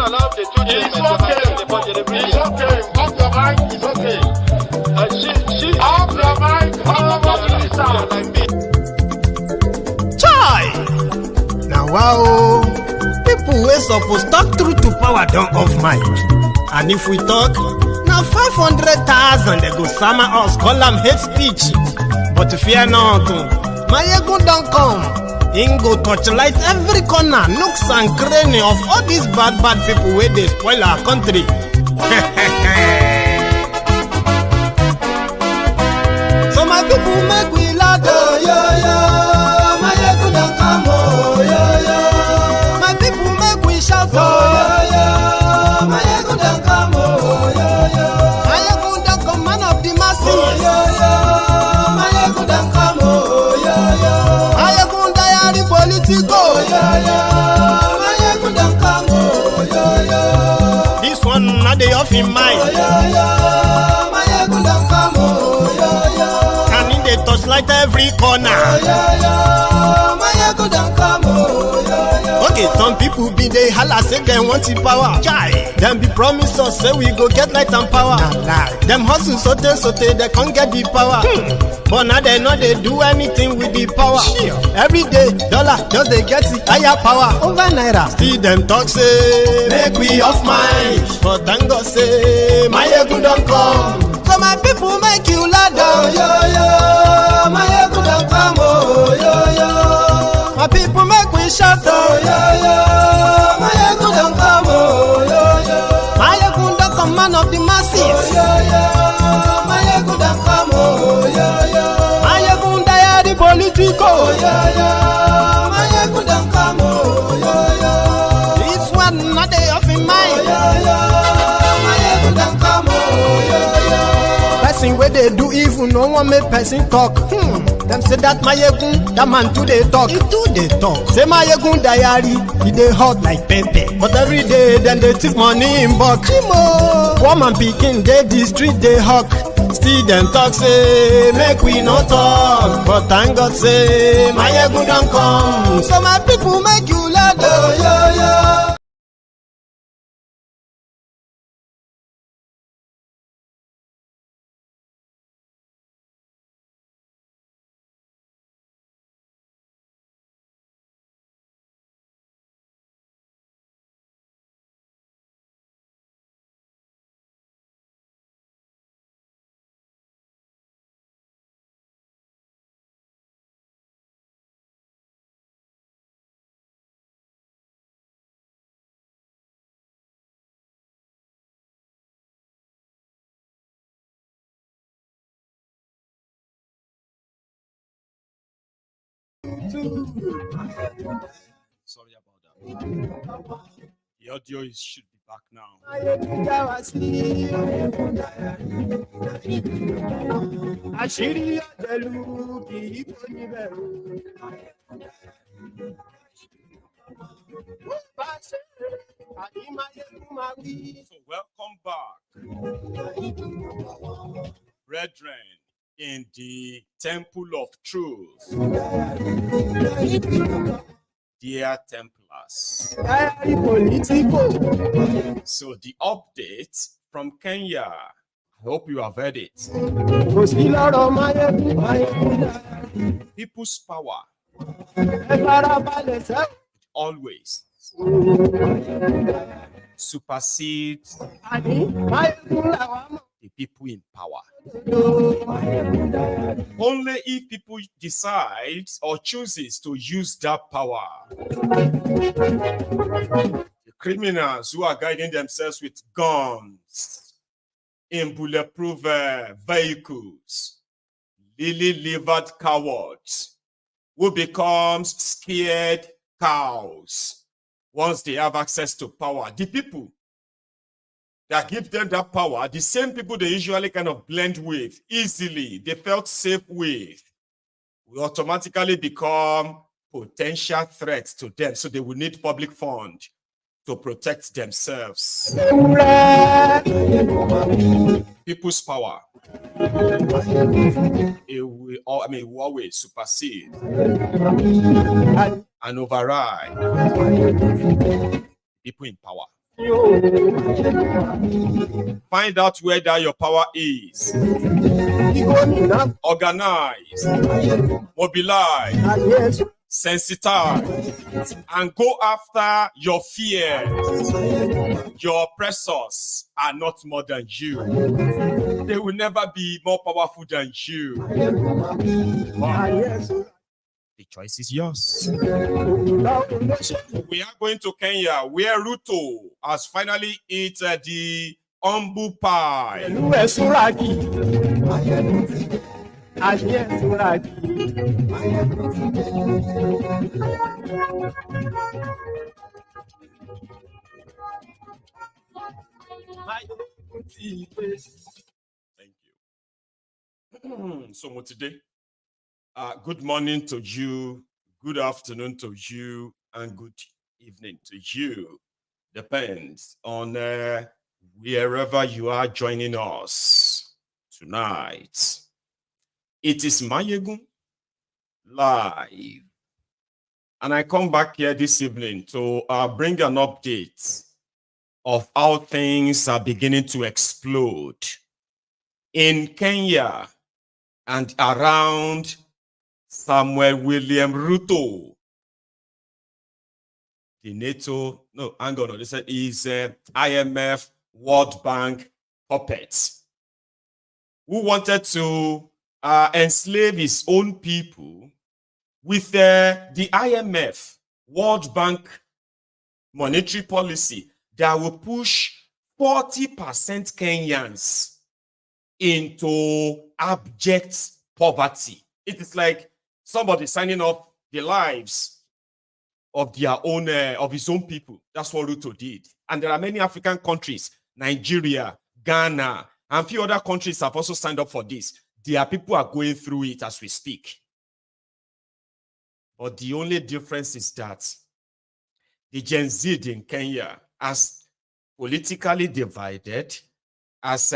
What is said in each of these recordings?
allow the two children to have the budget every year. It's okay. Off your mind. It's okay. She Off your mind. like me. Chai! Now wow, people wey suppose talk truth to power don't off mic. And if we talk, now 500,000 they go summer us, call them hate speech. But fear not, Maiyegun don't come. Him go torchlight every corner, nooks and cranny of all these bad people where they spoil our country. So my people make we laugh, oh, yo yo. Maiyegun don't come, oh, yo yo. My people make we shout, oh, yo yo. Maiyegun don't come, oh, yo yo. Maiyegun don't come, man of the masses, oh, yo yo. Maiyegun don't come, oh, yo yo. Maiyegun diary politico, oh, yo yo. Maiyegun don't come, oh, yo yo. This one not the off in mind, oh, yo yo. Maiyegun don't come, oh, yo yo. Can in the touchlight every corner, oh, yo yo. Maiyegun don't come, oh, yo yo. Okay, some people be they holla say they want the power. Chai, them be promise us say we go get light and power. Nah. Them hustle so they can't get the power. But now they know they do anything with the power. Sure. Every day, dollar just they get the higher power over naira. Still them talk say make we off mind. But thank God say Maiyegun don't come. So my people make you laugh, oh, yo yo. Maiyegun don't come, oh, yo yo. My people make we shout, oh, yo yo. Maiyegun don't come, oh, yo yo. Maiyegun don't come, man of the masses, oh, yo yo. Maiyegun don't come, oh, yo yo. Maiyegun diary politico, oh, yo yo. Maiyegun don't come, oh, yo yo. This one not they off in mind, oh, yo yo. Maiyegun don't come, oh, yo yo. Person where they do evil, no one make person talk. Them say that Maiyegun, that man too they talk. He too they talk. Say Maiyegun diary, he they hot like pepper. But every day then they take money in bulk. Poor man picking, they the street they hawk. Still them talk say make we no talk. But thank God say Maiyegun don't come. So my people make you laugh, oh, yo yo. Sorry about that. The audio should be back now. So welcome back, brethren, in the temple of truth, dear Templars. So the update from Kenya, I hope you have heard it. People's power always supersedes the people in power. Only if people decide or chooses to use that power. The criminals who are guiding themselves with guns in bulletproof vehicles, lily-livered cowards who becomes scared cows once they have access to power. The people that give them that power, the same people they usually kind of blend with easily, they felt safe with, will automatically become potential threats to them. So they will need public fund to protect themselves. People's power, it will always supersede and override people in power. Find out where that your power is. Organize, mobilize, sensitize, and go after your fears. Your oppressors are not more than you. They will never be more powerful than you. But the choice is yours. We are going to Kenya, where Ruto has finally eaten the umbu pie. Thank you. So today, good morning to you, good afternoon to you, and good evening to you. Depends on wherever you are joining us tonight. It is Maiyegun live. And I come back here this evening to bring an update of how things are beginning to explode in Kenya and around Samuel William Ruto. The NATO, no, hang on, they said he's IMF, World Bank puppets who wanted to enslave his own people with the IMF, World Bank monetary policy that will push 40% Kenyans into abject poverty. It is like somebody signing up the lives of their own, of his own people. That's what Ruto did. And there are many African countries, Nigeria, Ghana, and a few other countries have also signed up for this. Their people are going through it as we speak. But the only difference is that the Gen Z in Kenya, as politically divided, as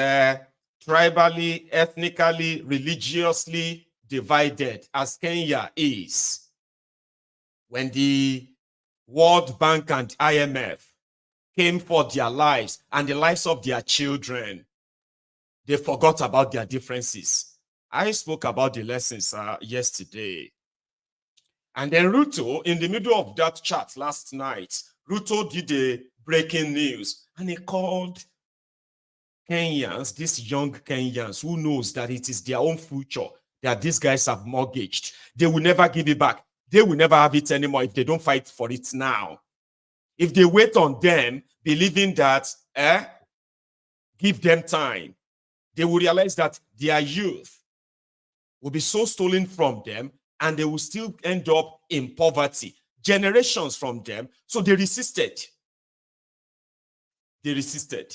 tribally, ethnically, religiously divided as Kenya is, when the World Bank and IMF came for their lives and the lives of their children, they forgot about their differences. I spoke about the lessons yesterday. And then Ruto, in the middle of that chat last night, Ruto did a breaking news and he called Kenyans, these young Kenyans, who knows that it is their own future that these guys have mortgaged. They will never give it back. They will never have it anymore if they don't fight for it now. If they wait on them, believing that, give them time, they will realize that their youth will be so stolen from them and they will still end up in poverty. Generations from them. So they resisted. They resisted.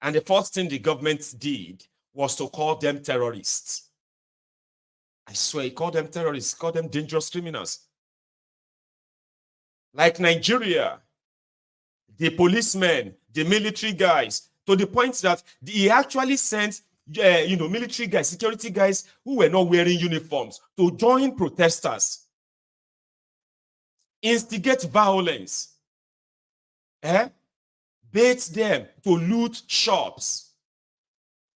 And the first thing the government did was to call them terrorists. I swear, he called them terrorists, called them dangerous criminals. Like Nigeria, the policemen, the military guys, to the point that he actually sent military guys, security guys who were not wearing uniforms to join protesters, instigate violence, bait them to loot shops.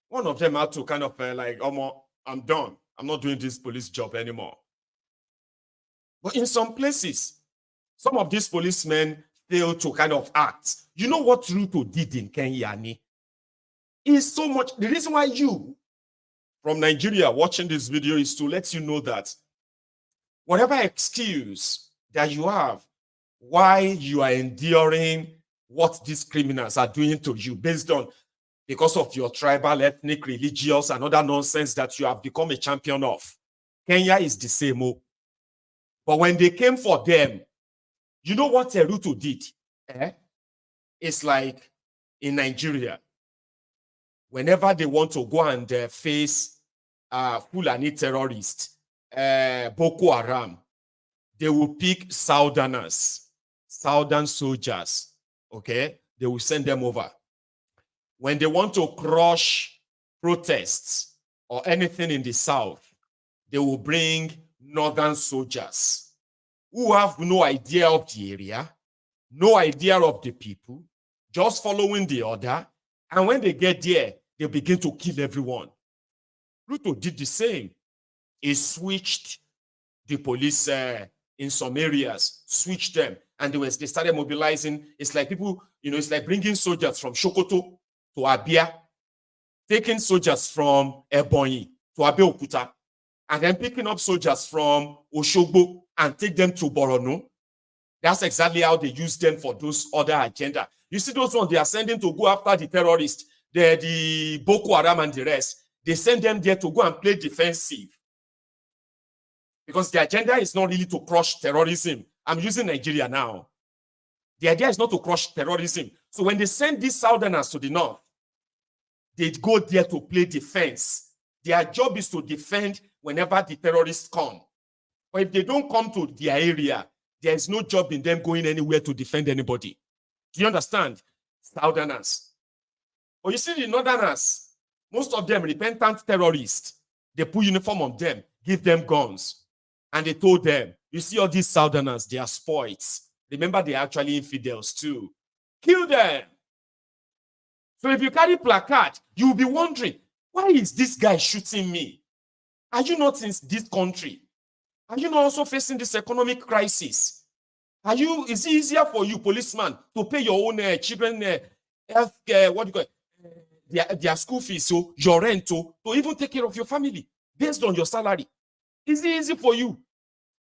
One of them had to kind of I'm done. I'm not doing this police job anymore. But in some places, some of these policemen fail to kind of act. You know what Ruto did in Kenya? Is so much. The reason why you from Nigeria watching this video is to let you know that whatever excuse that you have why you are enduring what these criminals are doing to you based on because of your tribal, ethnic, religious, and other nonsense that you have become a champion of. Kenya is the same. But when they came for them, you know what Ruto did? It's like in Nigeria, whenever they want to go and face Fulani terrorists, Boko Haram, they will pick Southerners, Southern soldiers, okay? They will send them over. When they want to crush protests or anything in the South, they will bring Northern soldiers who have no idea of the area, no idea of the people, just following the order. And when they get there, they begin to kill everyone. Ruto did the same. He switched the police in some areas, switched them, and they started mobilizing. It's like people, it's like bringing soldiers from Sokoto to Abia, taking soldiers from Ebonyi to Abeokuta, and then picking up soldiers from Oshogbo and take them to Borono. That's exactly how they use them for those other agenda. You see those ones they are sending to go after the terrorists, the Boko Haram and the rest. They send them there to go and play defensive. Because the agenda is not really to crush terrorism. I'm using Nigeria now. The idea is not to crush terrorism. So when they send these southerners to the north, they go there to play defense. Their job is to defend whenever the terrorists come. But if they don't come to their area, there is no job in them going anywhere to defend anybody. Do you understand? Southerners. But you see the northerners, most of them repentant terrorists. They put uniform on them, give them guns. And they told them, you see all these southerners, they are spoils. Remember, they are actually infidels too. Kill them. So if you carry placard, you'll be wondering, why is this guy shooting me? Are you not in this country? Are you not also facing this economic crisis? Is it easier for you, policeman, to pay your own children health care, their school fees, so your rent, to even take care of your family based on your salary? Is it easy for you?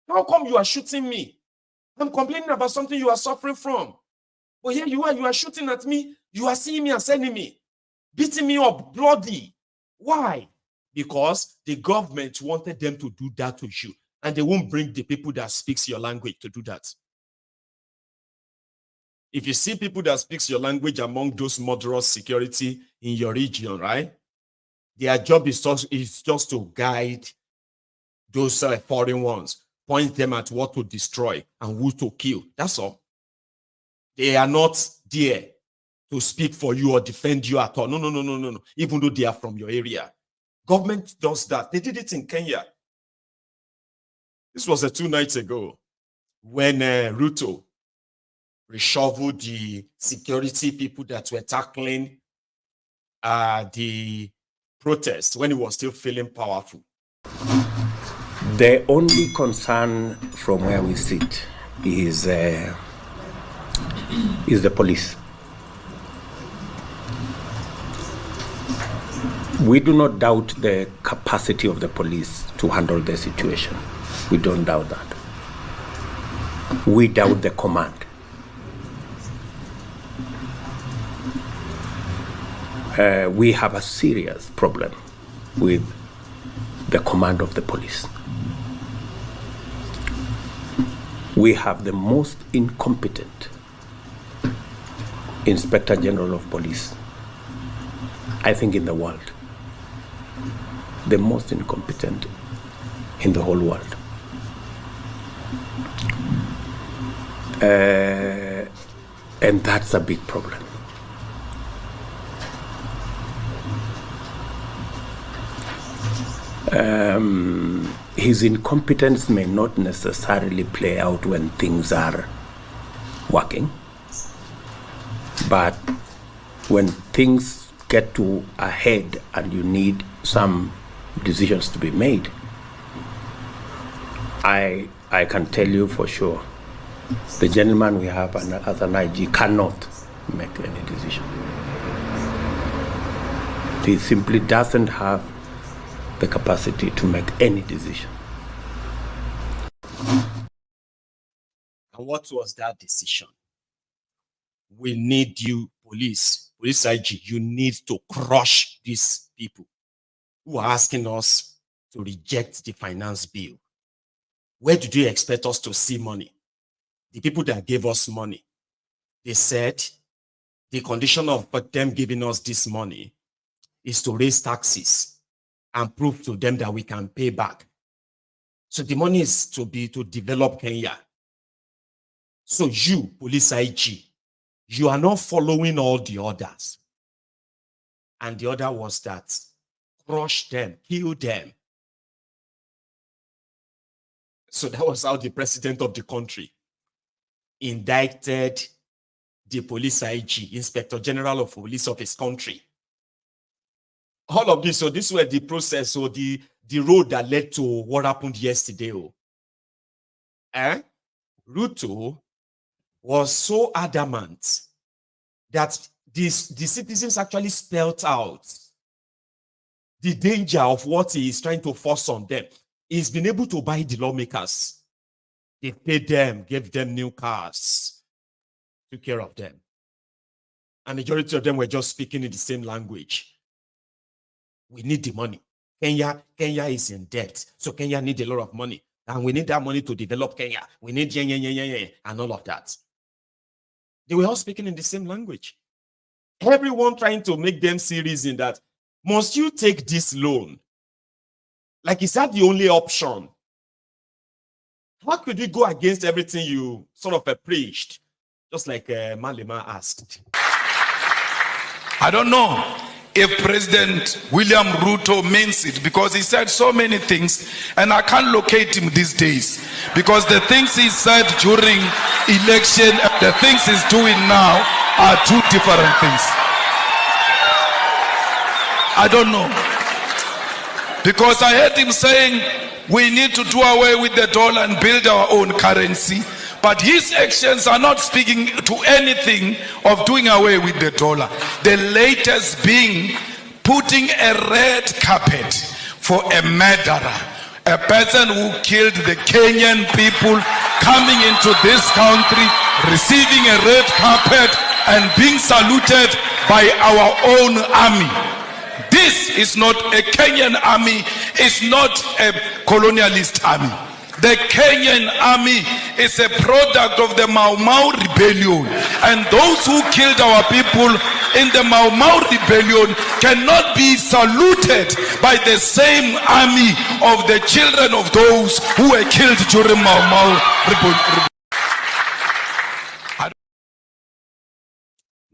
How come you are shooting me? I'm complaining about something you are suffering from. But here you are shooting at me. You are seeing me as enemy, beating me up bloody. Why? Because the government wanted them to do that to you. And they won't bring the people that speaks your language to do that. If you see people that speaks your language among those murderous security in your region, right? Their job is just to guide those foreign ones, point them at what to destroy and who to kill. That's all. They are not there to speak for you or defend you at all. No. Even though they are from your area. Government does that. They did it in Kenya. This was 2 nights ago when Ruto reshuffled the security people that were tackling the protest when he was still feeling powerful. The only concern from where we sit is the police. We do not doubt the capacity of the police to handle the situation. We don't doubt that. We doubt the command. We have a serious problem with the command of the police. We have the most incompetent Inspector General of Police, I think, in the world. The most incompetent in the whole world. And that's a big problem. His incompetence may not necessarily play out when things are working, but when things get to a head and you need some decisions to be made, I can tell you for sure, the gentleman we have as an IG cannot make any decision. He simply doesn't have the capacity to make any decision. And what was that decision? We need you, police IG, you need to crush these people who are asking us to reject the finance bill. Where did you expect us to see money? The people that gave us money, they said the condition of them giving us this money is to raise taxes and prove to them that we can pay back. So the money is to develop Kenya. So you, police IG, you are not following all the orders. And the order was that crush them, kill them. So that was how the president of the country indicted the police IG, Inspector General of Police of his country. All of this, so this were the process, so the road that led to what happened yesterday. Ruto was so adamant that the citizens actually spelled out the danger of what he is trying to force on them. He's been able to buy the lawmakers. They paid them, gave them new cars, took care of them. And the majority of them were just speaking in the same language. We need the money. Kenya is in debt. So Kenya needs a lot of money. And we need that money to develop Kenya. We need and all of that. They were all speaking in the same language. Everyone trying to make them see reason that, must you take this loan? Like, is that the only option? How could you go against everything you sort of preached? Just like Malema asked. I don't know if President William Ruto means it, because he said so many things and I can't locate him these days, because the things he said during election and the things he's doing now are two different things. I don't know, because I heard him saying we need to do away with the dollar and build our own currency, but his actions are not speaking to anything of doing away with the dollar. The latest being putting a red carpet for a murderer, a person who killed the Kenyan people, coming into this country, receiving a red carpet and being saluted by our own army. This is not a Kenyan army, it's not a colonialist army. The Kenyan army is a product of the Mau Mau rebellion, and those who killed our people in the Mau Mau rebellion cannot be saluted by the same army of the children of those who were killed during Mau Mau rebellion.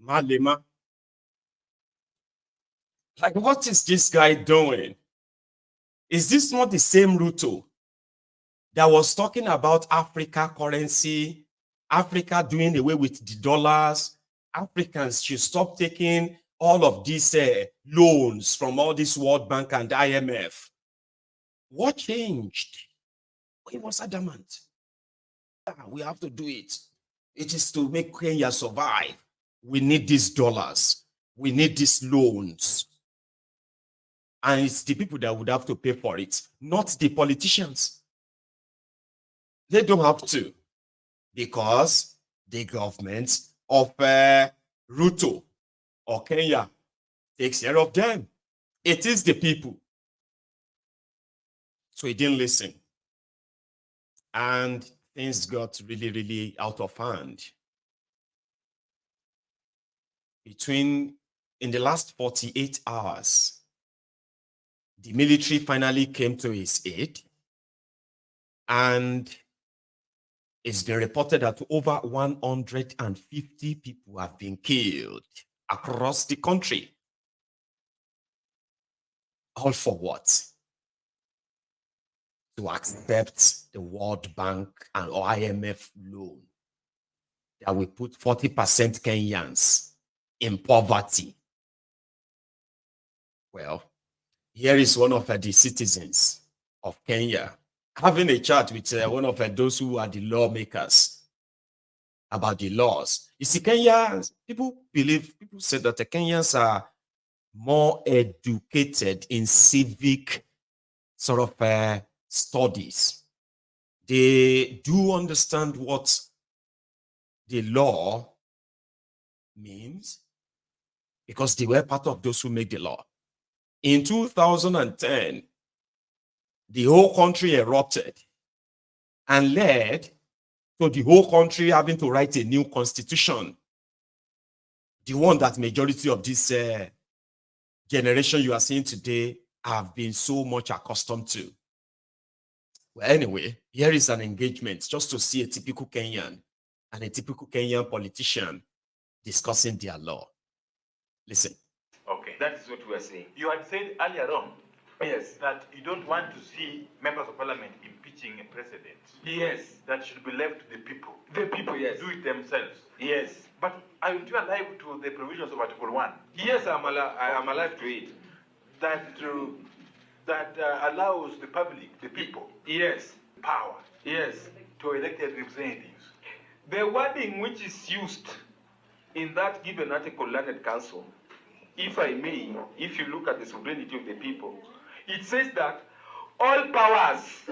Malema. Like, what is this guy doing? Is this not the same Ruto that was talking about Africa currency, Africa doing away with the dollars, Africans should stop taking all of these loans from all this World Bank and IMF? What changed? He was adamant. We have to do it. It is to make Kenya survive. We need these dollars. We need these loans. And it's the people that would have to pay for it, not the politicians. They don't have to, because the government of Ruto or Kenya takes care of them. It is the people. So he didn't listen. And things got really, really out of hand. In the last 48 hours, the military finally came to his aid, and it's been reported that over 150 people have been killed across the country. All for what? To accept the World Bank and IMF loan that will put 40% Kenyans in poverty. Well, here is one of the citizens of Kenya having a chat with one of those who are the lawmakers about the laws. You see, Kenyans, people say that the Kenyans are more educated in civic sort of studies. They do understand what the law means because they were part of those who make the law. In 2010, the whole country erupted and led to the whole country having to write a new constitution. The one that majority of this generation you are seeing today have been so much accustomed to. Well, anyway, here is an engagement just to see a typical Kenyan and a typical Kenyan politician discussing their law. Listen. Okay, that is what we are saying. You had said earlier on Yes. That you don't want to see members of parliament impeaching a president. Yes. That should be left to the people. The people, yes. Do it themselves. Yes. But aren't you alive to the provisions of Article 1? Yes, I'm alive to it. That allows the public, the people, Yes. power Yes. to elect their representatives. The wording which is used in that given article, Learned Council, if I may, if you look at the sovereignty of the people, it says that all powers,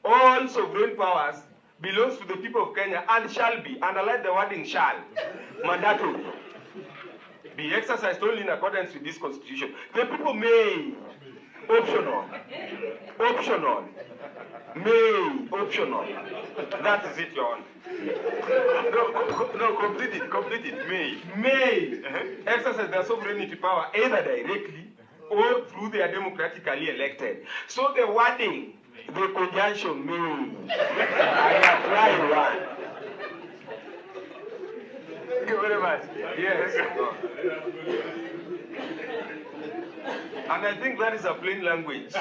all sovereign powers belongs to the people of Kenya and shall be, underline the wording shall, mandatory, be exercised only in accordance with this constitution. The people may, optional, may, optional. That is it, Your Honor. No, complete it, May exercise their sovereignty power either directly or through their democratically elected. So the wording, the conjunction may, I apply one. Thank you very much. Yes. And I think that is a plain language.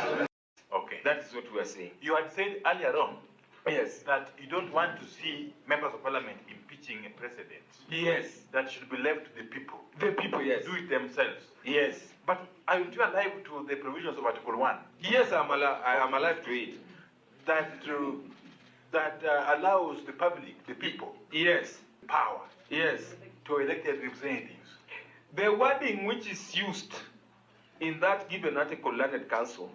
Okay. That is what we are saying. You had said earlier on Yes. that you don't want to see members of parliament impeaching a president. Yes. That should be left to the people. The people, yes. Do it themselves. Yes. But aren't you alive to the provisions of Article 1? Yes, I'm alive to it. That allows the public, the people, Yes. power Yes. to elect their representatives. The wording which is used in that given article, Learned Council,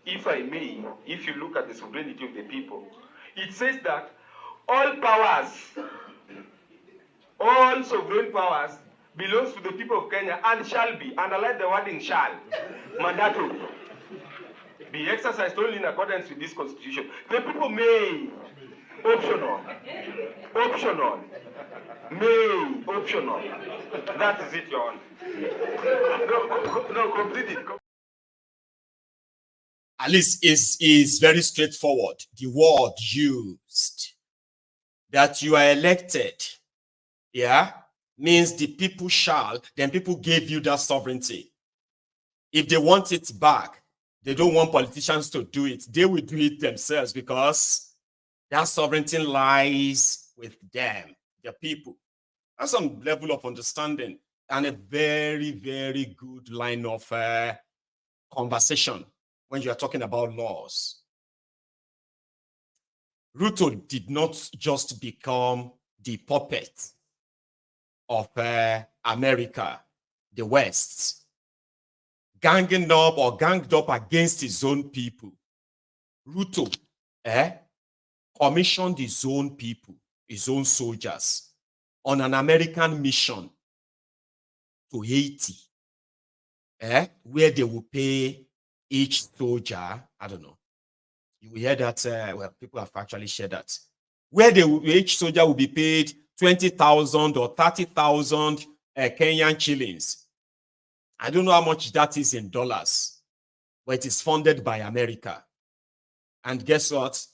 if I may, if you look at the sovereignty of the people, it says that all powers, all sovereign powers belongs to the people of Kenya and shall be, underline the wording shall, mandatory, be exercised only in accordance with this constitution. The people may, optional, may, optional. That is it, Your Honor. No, complete it. At least is very straightforward. The word used, that you are elected, yeah, means the people shall, then people gave you that sovereignty. If they want it back, they don't want politicians to do it. They will do it themselves because that sovereignty lies with them, the people. That's some level of understanding and a very, very good line of conversation when you are talking about laws. Ruto did not just become the puppet of America, the West, ganged up against his own people. Ruto commissioned his own people, his own soldiers, on an American mission to Haiti, where they will pay each soldier, I don't know, you will hear that, well, people have actually shared that, where each soldier will be paid 20,000 or 30,000 Kenyan shillings. I don't know how much that is in dollars, but it is funded by America. And guess what?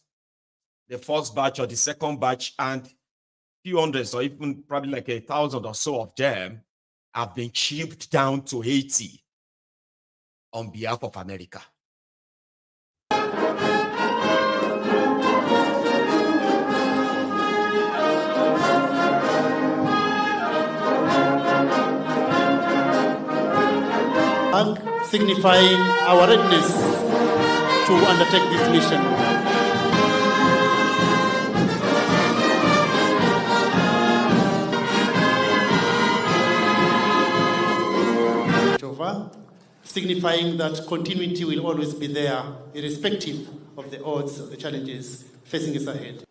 The first batch or the second batch and few hundreds or even probably like 1,000 or so of them have been shipped down to Haiti on behalf of America. Signifying our readiness to undertake this mission. Signifying that continuity will always be there, irrespective of the odds, of the challenges facing us ahead.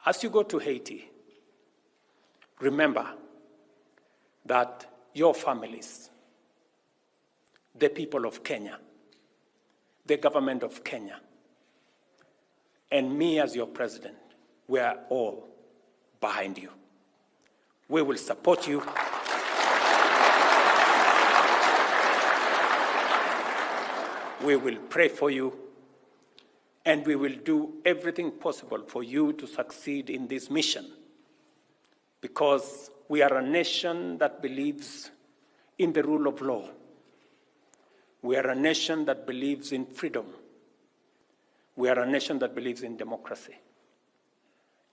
As you go to Haiti, remember that your families, the people of Kenya, the government of Kenya, and me as your president, we are all behind you. We will support you. We will pray for you, and we will do everything possible for you to succeed in this mission, because we are a nation that believes in the rule of law. We are a nation that believes in freedom. We are a nation that believes in democracy.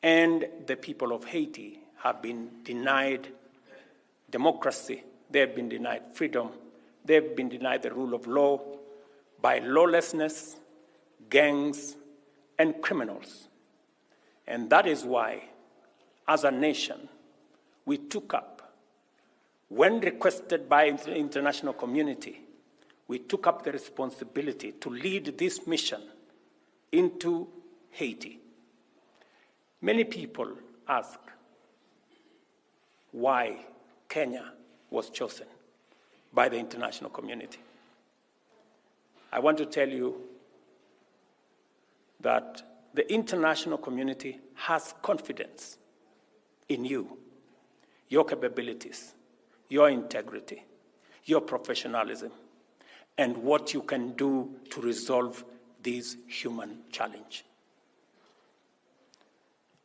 And the people of Haiti have been denied democracy. They have been denied freedom. They have been denied the rule of law by lawlessness, gangs, and criminals. And that is why, as a nation, we took up, when requested by the international community, we took up the responsibility to lead this mission into Haiti. Many people ask why Kenya was chosen by the international community. I want to tell you that the international community has confidence in you, your capabilities, your integrity, your professionalism, and what you can do to resolve this human challenge.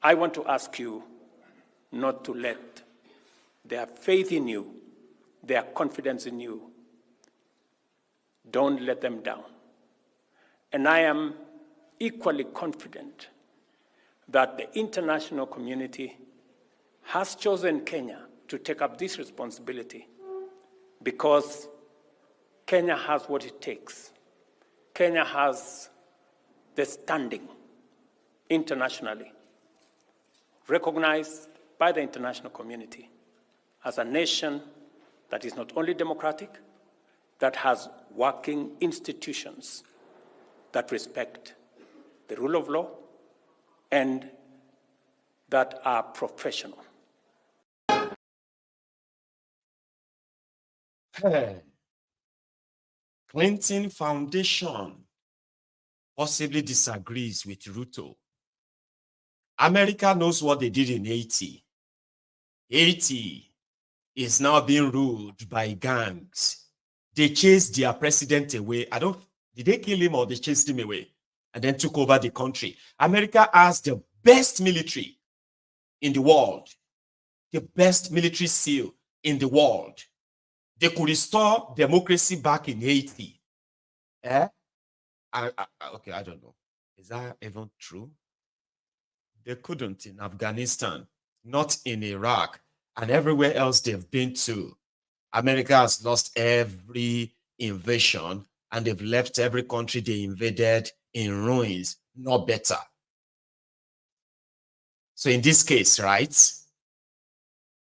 I want to ask you not to let their faith in you, their confidence in you, don't let them down. And I am equally confident that the international community has chosen Kenya to take up this responsibility because Kenya has what it takes. Kenya has the standing internationally, recognized by the international community as a nation that is not only democratic, that has working institutions that respect the rule of law and that are professional. Hey. Clinton Foundation possibly disagrees with Ruto. America knows what they did in Haiti. Haiti is now being ruled by gangs. They chased their president away. Did they kill him or they chased him away and then took over the country? America has the best military in the world, the best military seal in the world. They could restore democracy back in Haiti. Okay, I don't know. Is that even true? They couldn't in Afghanistan, not in Iraq, and everywhere else they've been to. America has lost every invasion, and they've left every country they invaded in ruins, not better. So in this case, right,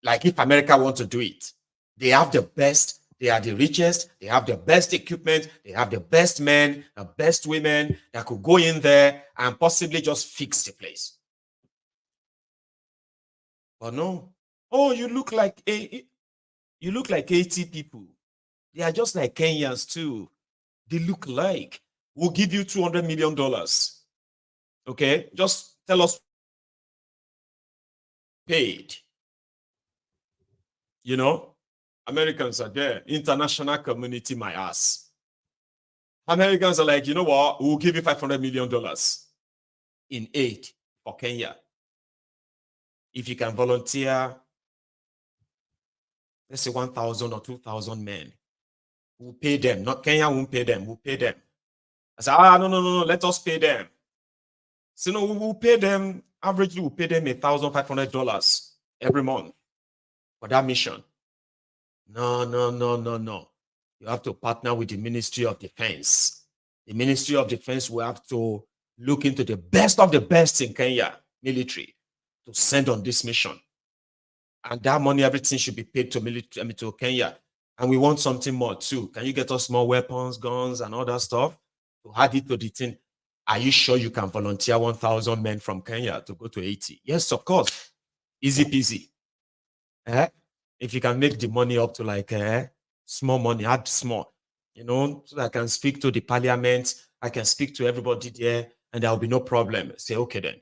like if America wants to do it, they have the best, they are the richest, they have the best equipment, they have the best men, the best women that could go in there and possibly just fix the place. But no. Oh, you look like 80 people. They are just like Kenyans too. They look like. We'll give you $200 million. Okay? Just tell us paid. You know? Americans are there. International community, my ass. Americans are like, you know what? We'll give you $500 million in aid for Kenya. If you can volunteer, let's say 1,000 or 2,000 men, we'll pay them. Not Kenya won't pay them. We'll pay them. I said, no. Let us pay them. So no, we'll pay them. Averagely, we'll pay them $1,500 every month for that mission. No. You have to partner with the Ministry of Defense. The Ministry of Defense will have to look into the best of the best in Kenya military to send on this mission. And that money, everything should be paid to Kenya. And we want something more too. Can you get us more weapons, guns, and all that stuff to add it to the thing? Are you sure you can volunteer 1,000 men from Kenya to go to Haiti? Yes, of course. Easy peasy. If you can make the money up to like small money, add small, you know, so that I can speak to the parliament, I can speak to everybody there, and there will be no problem. Say, okay, then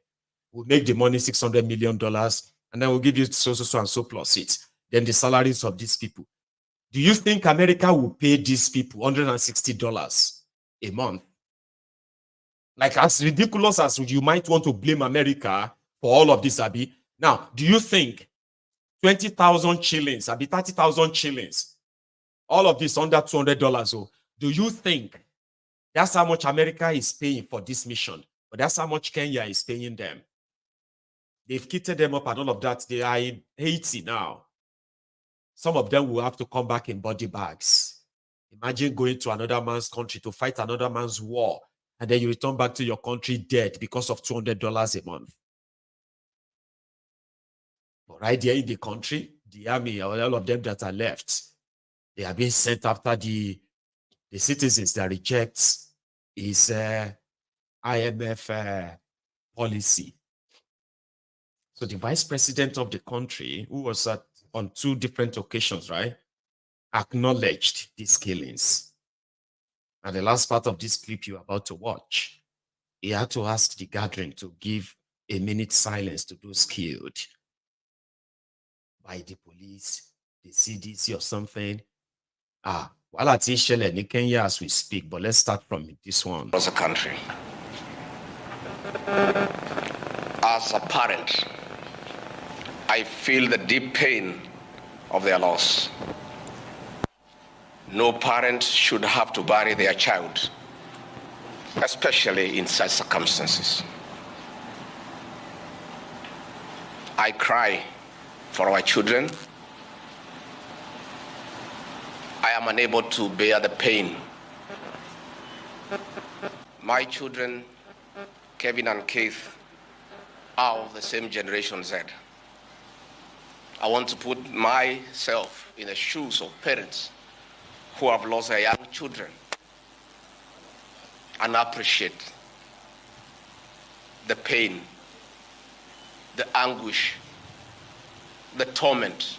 we'll make the money $600 million, and then we'll give you so and so plus it. Then the salaries of these people. Do you think America will pay these people $160 a month? Like, as ridiculous as you might want to blame America for all of this, Abi. Now, do you think 20,000 shillings, Abi 30,000 shillings, all of this under $200, Do you think that's how much America is paying for this mission? But that's how much Kenya is paying them. They've kitted them up and all of that. They are in Haiti now. Some of them will have to come back in body bags. Imagine going to another man's country to fight another man's war, and then you return back to your country dead because of $200 a month. But right there in the country, the army, all of them that are left, they are being sent after the citizens that reject his IMF policy. So the vice president of the country, who was on 2 different occasions, right, acknowledged these killings. And the last part of this clip you're about to watch, he had to ask the gathering to give a minute silence to those killed by the police, the CDC or something. Well, it's in Kenya as we speak, but let's start from this one. As a country, as a parent, I feel the deep pain of their loss. No parent should have to bury their child, especially in such circumstances. I cry for our children. I am unable to bear the pain. My children, Kevin and Keith, are of the same Generation Z. I want to put myself in the shoes of parents who have lost their young children and appreciate the pain, the anguish, the torment.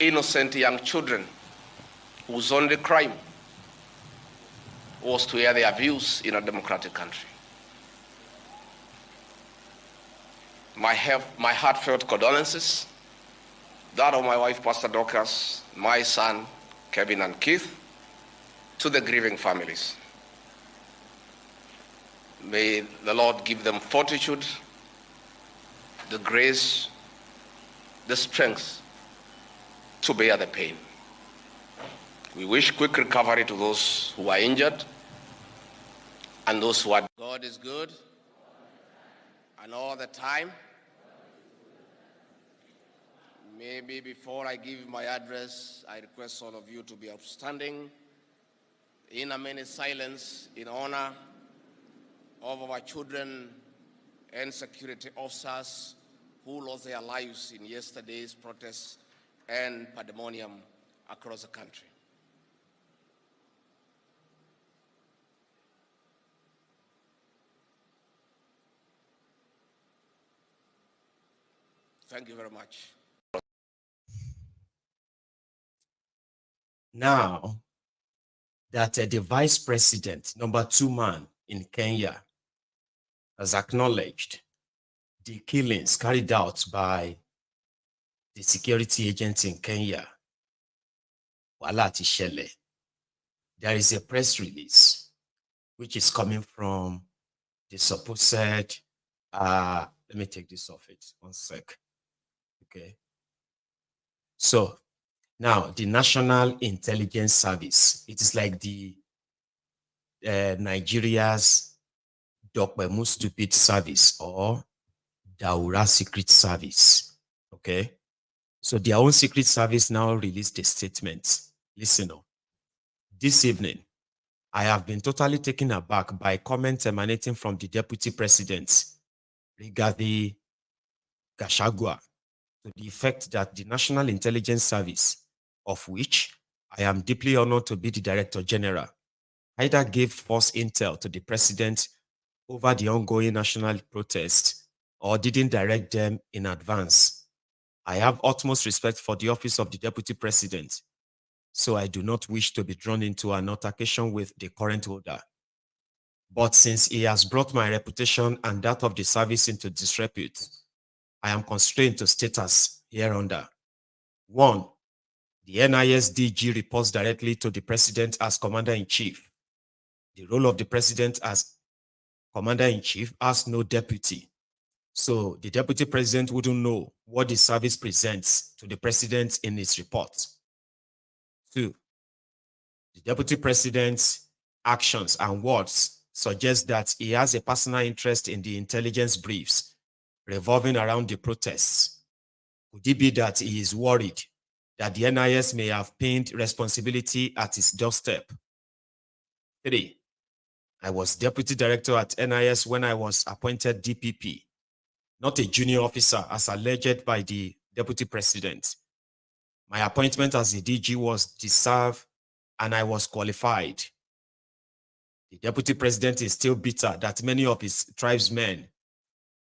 Innocent young children whose only crime was to air their views in a democratic country. My heartfelt condolences, that of my wife, Pastor Dorcas, my son, Kevin and Keith, to the grieving families. May the Lord give them fortitude, the grace, the strength to bear the pain. We wish quick recovery to those who are injured and those who are. God is good, and all the time. Maybe before I give my address, I request all of you to be upstanding in a minute silence in honor of our children and security officers who lost their lives in yesterday's protests and pandemonium across the country. Thank you very much. Now that the vice president, number 2 man in Kenya, has acknowledged the killings carried out by the security agents in Kenya, there is a press release which is coming from the supposed, let me take this off it, 1 sec. Okay. So now the National Intelligence Service, it is like the Nigeria's Dokpemu Stupid Service or Daura Secret Service. Okay. So their own secret service now released a statement. Listen up. This evening, I have been totally taken aback by comments emanating from the Deputy President, Rigathi Gachagua, to the effect that the National Intelligence Service, of which I am deeply honored to be the Director General, either gave false intel to the President over the ongoing national protest or didn't direct them in advance. I have utmost respect for the office of the Deputy President, so I do not wish to be drawn into an altercation with the current holder. But since he has brought my reputation and that of the service into disrepute, I am constrained to state as hereunder. 1. The NIS DG reports directly to the President as Commander-in-Chief. The role of the President as Commander-in-Chief has no deputy. So the Deputy President wouldn't know what the service presents to the President in its report. 2. The Deputy President's actions and words suggest that he has a personal interest in the intelligence briefs revolving around the protests. Could it be that he is worried that the NIS may have pinned responsibility at his doorstep? 3. I was Deputy Director at NIS when I was appointed DPP, not a junior officer as alleged by the Deputy President. My appointment as the DG was deserved and I was qualified. The Deputy President is still bitter that many of his tribesmen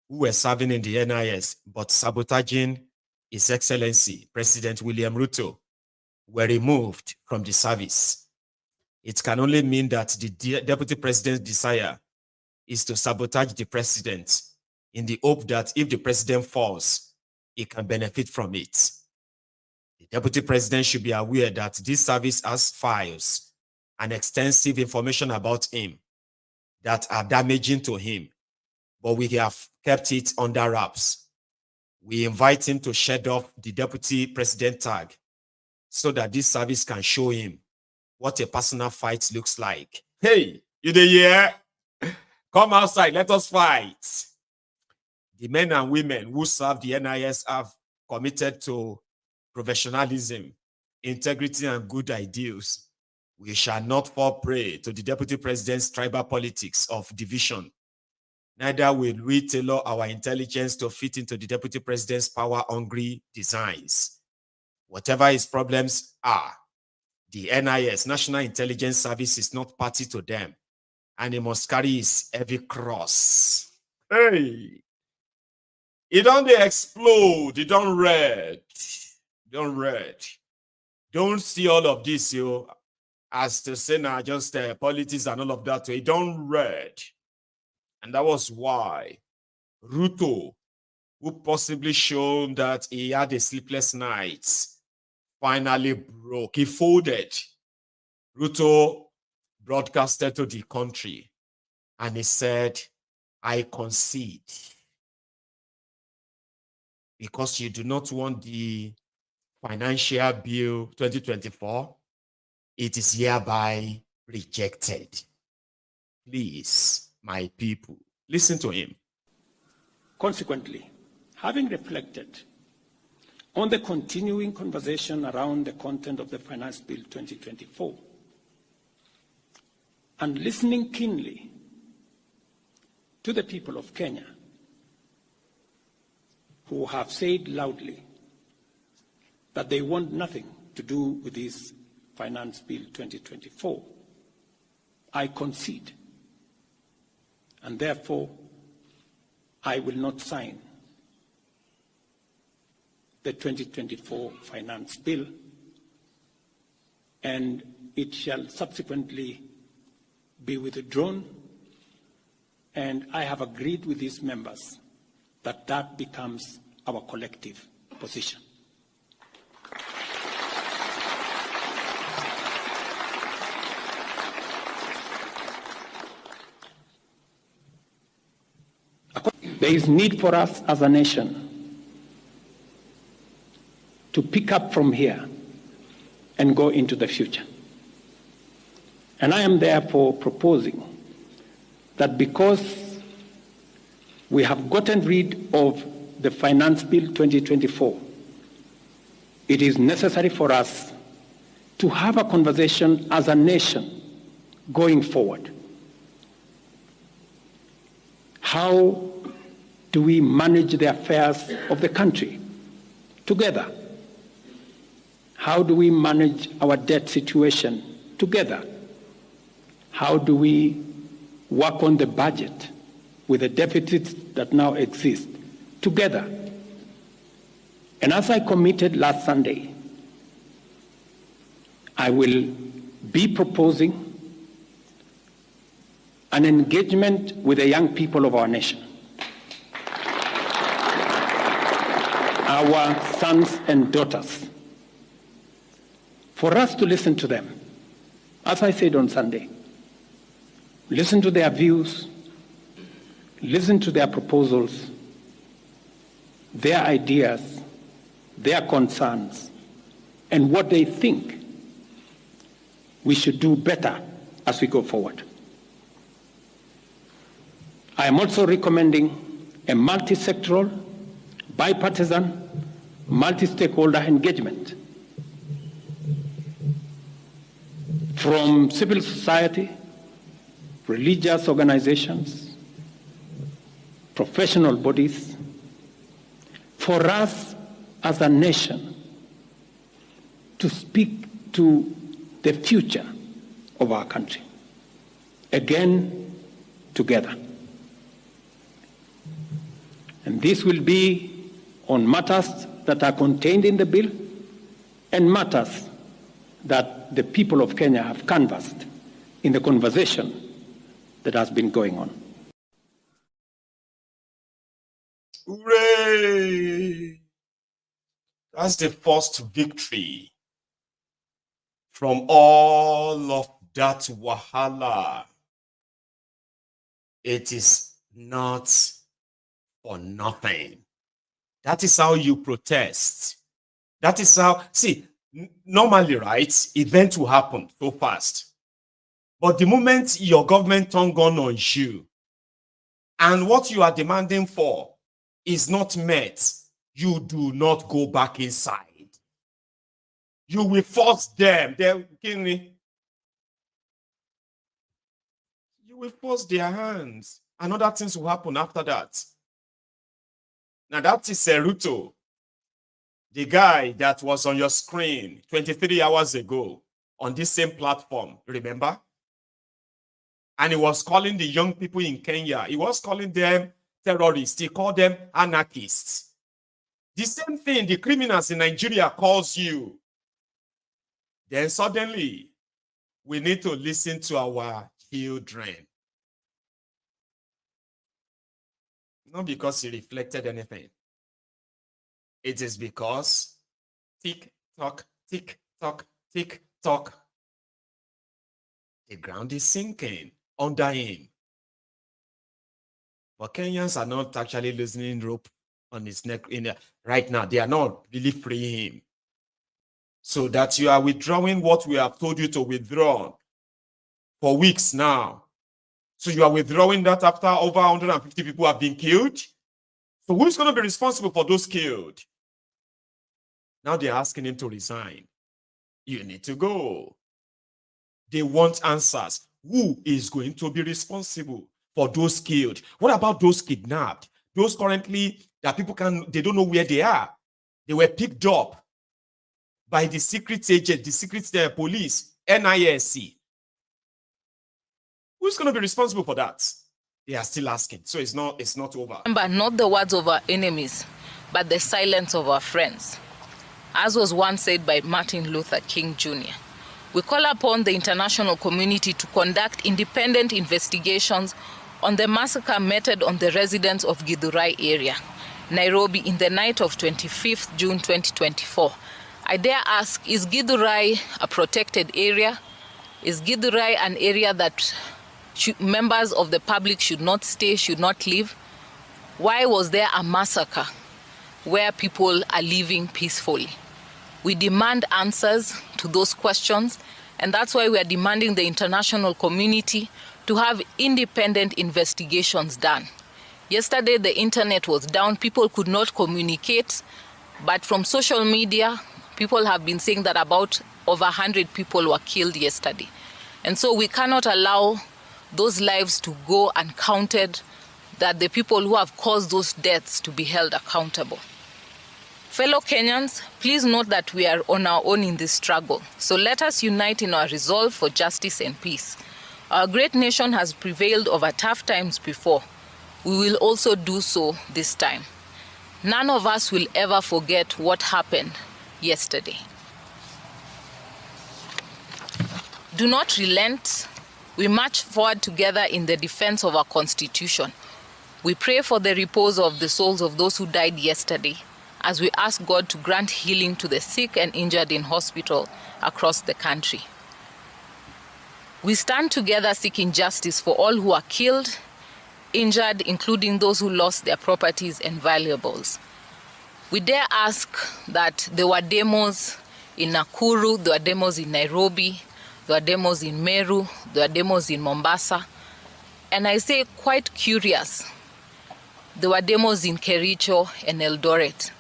who were serving in the NIS but sabotaging His Excellency President William Ruto were removed from the service. It can only mean that the Deputy President's desire is to sabotage the President in the hope that if the President falls, he can benefit from it. The Deputy President should be aware that this service has files and extensive information about him that are damaging to him, but we have kept it under wraps. We invite him to shed off the Deputy President tag so that this service can show him what a personal fight looks like. Hey, you there? Yeah? Come outside, let us fight. The men and women who serve the NIS have committed to professionalism, integrity, and good ideals. We shall not fall prey to the Deputy President's tribal politics of division. Neither will we tailor our intelligence to fit into the Deputy President's power-hungry designs. Whatever his problems are, the NIS, National Intelligence Service, is not party to them, and he must carry his heavy cross. Hey! It don't explode, it don't red. Don't read. Don't see all of this, yo, as to say now just politics and all of that. It don't read. And that was why Ruto, who possibly shown that he had a sleepless night, finally broke. He folded. Ruto broadcasted to the country and he said, I concede. Because you do not want the Financial Bill 2024, it is hereby rejected. Please, my people, listen to him. Consequently, having reflected on the continuing conversation around the content of the Finance Bill 2024, and listening keenly to the people of Kenya who have said loudly that they want nothing to do with this Finance Bill 2024, I concede, and therefore I will not sign the 2024 Finance Bill, and it shall subsequently be withdrawn, and I have agreed with these members that that becomes our collective position. There is need for us as a nation to pick up from here and go into the future. And I am therefore proposing that because we have gotten rid of the Finance Bill 2024, it is necessary for us to have a conversation as a nation going forward. How do we manage the affairs of the country together? How do we manage our debt situation together? How do we work on the budget with the deficits that now exist together? And as I committed last Sunday, I will be proposing an engagement with the young people of our nation, our sons and daughters, for us to listen to them. As I said on Sunday, listen to their views, listen to their proposals, their ideas, their concerns, and what they think we should do better as we go forward. I am also recommending a multi-sectoral, bipartisan, multi-stakeholder engagement from civil society, religious organizations, professional bodies, for us as a nation to speak to the future of our country, again, together. And this will be on matters that are contained in the bill and matters that the people of Kenya have canvassed in the conversation that has been going on. Hooray! That's the first victory from all of that wahala. It is not for nothing. That is how you protest. That is how, see, normally, right, events will happen so fast. But the moment your government turn gun on you, and what you are demanding for is not met, you do not go back inside. You will force them. You will force their hands. And other things will happen after that. Now that is Ruto, the guy that was on your screen 23 hours ago on this same platform, remember? And he was calling the young people in Kenya, he was calling them terrorists, he called them anarchists. The same thing the criminals in Nigeria calls you. Then suddenly, we need to listen to our children. Not because he reflected anything. It is because tick, tock, tick, tock, tick, tock. The ground is sinking under him. But Kenyans are not actually loosening rope on his neck right now. They are not really freeing him. So that you are withdrawing what we have told you to withdraw for weeks now. So you are withdrawing that after over 150 people have been killed. So who's going to be responsible for those killed? Now they're asking him to resign. You need to go. They want answers. Who is going to be responsible for those killed? What about those kidnapped? Those currently that people they don't know where they are. They were picked up by the secret agent, the secret police, NISC. Who's going to be responsible for that? They are still asking. So it's not over. Remember, not the words of our enemies, but the silence of our friends. As was once said by Martin Luther King Jr., we call upon the international community to conduct independent investigations on the massacre meted on the residents of Githurai area, Nairobi, in the night of 25th June 2024. I dare ask, is Githurai a protected area? Is Githurai an area that members of the public should not stay, should not live? Why was there a massacre where people are living peacefully? We demand answers to those questions, and that's why we are demanding the international community to have independent investigations done. Yesterday, the internet was down. People could not communicate, but from social media, people have been saying that about over 100 people were killed yesterday. And so we cannot allow those lives to go uncounted, that the people who have caused those deaths to be held accountable. Fellow Kenyans, please note that we are on our own in this struggle. So let us unite in our resolve for justice and peace. Our great nation has prevailed over tough times before. We will also do so this time. None of us will ever forget what happened yesterday. Do not relent. We march forward together in the defense of our Constitution. We pray for the repose of the souls of those who died yesterday, as we ask God to grant healing to the sick and injured in hospital across the country. We stand together seeking justice for all who are killed, injured, including those who lost their properties and valuables. We dare ask that there were demos in Nakuru, there were demos in Nairobi, there were demos in Meru, there were demos in Mombasa, and I say quite curious, there were demos in Kericho and Eldoret.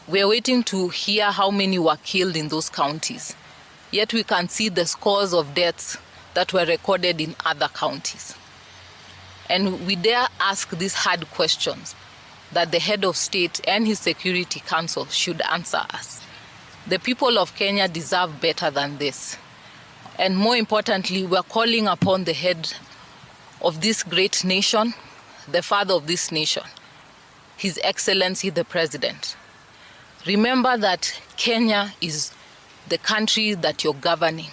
We're waiting to hear how many were killed in those counties. Yet we can see the scores of deaths that were recorded in other counties. And we dare ask these hard questions that the head of state and his Security Council should answer us. The people of Kenya deserve better than this. And more importantly, we're calling upon the head of this great nation, the father of this nation, His Excellency the President. Remember that Kenya is the country that you're governing.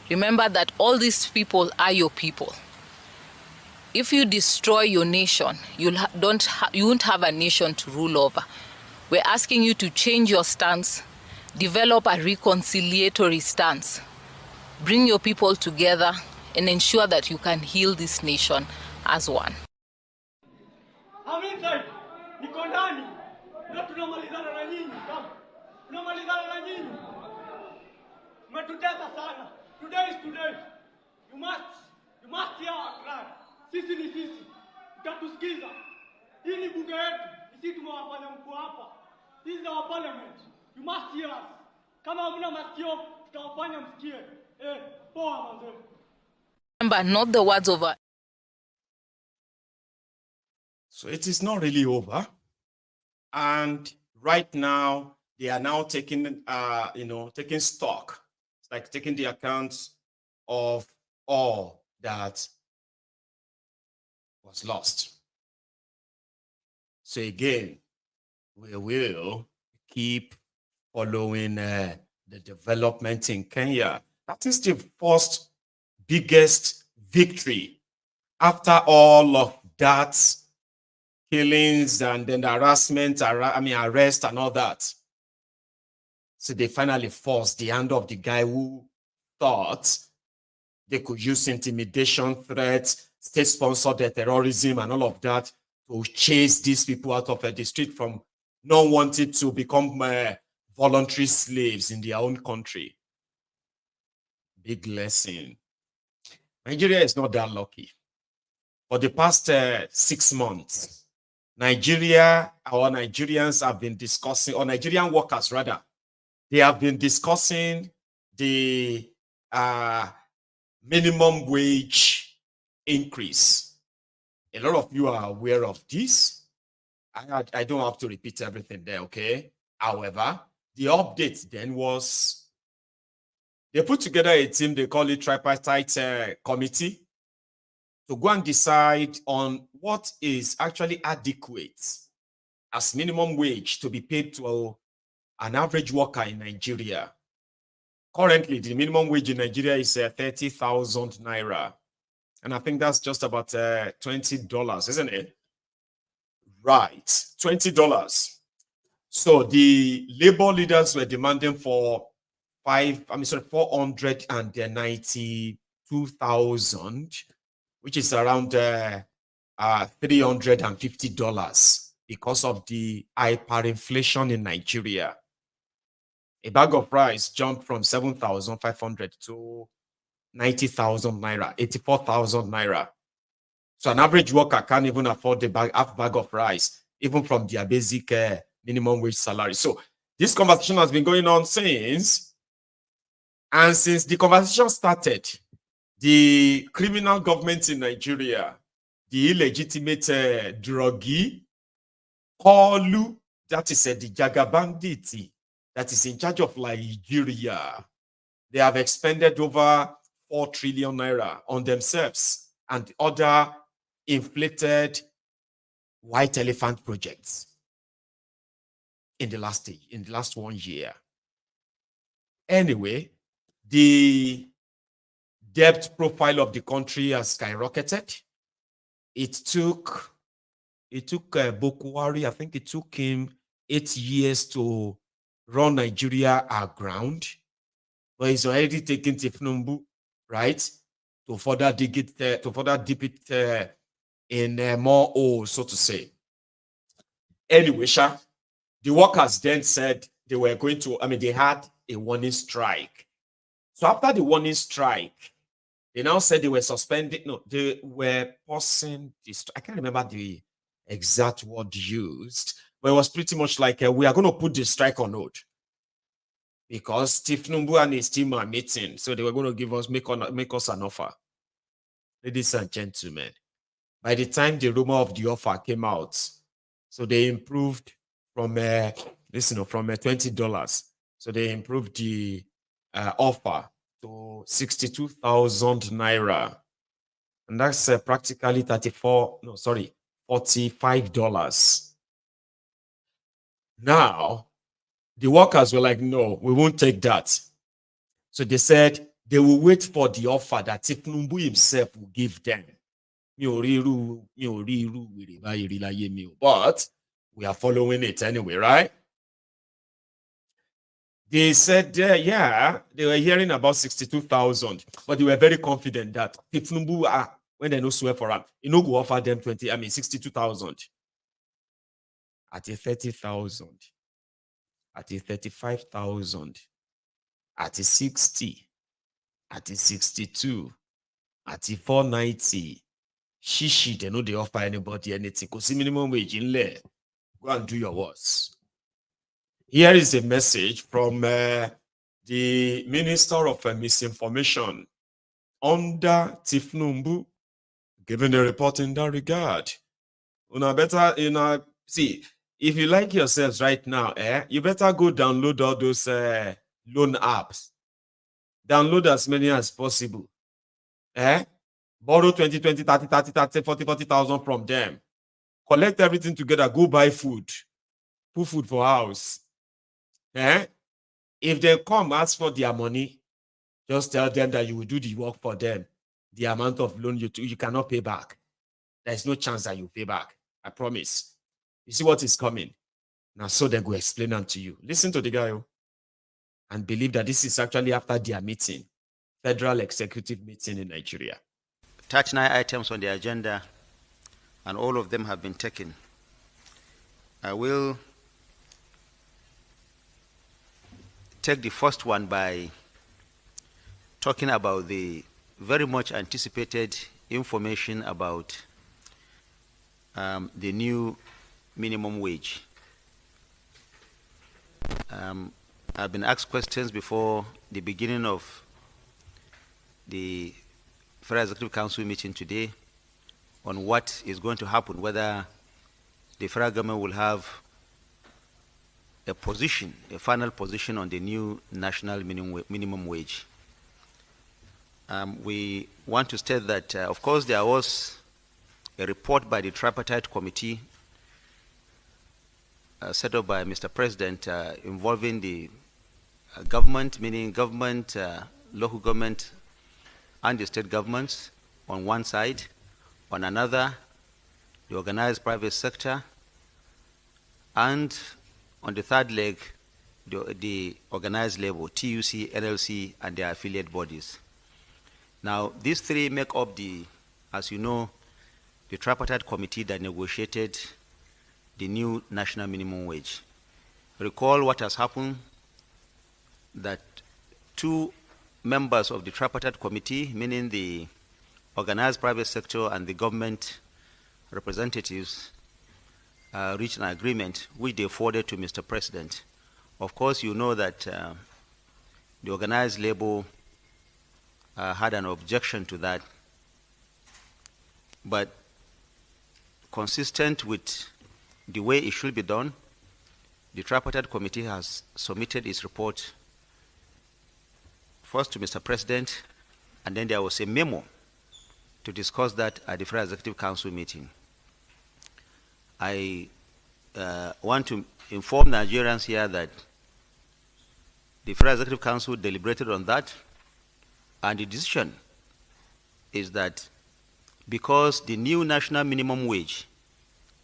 Remember that all these people are your people. If you destroy your nation, you won't have a nation to rule over. We're asking you to change your stance, develop a reconciliatory stance, bring your people together, and ensure that you can heal this nation as one. I'm inside. Niko ndani. Na tunamalizana na nyinyi. Tunamalizana na nyinyi. Mmetutesa sana. Today is today. You must hear our cry. Sisi ni sisi. Mtatusikiza. Hii ni bunge yetu. Sisi tumewafanya mko hapa. This is our parliament. You must hear us. Kama hamna masikio, tutawafanya msikie. Poa mazee. Remember, not the words of a... So it is not really over. And right now, they are now taking, taking stock. It's like taking the account of all that was lost. So again, we will keep following the development in Kenya. That is the first biggest victory after all of that killings and then the harassment, arrest and all that. So they finally forced the hand of the guy who thought they could use intimidation, threats, state-sponsored terrorism and all of that to chase these people out of the street from not wanting to become voluntary slaves in their own country. Big lesson. Nigeria is not that lucky. For the past 6 months, Nigerians have been discussing, or Nigerian workers rather, they have been discussing the minimum wage increase. A lot of you are aware of this. I don't have to repeat everything there, okay? However, the update then was they put together a team, they call it tripartite committee, to go and decide on what is actually adequate as minimum wage to be paid to an average worker in Nigeria. Currently, the minimum wage in Nigeria is 30,000 naira. And I think that's just about $20, isn't it? Right, $20. So the labor leaders were demanding for 492,000, which is around $350 because of the hyperinflation in Nigeria. A bag of rice jumped from 7,500 to 90,000 naira, 84,000 naira. So an average worker can't even afford half bag of rice, even from their basic minimum wage salary. So this conversation has been going on since, and since the conversation started, the criminal government in Nigeria, the illegitimate druggie, Kolu, that is the Jaga banditi, that is in charge of Nigeria, they have expended over 4 trillion naira on themselves and other inflated white elephant projects in the last 1 year. Anyway, the debt profile of the country has skyrocketed. It took Bokwari, I think it took him 8 years to run Nigeria aground, but he's already taken thiefnubu, right, to further dig it, to further dip it in more oil, so to say. Anyway, the workers then said they were going to, they had a warning strike. So after the warning strike, they now said they were suspending, no, they were pausing the strike. I can't remember the exact word used, but it was pretty much like, we are going to put the strike on hold because thiefnubu and his team are meeting. So they were going to make us an offer. Ladies and gentlemen, by the time the rumor of the offer came out, so they improved from from $20. So they improved the offer to 62,000 naira, and that's practically $45. Now the workers were like, no, we won't take that. So they said they will wait for the offer that Tinubu himself will give them. But we are following it anyway, right? They said, yeah, they were hearing about 62,000, but they were very confident that Tinubu, when they no swear for him, he no go offer them 62,000. At a 30,000, at a 35,000, at a 60, at a 62, at a 490. Shishi, they know they offer anybody anything because minimum wage in there. Go and do your worst. Here is a message from the Minister of Misinformation under thiefnubu, giving a report in that regard. See, if you like yourselves right now, you better go download all those loan apps. Download as many as possible. Borrow 20, 30, 40,000 from them. Collect everything together. Go buy food. Put food for house. If they come ask for their money, just tell them that you will do the work for them. The amount of loan you cannot pay back. There's no chance that you pay back. I promise. You see what is coming. Now, so they go explain them to you. Listen to the guy and believe that this is actually after their meeting, federal executive meeting in Nigeria. 39 items on the agenda, and all of them have been taken. I will take the first one by talking about the very much anticipated information about the new minimum wage. I've been asked questions before the beginning of the Federal Executive Council meeting today on what is going to happen, whether the federal government will have a position, a final position on the new national minimum wage. We want to state that, of course, there was a report by the tripartite committee set up by Mr. President involving the government, meaning government, local government, and the state governments on one side, on another, the organized private sector, and on the third leg, the organized labor, TUC, NLC, and their affiliate bodies. Now, these three make up the, as you know, the tripartite committee that negotiated the new national minimum wage. Recall what has happened, that two members of the tripartite committee, meaning the organized private sector and the government representatives, reached an agreement which they forwarded to Mr. President. Of course, you know that the organized labor had an objection to that, but consistent with the way it should be done, the tripartite committee has submitted its report first to Mr. President, and then there was a memo to discuss that at the Federal Executive Council meeting. I want to inform Nigerians here that the Federal Executive Council deliberated on that, and the decision is that because the new national minimum wage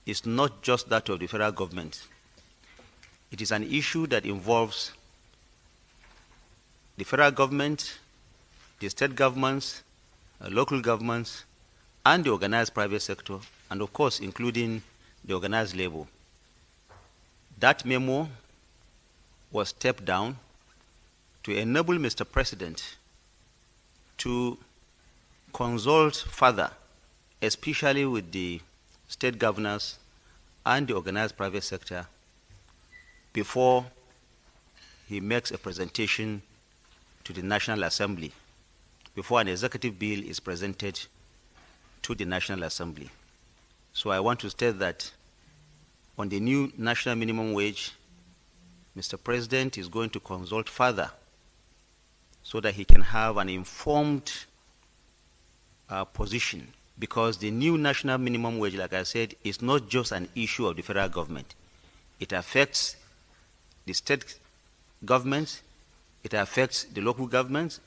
is not just that of the federal government, it is an issue that involves the federal government, the state governments, local governments, and the organized private sector, and of course, including the organized labor. That memo was stepped down to enable Mr. President to consult further, especially with the state governors and the organized private sector, before he makes a presentation to the National Assembly, before an executive bill is presented to the National Assembly. So I want to state that on the new national minimum wage, Mr. President is going to consult further so that he can have an informed position, because the new national minimum wage, like I said, is not just an issue of the federal government. It affects the state governments, it affects the local governments,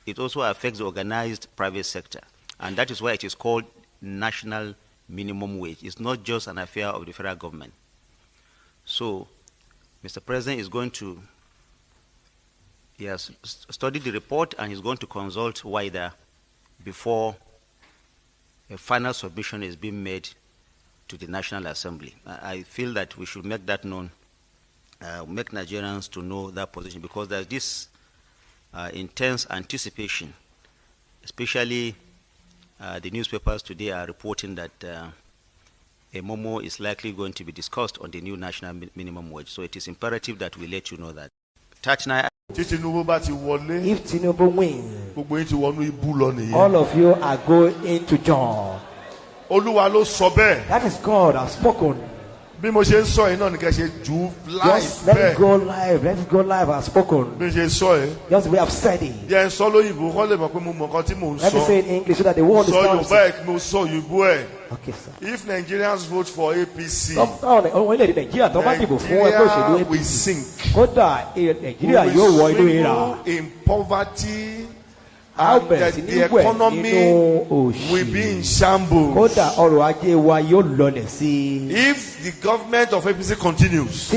it also affects the organized private sector. And that is why it is called national minimum wage. It's not just an affair of the federal government. So, Mr. President is going to, he has studied the report and he's going to consult wider before a final submission is being made to the National Assembly. I feel that we should make that known, make Nigerians to know that position, because there's this intense anticipation, especially the newspapers today are reporting that a memo is likely going to be discussed on the new national minimum wage. So it is imperative that we let you know that. If Tinubu wins, all of you are going to join. That is God has spoken. Just let it go live. Let it go live has spoken. Just we have said it. Let me say in English so that the world understands. Okay, sir. If Nigerians vote for APC, we sink. In poverty, and the economy will be in shambles. If the government of APC continues,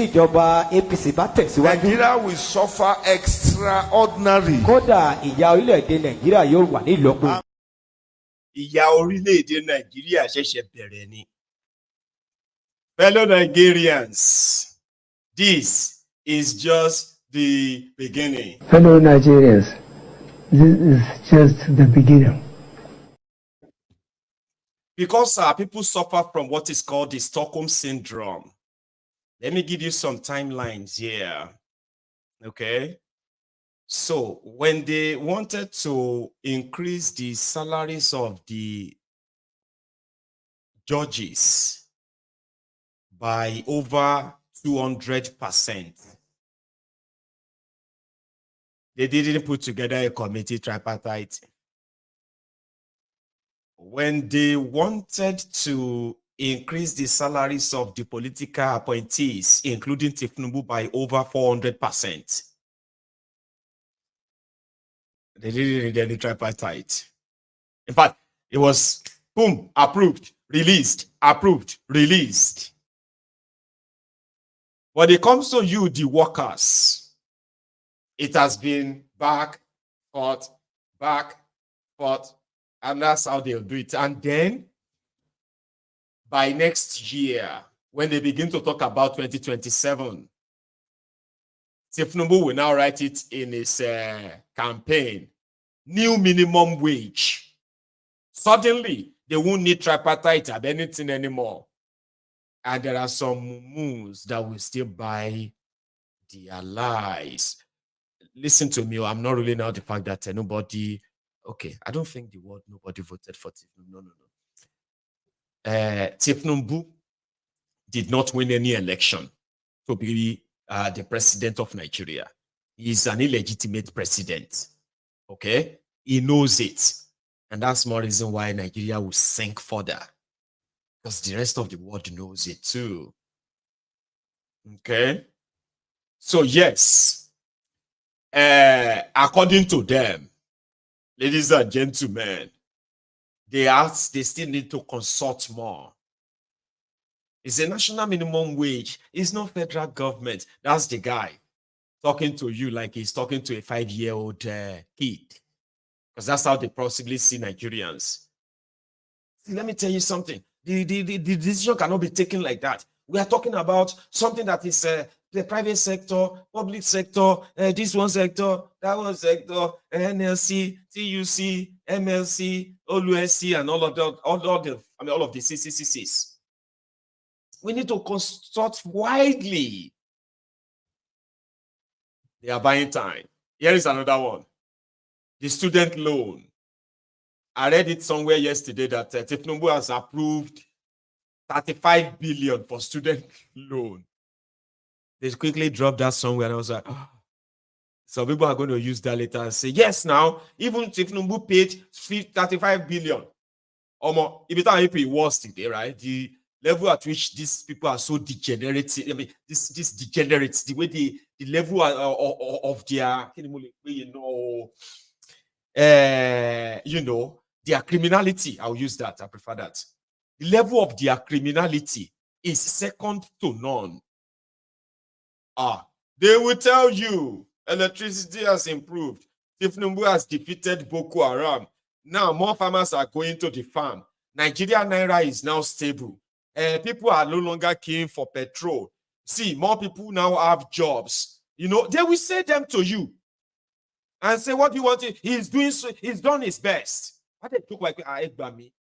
Nigeria will suffer extraordinary. Fellow Nigerians, this is just the beginning. Fellow Nigerians, this is just the beginning. Because people suffer from what is called the Stockholm Syndrome. Let me give you some timelines here. Okay? So, when they wanted to increase the salaries of the judges by over 200%, they didn't put together a committee tripartite. When they wanted to increase the salaries of the political appointees, including thiefnubu, by over 400%, they didn't need any tripartite. In fact, it was boom, approved, released, approved, released. When it comes to you, the workers, it has been back, forth, and that's how they'll do it. And then, by next year, when they begin to talk about 2027, thiefnubu will now write it in his campaign. New minimum wage. Suddenly, they won't need tripartite or anything anymore. And there are some moves that will still buy their lies. Listen to me, I'm not ruling out the fact that nobody, okay, I don't think the word nobody voted for thiefnubu. No. Thiefnubu did not win any election to be the president of Nigeria. He's an illegitimate president. Okay? He knows it. And that's more reason why Nigeria will sink further. Because the rest of the world knows it too. Okay? So yes, according to them, ladies and gentlemen, they still need to consult more. It's a national minimum wage. It's not federal government. That's the guy talking to you like he's talking to a 5-year-old kid. Because that's how they possibly see Nigerians. See, let me tell you something. The decision cannot be taken like that. We are talking about something that is the private sector, public sector, this one sector, that one sector, NLC, TUC, MLC, OLUSC, and all of the CCCCs. We need to consult widely. They are buying time. Here is another one. The student loan. I read it somewhere yesterday that Tinubu has approved 35 billion for student loan. They quickly dropped that somewhere, and I was like, oh. Some people are going to use that later and say, yes, now, even Tinubu paid 35 billion. If it's not worse today, right? The level at which these people are so degenerate, I mean, this degenerates, the way the level of their, their criminality. I'll use that. I prefer that. The level of their criminality is second to none. They will tell you electricity has improved. Tinubu has defeated Boko Haram. Now more farmers are going to the farm. Nigerian naira is now stable. People are no longer keen for petrol. See, more people now have jobs. They will say them to you and say, what do you want? He's done his best. What they took like me?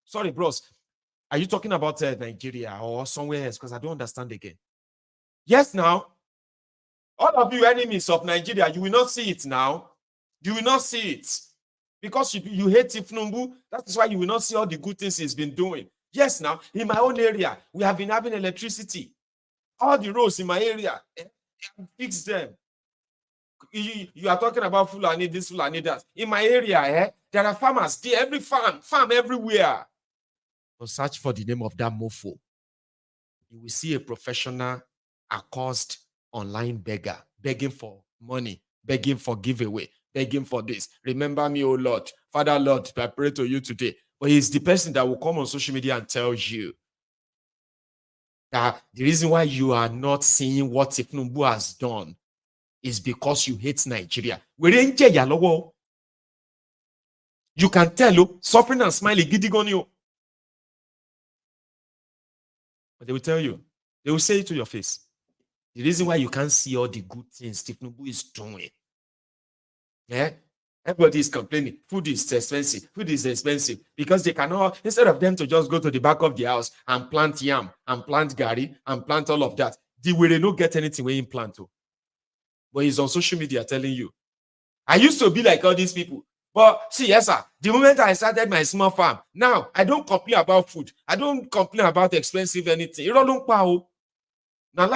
Sorry, bros. Are you talking about Nigeria or somewhere else? Because I don't understand again. Yes, now. All of you enemies of Nigeria, you will not see it now. You will not see it. Because you hate Tinubu. That is why you will not see all the good things he's been doing. Yes, now, in my own area, we have been having electricity. All the roads in my area, fix them. You are talking about Fulani this, Fulani that. In my area, there are farmers there, every farm everywhere. So search for the name of that mofo. You will see a professional, accursed online beggar, begging for money, begging for giveaway, begging for this. Remember me, oh Lord. Father, Lord, I pray to you today. But he's the person that will come on social media and tell you that the reason why you are not seeing what Tinubu has done is because you hate Nigeria. You can tell, suffering and smiling, giddy on you. But they will tell you, they will say it to your face. The reason why you can't see all the good things Tinubu is doing. Everybody is complaining. Food is expensive. Food is expensive. Because they cannot, instead of them to just go to the back of the house and plant yam, and plant gari, and plant all of that, they will not get anything when you plant. But he's on social media telling you. I used to be like all these people. But see, yes, sir, the moment I started my small farm, now I don't complain about food. I don't complain about expensive anything. You don't know. Now,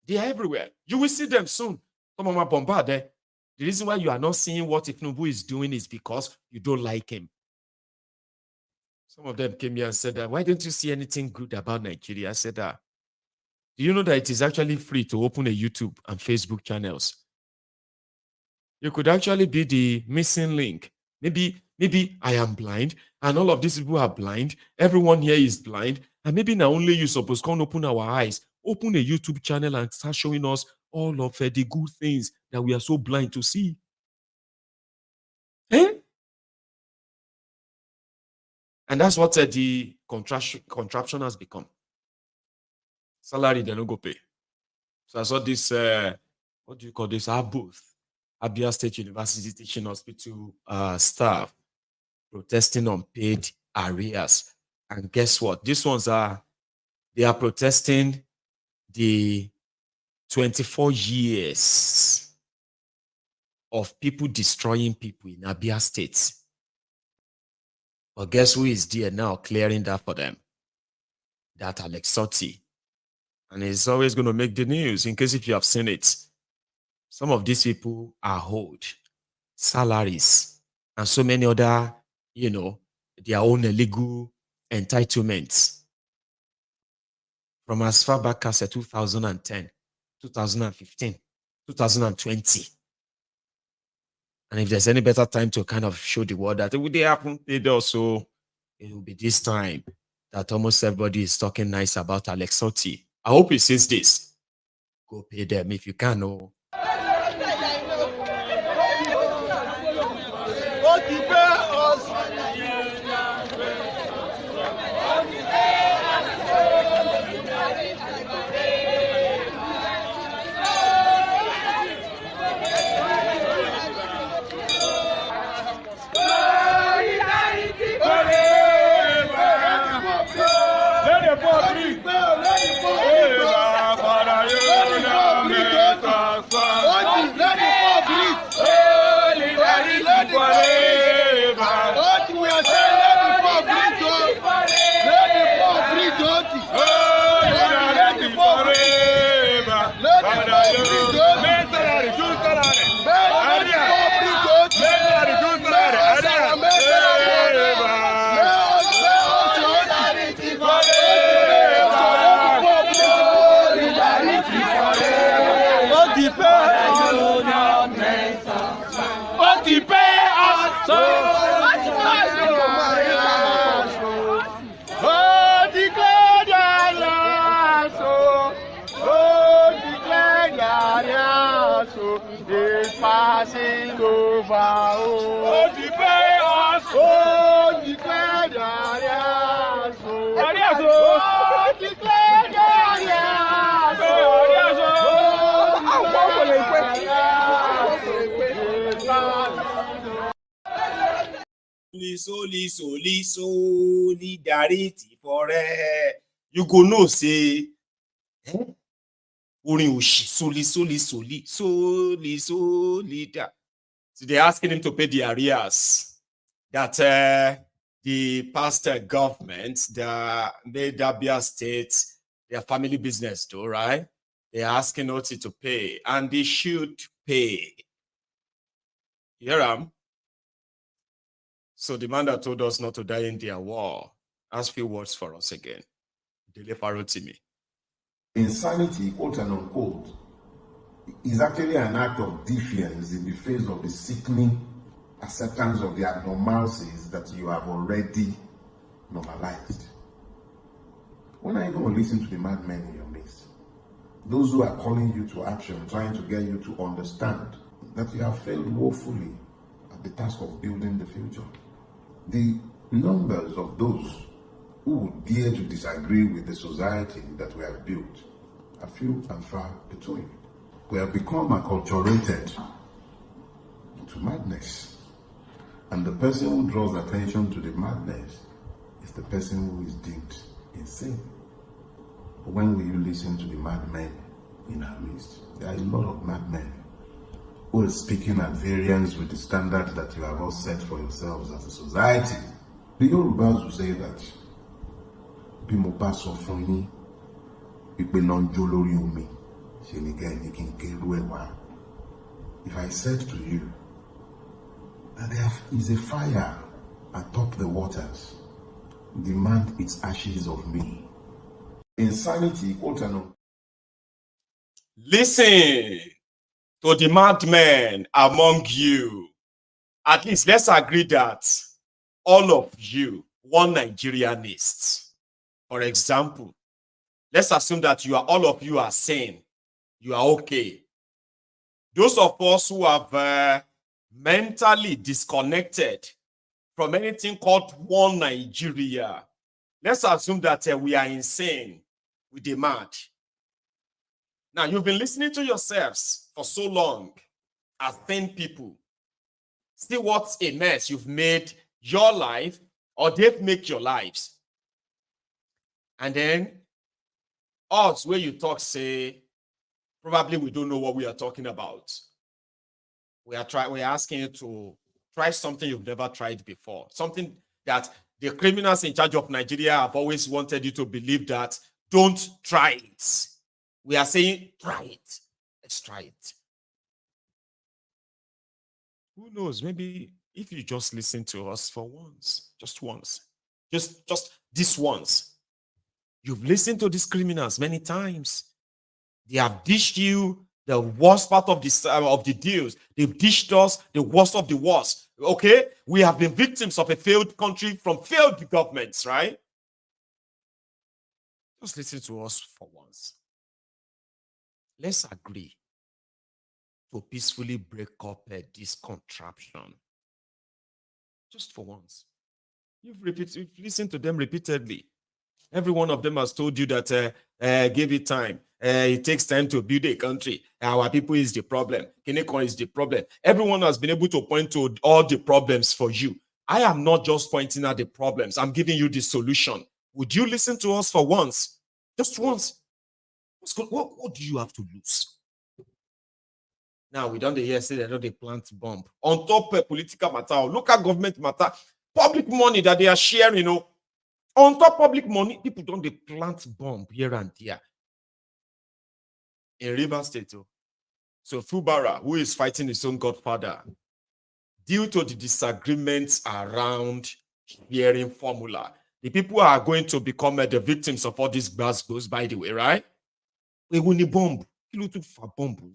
they are everywhere. You will see them soon. The reason why you are not seeing what Tinubu is doing is because you don't like him. Some of them came here and said that, why don't you see anything good about Nigeria? I said that. Do you know that it is actually free to open a YouTube and Facebook channels? You could actually be the missing link. Maybe I am blind and all of these people are blind. Everyone here is blind. And maybe now only you supposed to open our eyes, open a YouTube channel and start showing us all of the good things that we are so blind to see. And that's what the contraption has become. Salary, they don't go pay. So I saw this, what do you call this? Abia State University Teaching Hospital staff protesting unpaid arrears. And guess what? These ones they are protesting the 24 years of people destroying people in Abia State. But guess who is there now clearing that for them? That Alex Sotti. And it's always going to make the news in case if you have seen it. Some of these people are owed salaries and so many other, their own illegal entitlements from as far back as 2010, 2015, 2020. And if there's any better time to kind of show the world that they happen, it also, it will be this time that almost everybody is talking nice about Alex Sotti. I hope he says this. Go pay them if you can. Oh. passing over. Oh, declare us. Oh, declare the Arias. Oh, declare the Arias. Solidarity forever. You go know say solidar. So they're asking him to pay the arrears that the past government, the Abia State, their family business do, right? They're asking Oti to pay, and they should pay. Here I am. So the man that told us not to die in their war has few words for us again. Dele Farotimi. Insanity, quote and unquote, is actually an act of defiance in the face of the sickening acceptance of the abnormalities that you have already normalized. When are you going to listen to the madmen in your midst? Those who are calling you to action, trying to get you to understand that you have failed woefully at the task of building the future. The numbers of those who would dare to disagree with the society that we have built are few and far between. We have become acculturated to madness. And the person who draws attention to the madness is the person who is deemed insane. But when will you listen to the madmen in our midst? There are a lot of madmen who are speaking at variance with the standards that you have all set for yourselves as a society. The Yorubas will say that if I said to you that there is a fire atop the waters, demand its ashes of me. Insanity, quote unquote. Listen to the madmen among you. At least let's agree that all of you, one Nigerianists. For example, let's assume that all of you are sane. You are okay. Those of us who have mentally disconnected from anything called one Nigeria, let's assume that we are insane. We demand. Now, you've been listening to yourselves for so long as thin people. See what a mess you've made your life, or they've made your lives. And then us, where you talk, say, probably we don't know what we are talking about. We're asking you to try something you've never tried before. Something that the criminals in charge of Nigeria have always wanted you to believe that don't try it. We are saying, try it. Let's try it. Who knows? Maybe if you just listen to us for once, just once, just this once. You've listened to these criminals many times. They have dished you the worst part of the deals. They've dished us the worst of the worst. Okay? We have been victims of a failed country from failed governments, right? Just listen to us for once. Let's agree to peacefully break up this contraption. Just for once. You've listened to them repeatedly. Every one of them has told you that give it time. It takes time to build a country. Our people is the problem. Kinekon is the problem. Everyone has been able to point to all the problems for you. I am not just pointing at the problems. I'm giving you the solution. Would you listen to us for once? Just once. What do you have to lose? Now, we don't hear say they plant bomb. On top of political matter, local government matter, public money that they are sharing, on top public money, people don't plant bomb here and there. In River State, so Fubara, who is fighting his own godfather, due to the disagreements around sharing formula, the people are going to become the victims of all these goes, by the way, right? We will need bomb. Bomb.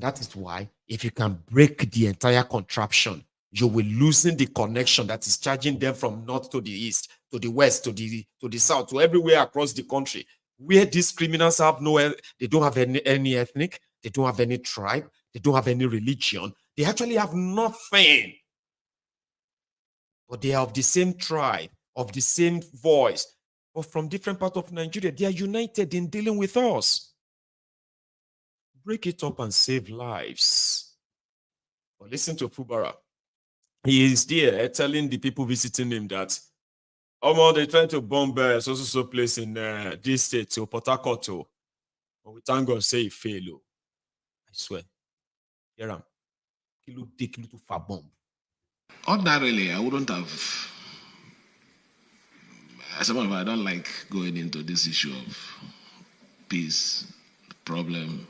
That is why, if you can break the entire contraption, you will loosen the connection that is charging them from north to the east, to the west, to the south, to everywhere across the country. where these criminals have they don't have any ethnic, they don't have any tribe, they don't have any religion. They actually have nothing. But they are of the same tribe, of the same voice, but from different parts of Nigeria. They are united in dealing with us. Break it up and save lives. But listen to Fubara. He is there telling the people visiting him that, oh, they're trying to bomb so place in this state, so Port Harcourt. But we thank God say he failed. I swear. Hear him. Kilo to far bomb. Ordinarily, I wouldn't have. As a matter of fact, I don't like going into this issue of peace, problem.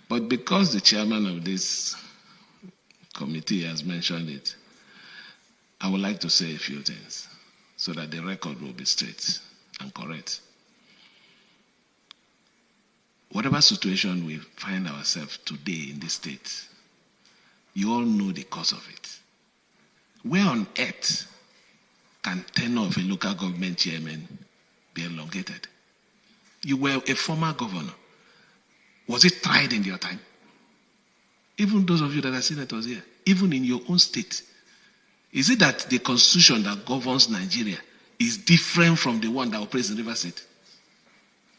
But because the chairman of this committee has mentioned it, I would like to say a few things so that the record will be straight and correct. Whatever situation we find ourselves today in this state, you all know the cause of it. Where on earth can tenure of a local government chairman be elongated? You were a former governor. Was it tried in your time? Even those of you that are senators here, even in your own state, is it that the constitution that governs Nigeria is different from the one that operates in River State?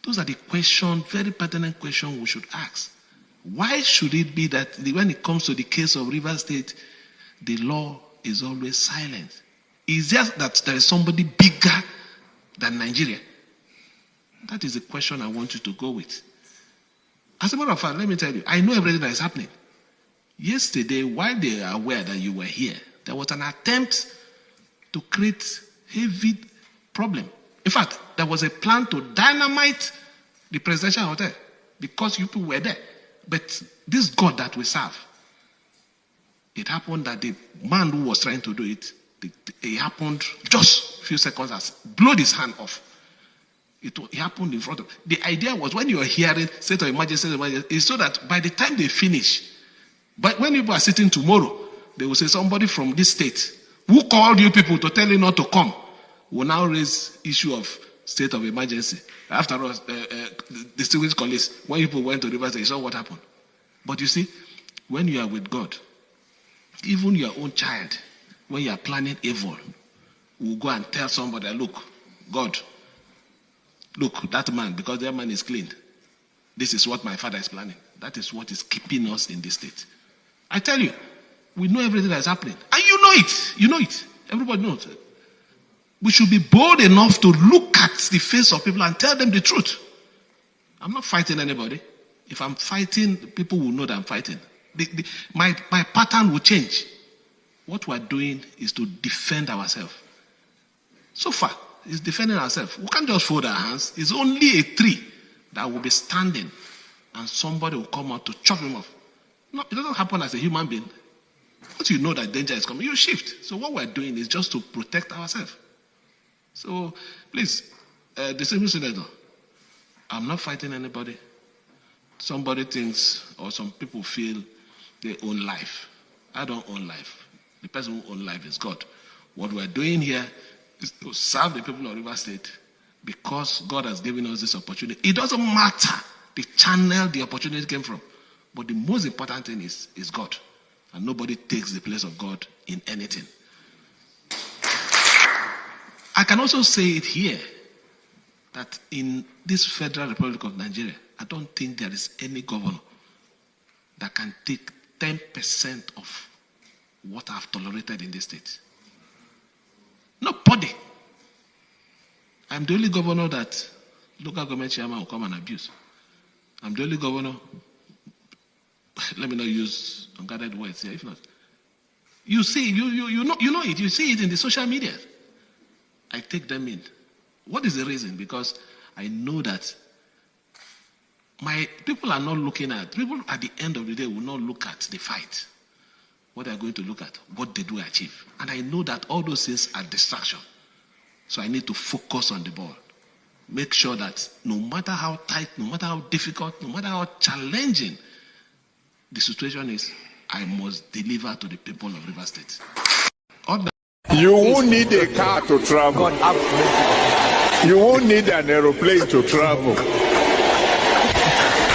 Those are the questions, very pertinent questions we should ask. Why should it be that when it comes to the case of River State, the law is always silent? Is just that there is somebody bigger than Nigeria? That is the question I want you to go with. As a matter of fact, let me tell you, I know everything that is happening. Yesterday, while they are aware that you were here, there was an attempt to create heavy problem. In fact, there was a plan to dynamite the presidential hotel because you people were there. But this God that we serve, it happened that the man who was trying to do it, it happened just a few seconds as blowed his hand off. It happened in front of. The idea was when you are hearing state of emergency, is so that by the time they finish, but when people are sitting tomorrow, they will say somebody from this state who called you people to tell you not to come will now raise issue of state of emergency. After all, distinguished colleagues, when people went to Rivers, they saw what happened. But you see, when you are with God, even your own child, when you are planning evil, will go and tell somebody, look, God, look, that man, because that man is clean, this is what my father is planning. That is what is keeping us in this state. I tell you, we know everything that is happening. And you know it. You know it. Everybody knows it. We should be bold enough to look at the face of people and tell them the truth. I'm not fighting anybody. If I'm fighting, people will know that I'm fighting. My pattern will change. What we're doing is to defend ourselves. So far, it's defending ourselves. We can't just fold our hands. It's only a tree that will be standing and somebody will come out to chop him off. No, it doesn't happen as a human being. Once you know that danger is coming, you shift. So what we're doing is just to protect ourselves. So please, distinguished senator, I'm not fighting anybody. Somebody thinks or some people feel they own life. I don't own life. The person who owns life is God. What we're doing here is to serve the people of River State because God has given us this opportunity. It doesn't matter the channel the opportunity came from. But the most important thing is God. And nobody takes the place of God in anything. I can also say it here that in this Federal Republic of Nigeria, I don't think there is any governor that can take 10% of what I've tolerated in this state. Nobody. I'm the only governor that local government chairman will come and abuse. I'm the only governor. Let me not use unguarded words here. If not, you see, you know it. You see it in the social media. I take them in. What is the reason? Because I know that my people are not looking at. People at the end of the day will not look at the fight. What they are going to look at, what they do achieve, and I know that all those things are distraction. So I need to focus on the ball. Make sure that no matter how tight, no matter how difficult, no matter how challenging the situation is, I must deliver to the people of River State. You won't need a car to travel. You won't need an aeroplane to travel.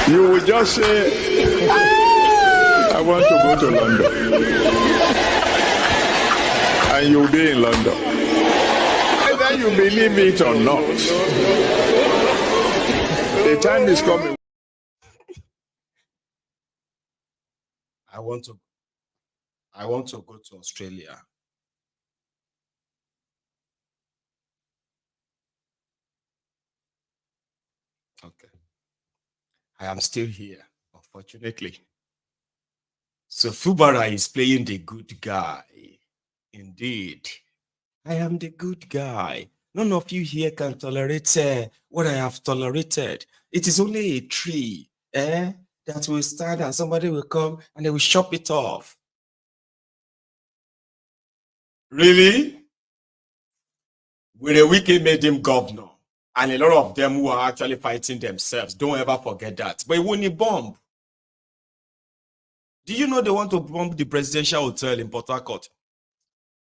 You will just say, I want to go to London. And you'll be in London. Either you believe it or not. The time is coming. I want to go to Australia. Okay. I am still here, unfortunately. So Fubara is playing the good guy. Indeed. I am the good guy. None of you here can tolerate what I have tolerated. It is only a tree that will stand and somebody will come and they will chop it off. Really? When a wicked made him governor, and a lot of them who are actually fighting themselves, don't ever forget that. But it won't bomb. Do you know they want to bomb the presidential hotel in Port Harcourt?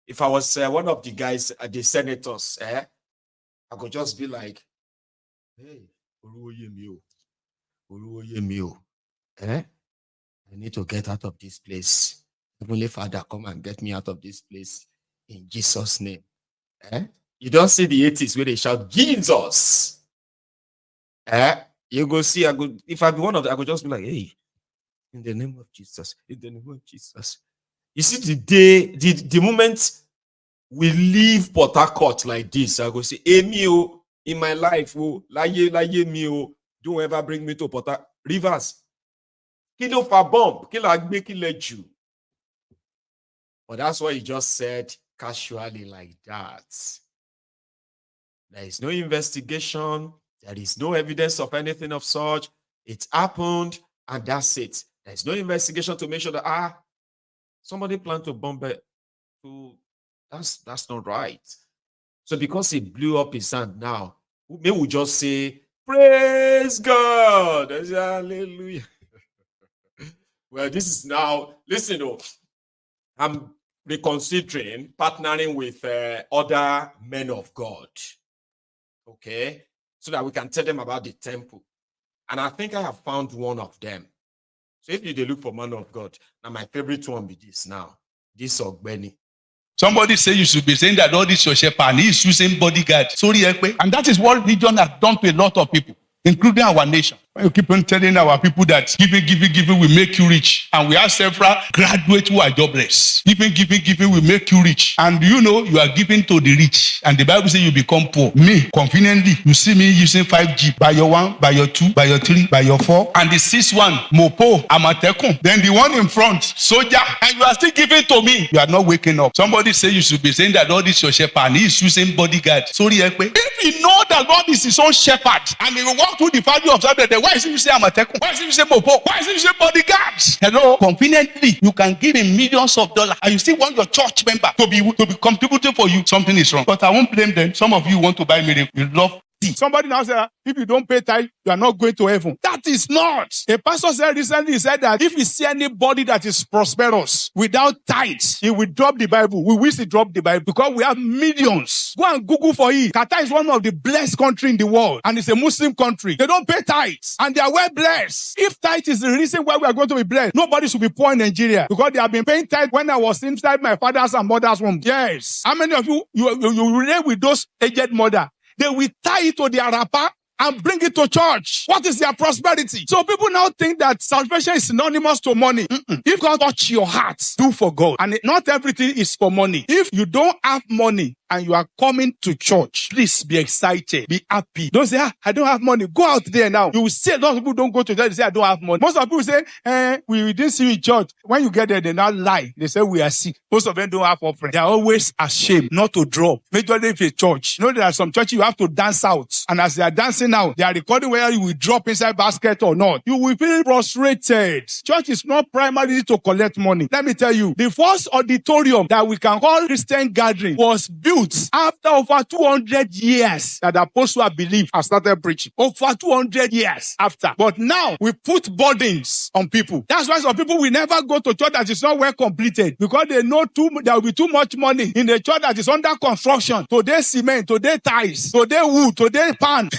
If I was one of the guys, the senators, I could just be like, hey, I need to get out of this place. Heavenly Father, come and get me out of this place in Jesus' name. You don't see the atheists where they shout, Jesus. You go see, if I be one of them, I could just be like, hey, in the name of Jesus, in the name of Jesus. You see, the moment we leave Port Harcourt like this, I go say, hey, me, in my life, me, don't ever bring me to Port Harcourt. Rivers. Kill off a bomb, kill a Jew. But that's what he just said casually like that. There is no investigation. There is no evidence of anything of such. It happened, and that's it. There is no investigation to make sure that somebody planned to bomb it. That's not right. So because he blew up his hand now, maybe we just say, praise God. Hallelujah. Well, this is now, listen, I'm reconsidering partnering with other men of God. Okay? So that we can tell them about the temple. And I think I have found one of them. So if you look for man of God, now my favorite one be this now. This Ogbeni. Somebody say you should be saying that all this your shepherd and he is using bodyguard. Sorry, and that is what religion has done to a lot of people, including our nation. You keep on telling our people that giving will make you rich. And we have several graduates who are jobless. Giving will make you rich. And you know you are giving to the rich. And the Bible says you become poor. Me, conveniently, you see me using 5G. By your 1, by your 2, by your 3, by your 4. And the 6th one, Mopo, Amatekun. Then the one in front, Soldier. And you are still giving to me. You are not waking up. Somebody say you should be saying that all this your shepherd and he is using bodyguard. Sorry, if you know that God is his own shepherd and he will walk through the value of that, why is it you say Amatekun? Why is it you say Mopo? Why is it you say bodyguards? Hello? Conveniently, you can give him millions of dollars and you still want your church member to be contributing for you. Something is wrong. But I won't blame them. Some of you want to buy miracle. You love thief. Somebody now said, if you don't pay tithe, you are not going to heaven. That is not. A pastor said recently, he said that if you see anybody that is prosperous without tithes, he will drop the Bible. We wish he dropped the Bible because we have millions. Go and Google for it. Qatar is one of the blessed countries in the world and it's a Muslim country. They don't pay tithes and they are well blessed. If tithe is the reason why we are going to be blessed, nobody should be poor in Nigeria because they have been paying tithe when I was inside my father's and mother's womb. Yes. How many of you relate with those aged mother? They will tie it to their wrapper and bring it to church. What is their prosperity? So people now think that salvation is synonymous to money. If God touch your heart, do for God. And not everything is for money. If you don't have money and you are coming to church, please be excited, be happy. Don't say, I don't have money. Go out there now. You will see a lot of people don't go to church. They say, I don't have money. Most of the people say, we didn't see you in church. When you get there, they now lie. They say, we are sick. Most of them don't have offering. They are always ashamed not to drop. Majorly if a church. You know, there are some churches you have to dance out. And as they are dancing out, they are recording whether you will drop inside basket or not. You will feel frustrated. Church is not primarily to collect money. Let me tell you, the first auditorium that we can call Christian gathering was built youths, after over 200 years that the apostle, I believe, have started preaching. Over 200 years after. But now we put burdens on people. That's why some people will never go to church that is not well completed, because they know there will be too much money in the church that is under construction. Today cement, today tiles, today wood, today pan.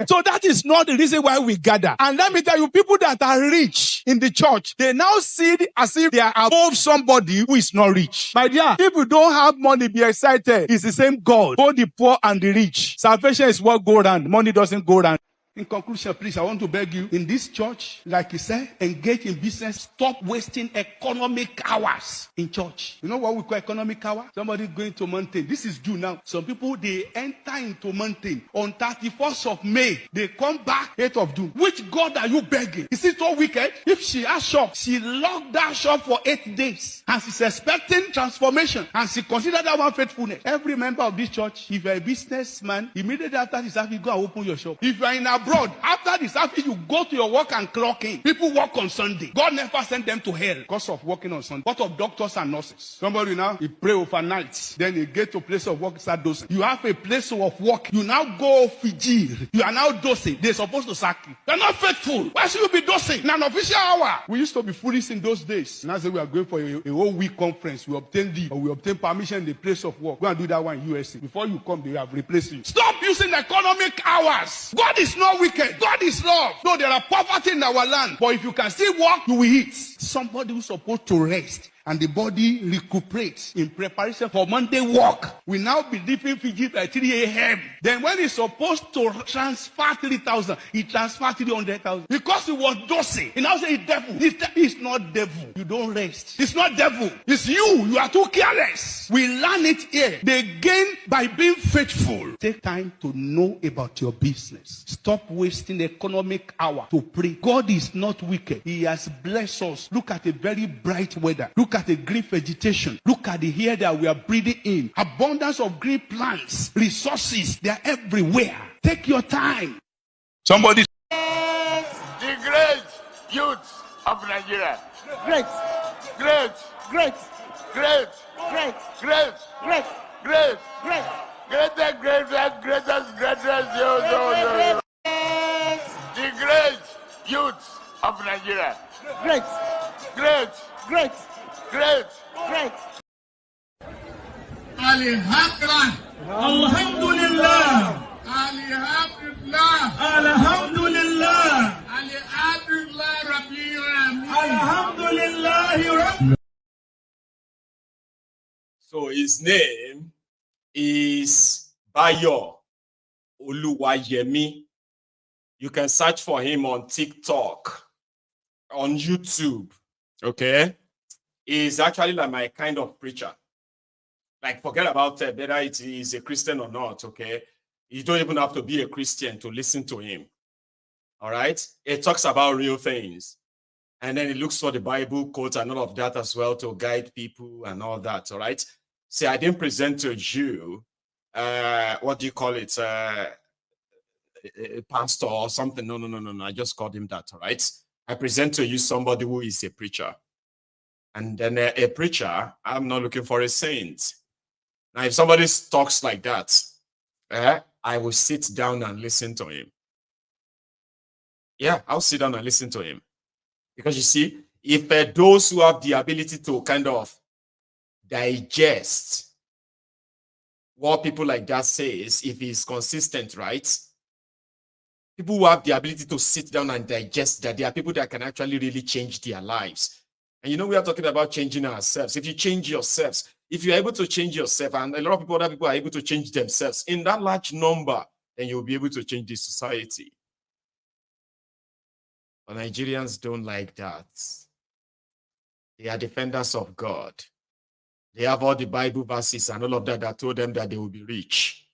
So that is not the reason why we gather. And let me tell you, people that are rich in the church, they now see it as if they are above somebody who is not rich. My dear, if you don't have money, be excited. It's the same God, both the poor and the rich. Salvation is what goes around. Money doesn't go around. In conclusion, please, I want to beg you, in this church, like he said, engage in business. Stop wasting economic hours in church. You know what we call economic hour? Somebody going to mountain. This is due now. Some people, they enter into mountain on 31st of May. They come back 8th of June. Which God are you begging? Is it so wicked? If she has shop, she locked that shop for 8 days. And she's expecting transformation. And she considered that one faithfulness. Every member of this church, if you're a businessman, immediately after this service, go and open your shop. If you're in abroad, after the service, you go to your work and clock in. People work on Sunday. God never sent them to hell because of working on Sunday. What of doctors and nurses? Somebody now, he pray overnight. Then he get to a place of work, start dosing. You have a place of work. You now go Fiji. You are now dosing. They're supposed to sack you. You're not faithful. Why should you be dosing in an official hour? We used to be foolish in those days. Now say we are going for a whole week conference. We obtain leave or we obtain permission in the place of work. Go and do that one in USA. Before you come, they have replaced you. Stop using economic hours. God is not wicked. God is love. No, there are poverty in our land. But if you can still walk, you will eat. Somebody who's supposed to rest and the body recuperates in preparation for Monday walk. We now be leaving Fiji by 3 a.m. Then when he's supposed to transfer 3,000, he transferred 300,000 because he was dosing. He now say devil. It's not devil. You don't rest. It's not devil. It's you. You are too careless. We learn it here. They gain by being faithful. Take time to know about your business. Stop wasting economic hour to pray. God is not wicked. He has blessed us. Look at a very bright weather. Look at the green vegetation. Look at the air that we are breathing in. Abundance of green plants, resources, they are everywhere. Take your time. Somebody. The great youth of Nigeria. Great. Great. Great. Great. Great. Great. Great. Great. Great. Greatest. Yo. The great youth of Nigeria. Great. Great. Great. Great. Great. Alhamdulillah. Alhamdulillah. Alhamdulillah. Alhamdulillah. So his name is Bayo Oluwayemi. You can search for him on TikTok, on YouTube. Okay? He's actually like my kind of preacher. Like, forget about whether it is a Christian or not, okay? You don't even have to be a Christian to listen to him. All right? It talks about real things. And then it looks for the Bible quote and all of that as well to guide people and all that, all right? See, I didn't present to you, what do you call it? A pastor or something. No. I just called him that, all right? I present to you somebody who is a preacher. And then a preacher, I'm not looking for a saint. Now, if somebody talks like that, I will sit down and listen to him. Yeah, I'll sit down and listen to him. Because you see, if those who have the ability to kind of digest what people like that says, if he's consistent, right? People who have the ability to sit down and digest that, there are people that can actually really change their lives. And you know, we are talking about changing ourselves. If you change yourselves, if you're able to change yourself, and a lot of people, other people are able to change themselves in that large number, then you'll be able to change the society. But Nigerians don't like that. They are defenders of God. They have all the Bible verses and all of that that told them that they will be rich.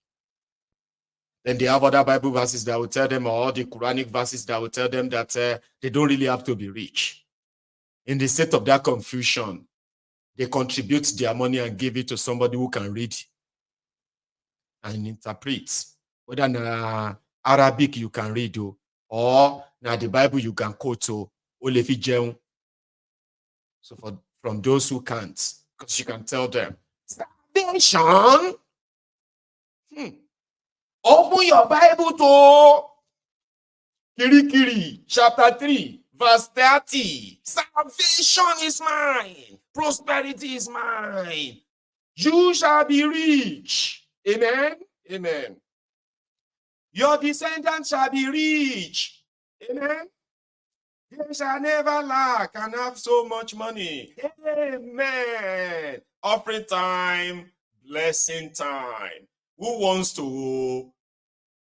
Then they have other Bible verses that will tell them, or all the Quranic verses that will tell them that they don't really have to be rich. In the state of that confusion, they contribute their money and give it to somebody who can read and interpret. Whether in Arabic you can read, or now the Bible you can quote to Olefi. So from those who can't, because you can tell them, salvation Open your Bible to Kirikiri, chapter 3, verse 30. Salvation is mine. Prosperity is mine. You shall be rich. Amen. Amen. Your descendants shall be rich. Amen. They shall never lack and have so much money. Amen. Offering time, blessing time. Who wants to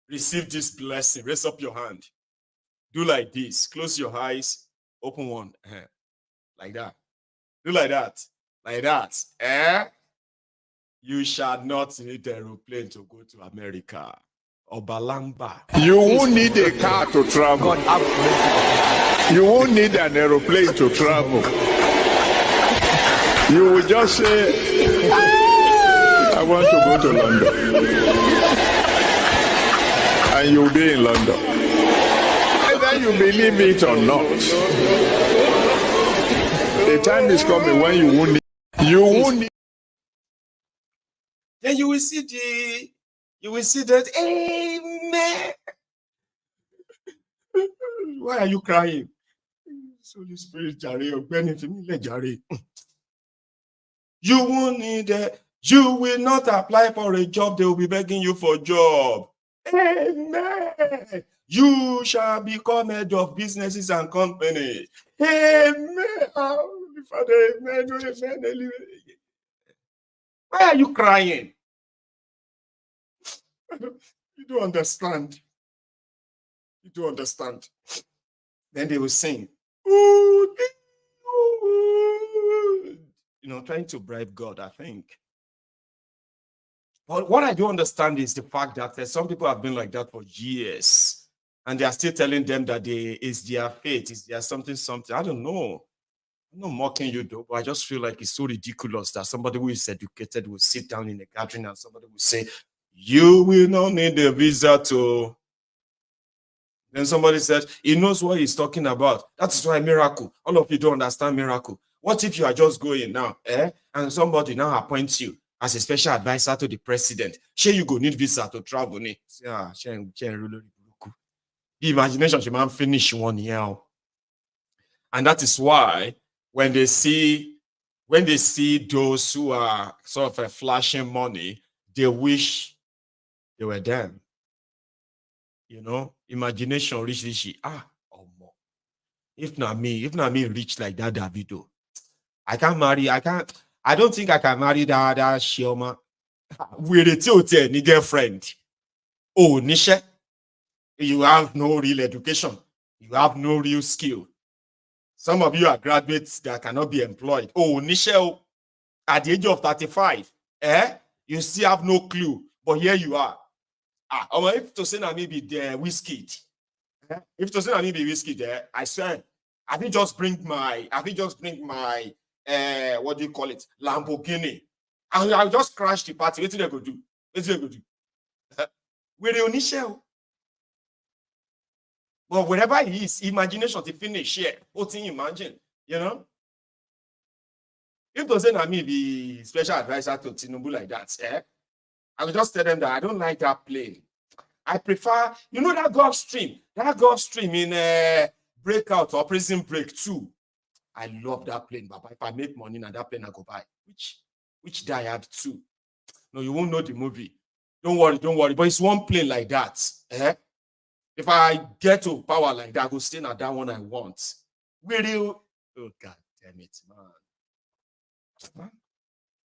receive this blessing? Raise up your hand. Do like this. Close your eyes. Open one. Like that. Do like that. Like that. You shall not need an aeroplane to go to America. Obalamba. You won't need a car to travel. You won't need an aeroplane to travel. You will just say, I want to go to London. And you'll be in London. Whether you believe it or not, the time is coming when you won't need. Then you will see that, amen. Why are you crying? Holy Spirit, Jare, Jare. You won't need it. You will not apply for a job. They will be begging you for a job. Amen. You shall become head of businesses and companies. Amen. Father, amen. Amen. Why are you crying? You don't understand. You don't understand. Then they will sing. Trying to bribe God, I think. But what I don't understand is the fact that some people have been like that for years, and they are still telling them that it's their fate, it's their something. I don't know. I'm not mocking you though, but I just feel like it's so ridiculous that somebody who is educated will sit down in a gathering and somebody will say, you will not need a visa to. Then somebody says, he knows what he's talking about. That's why miracle. All of you don't understand miracle. What if you are just going now, and somebody now appoints you as a special advisor to the president? Sure, you go need visa to travel. The imagination should man finish 1 year. And that is why when they see those who are sort of flashing money, they wish they were them. Imagination reach this. If not me rich like that, Davido, I can't marry. I don't think I can marry that Shioma. With a girlfriend. Oh, Nisha, you have no real education. You have no real skill. Some of you are graduates that cannot be employed. Oh, Nisha, at the age of 35, you still have no clue. But here you are. If to say na me be the whiskey, if to say na me be whiskey there, I swear, I think just bring my what do you call it, Lamborghini, and I'll just crash the party. What did they go do? We're the initial. But wherever he is, imagination to finish here. What thing imagine, If to say na me be special advisor to Tinubu like that, I will just tell them that I don't like that plane. I prefer, that Gulf Stream in Breakout or Prison Break 2. I love that plane, but if I make money now, that plane I go buy. Which die had 2? No, you won't know the movie. Don't worry. But it's one plane like that. If I get to power like that, I go stay on that one I want. Will you? Oh, God damn it, man.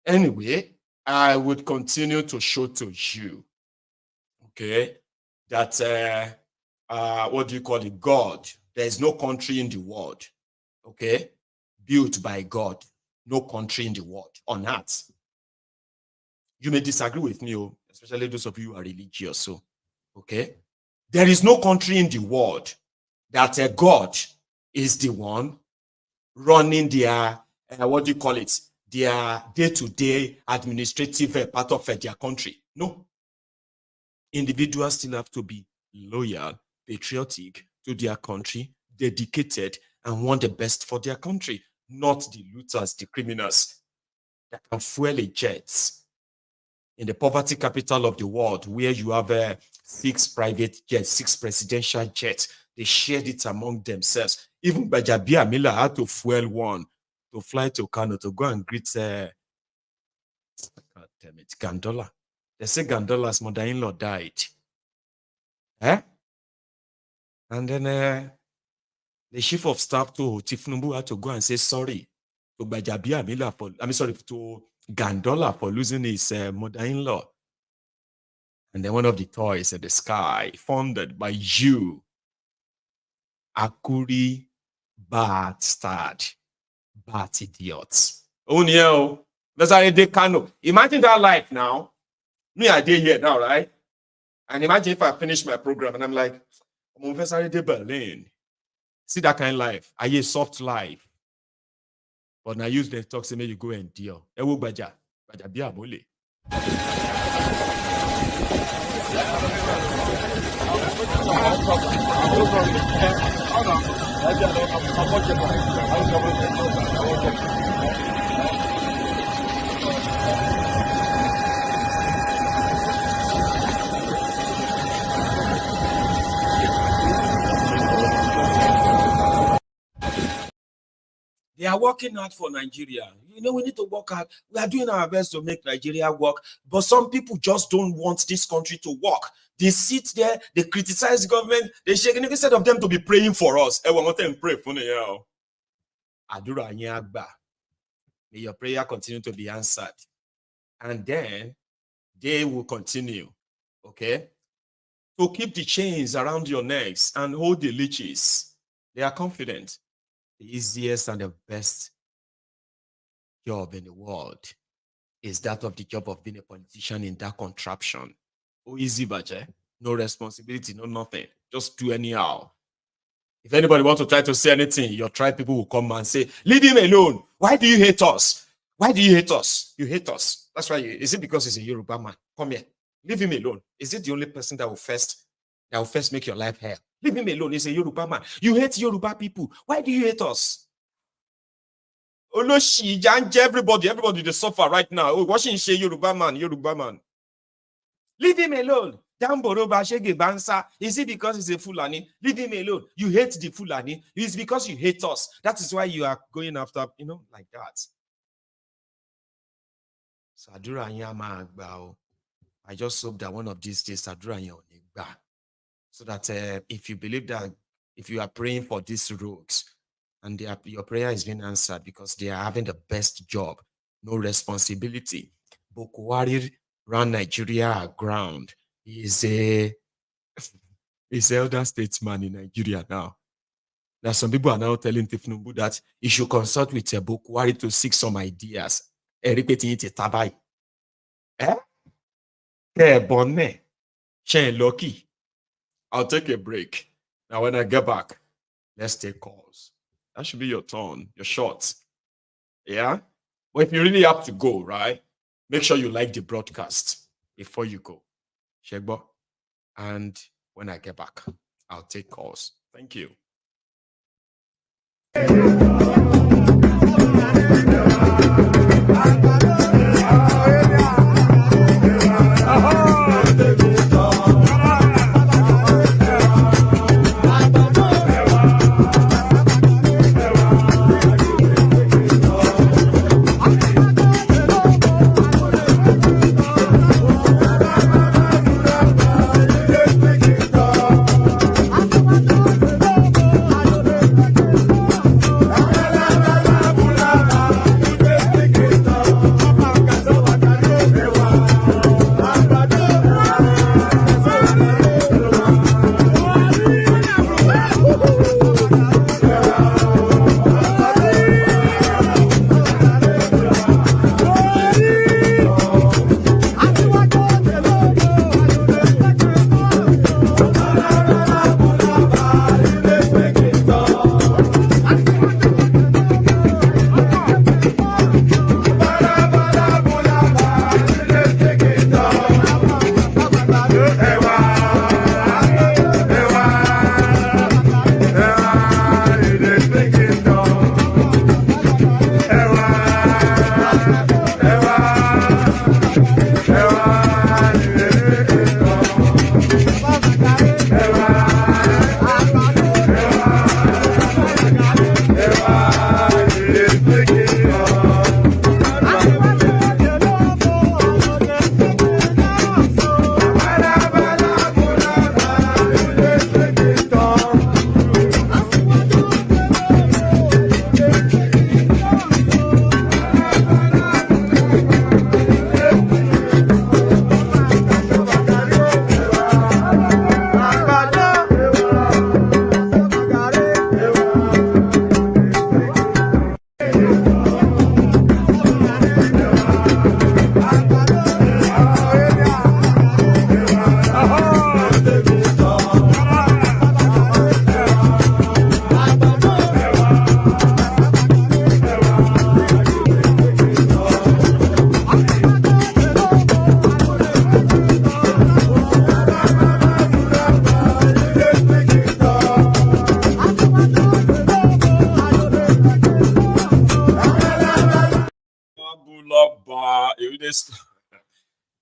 Anyway, I would continue to show to you, that what do you call it? God. There is no country in the world, built by God. No country in the world on earth. You may disagree with me, especially those of you who are religious. So, there is no country in the world that God is the one running their what do you call it? Their day-to-day administrative part of their country. No. Individuals still have to be loyal, patriotic to their country, dedicated, and want the best for their country, not the looters, the criminals that can fuel a jet in the poverty capital of the world, where you have 6 private jets, 6 presidential jets. They shared it among themselves. Even Bajabi Amila had to fuel one to fly to Kano to go and greet Gandola. They say Gandola's mother-in-law died. And then the chief of staff to thiefnubu had to go and say sorry to Bajabi Amila to Gandola for losing his mother-in-law. And then one of the toys in the sky, funded by you, Akuri bastard, bat idiots. Oh no, that's how they can. Imagine that life now. Me, I did here now, right? And imagine if I finish my program and I'm like, I'm Professor de Berlin. See that kind of life. I hear soft life. But now use the talk, say, may you go and deal. Ewo baja biya mole. They are working hard for Nigeria. You know, we need to work hard. We are doing our best to make Nigeria work. But some people just don't want this country to work. They sit there, they criticize the government, they shake. Instead of them to be praying for us. I want them to pray for you. Adura Nyagba. May your prayer continue to be answered. And then they will continue, okay, to keep the chains around your necks and hold the leeches. They are confident. The easiest and the best job in the world is that of the job of being a politician in that contraption. Oh, easy, budget. No responsibility, no nothing. Just do anyhow. If anybody wants to try to say anything, your tribe people will come and say, leave him alone. Why do you hate us? Why do you hate us? You hate us. That's why is it because he's a Yoruba man? Come here. Leave him alone. Is it the only person that will first make your life hell? Leave him alone. He's a Yoruba man. You hate Yoruba people. Why do you hate us? Oh no, everybody they suffer right now. Oh, watching say Yoruba man. Leave him alone. Is it because he's a Fulani? Leave him alone. You hate the Fulani. It's because you hate us. That is why you are going after, like that. Sadura Nyama Agbao. I just hope that one of these days, Sadura Nyama Agbao. So that if you believe that, if you are praying for these rogues and your prayer is being answered because they are having the best job, no responsibility. Bokwari ran Nigeria aground. He's elder statesman in Nigeria now. Now some people are now telling thiefnubu that he should consult with Bokwari to seek some ideas. Repeating it tabai. Bonne. Lucky. I'll take a break. Now, when I get back, let's take calls. That should be your turn, your shot. Yeah? But if you really have to go, right, make sure you like the broadcast before you go. Shegbo. And when I get back, I'll take calls. Thank you.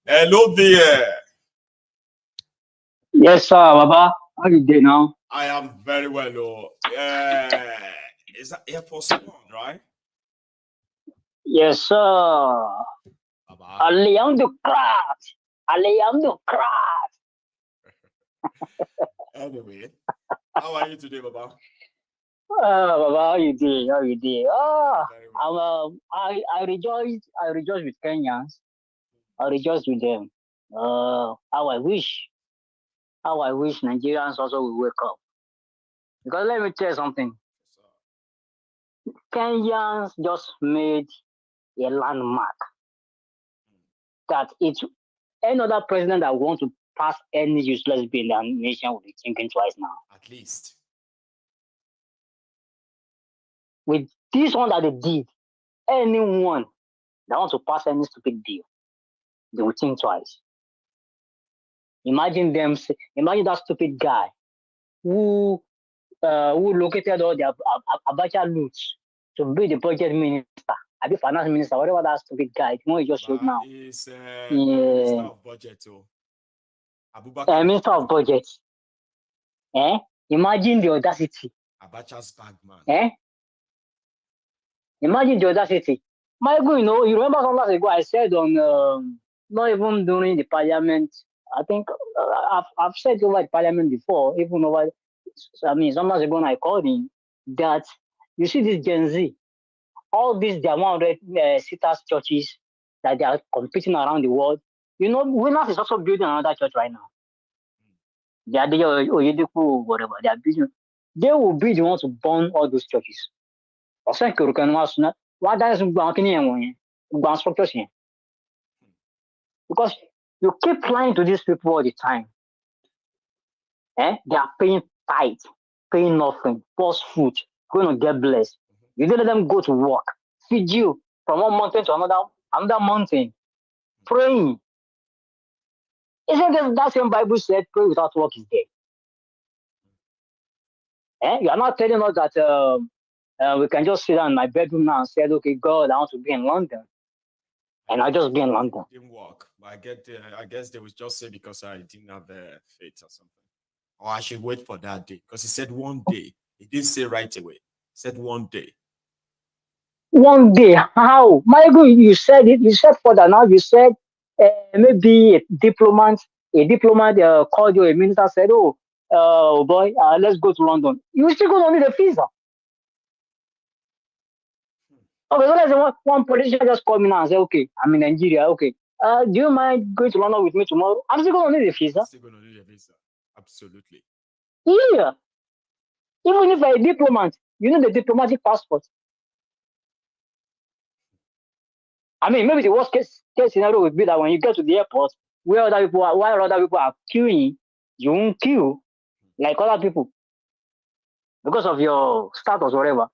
Hello there. Yes, sir, Baba. How you doing now? I am very well. Oh. Is that Air Force One, right? Yes, sir. Alhamdulillah. Anyway, how are you today, Baba? Baba, how you doing? How you doing? I rejoice with Kenyans. I rejoice with them. How I wish Nigerians also will wake up. Because let me tell you something. Kenyans just made a landmark that any other president that wants to pass any useless bill in the nation will be thinking twice now. At least. With this one that they did, anyone that wants to pass any stupid bill, they will think twice. Imagine that stupid guy who located all the Abacha loots to be the budget minister, I be finance minister, whatever that stupid guy, he just showed now. He's Minister of Budget. Minister of Budget. Imagine the audacity. Abacha's bag man. Imagine the audacity. Maiyegun, you remember some last ago I said on not even during the parliament. I think I've said over the parliament before, even over. Some months ago I called him that you see this Gen Z, all these the 100 sitters churches that they are competing around the world. Winners is also building another church right now. They are whatever they are building. They will be the ones to burn all those churches. Because you keep lying to these people all the time. They are paying tithe, paying nothing, false food, going to get blessed. You don't let them go to work, feed you from one mountain to another mountain, praying. Isn't that same Bible said pray without work is dead? You are not telling us that we can just sit down in my bedroom now and say, okay, God, I want to be in London. And I'll just be in London. It didn't work. But I guess they would just say because I didn't have faith or something. Or I should wait for that day. Because he said one day. He didn't say right away. He said one day. One day? How? Maiyegun, you said it. You said further now. You said maybe a diplomat called you, a minister said, oh boy, let's go to London. You still going to need a visa. Okay, so let's say one politician just called me now and said, okay, I'm in Nigeria. Okay, do you mind going to London with me tomorrow? I'm still going to need a visa. Still going to need a visa. Absolutely. Yeah. Even if you're a diplomat, you need a diplomatic passport. Maybe the worst case scenario would be that when you get to the airport, while other people are queuing, you won't queue like other people because of your status or whatever.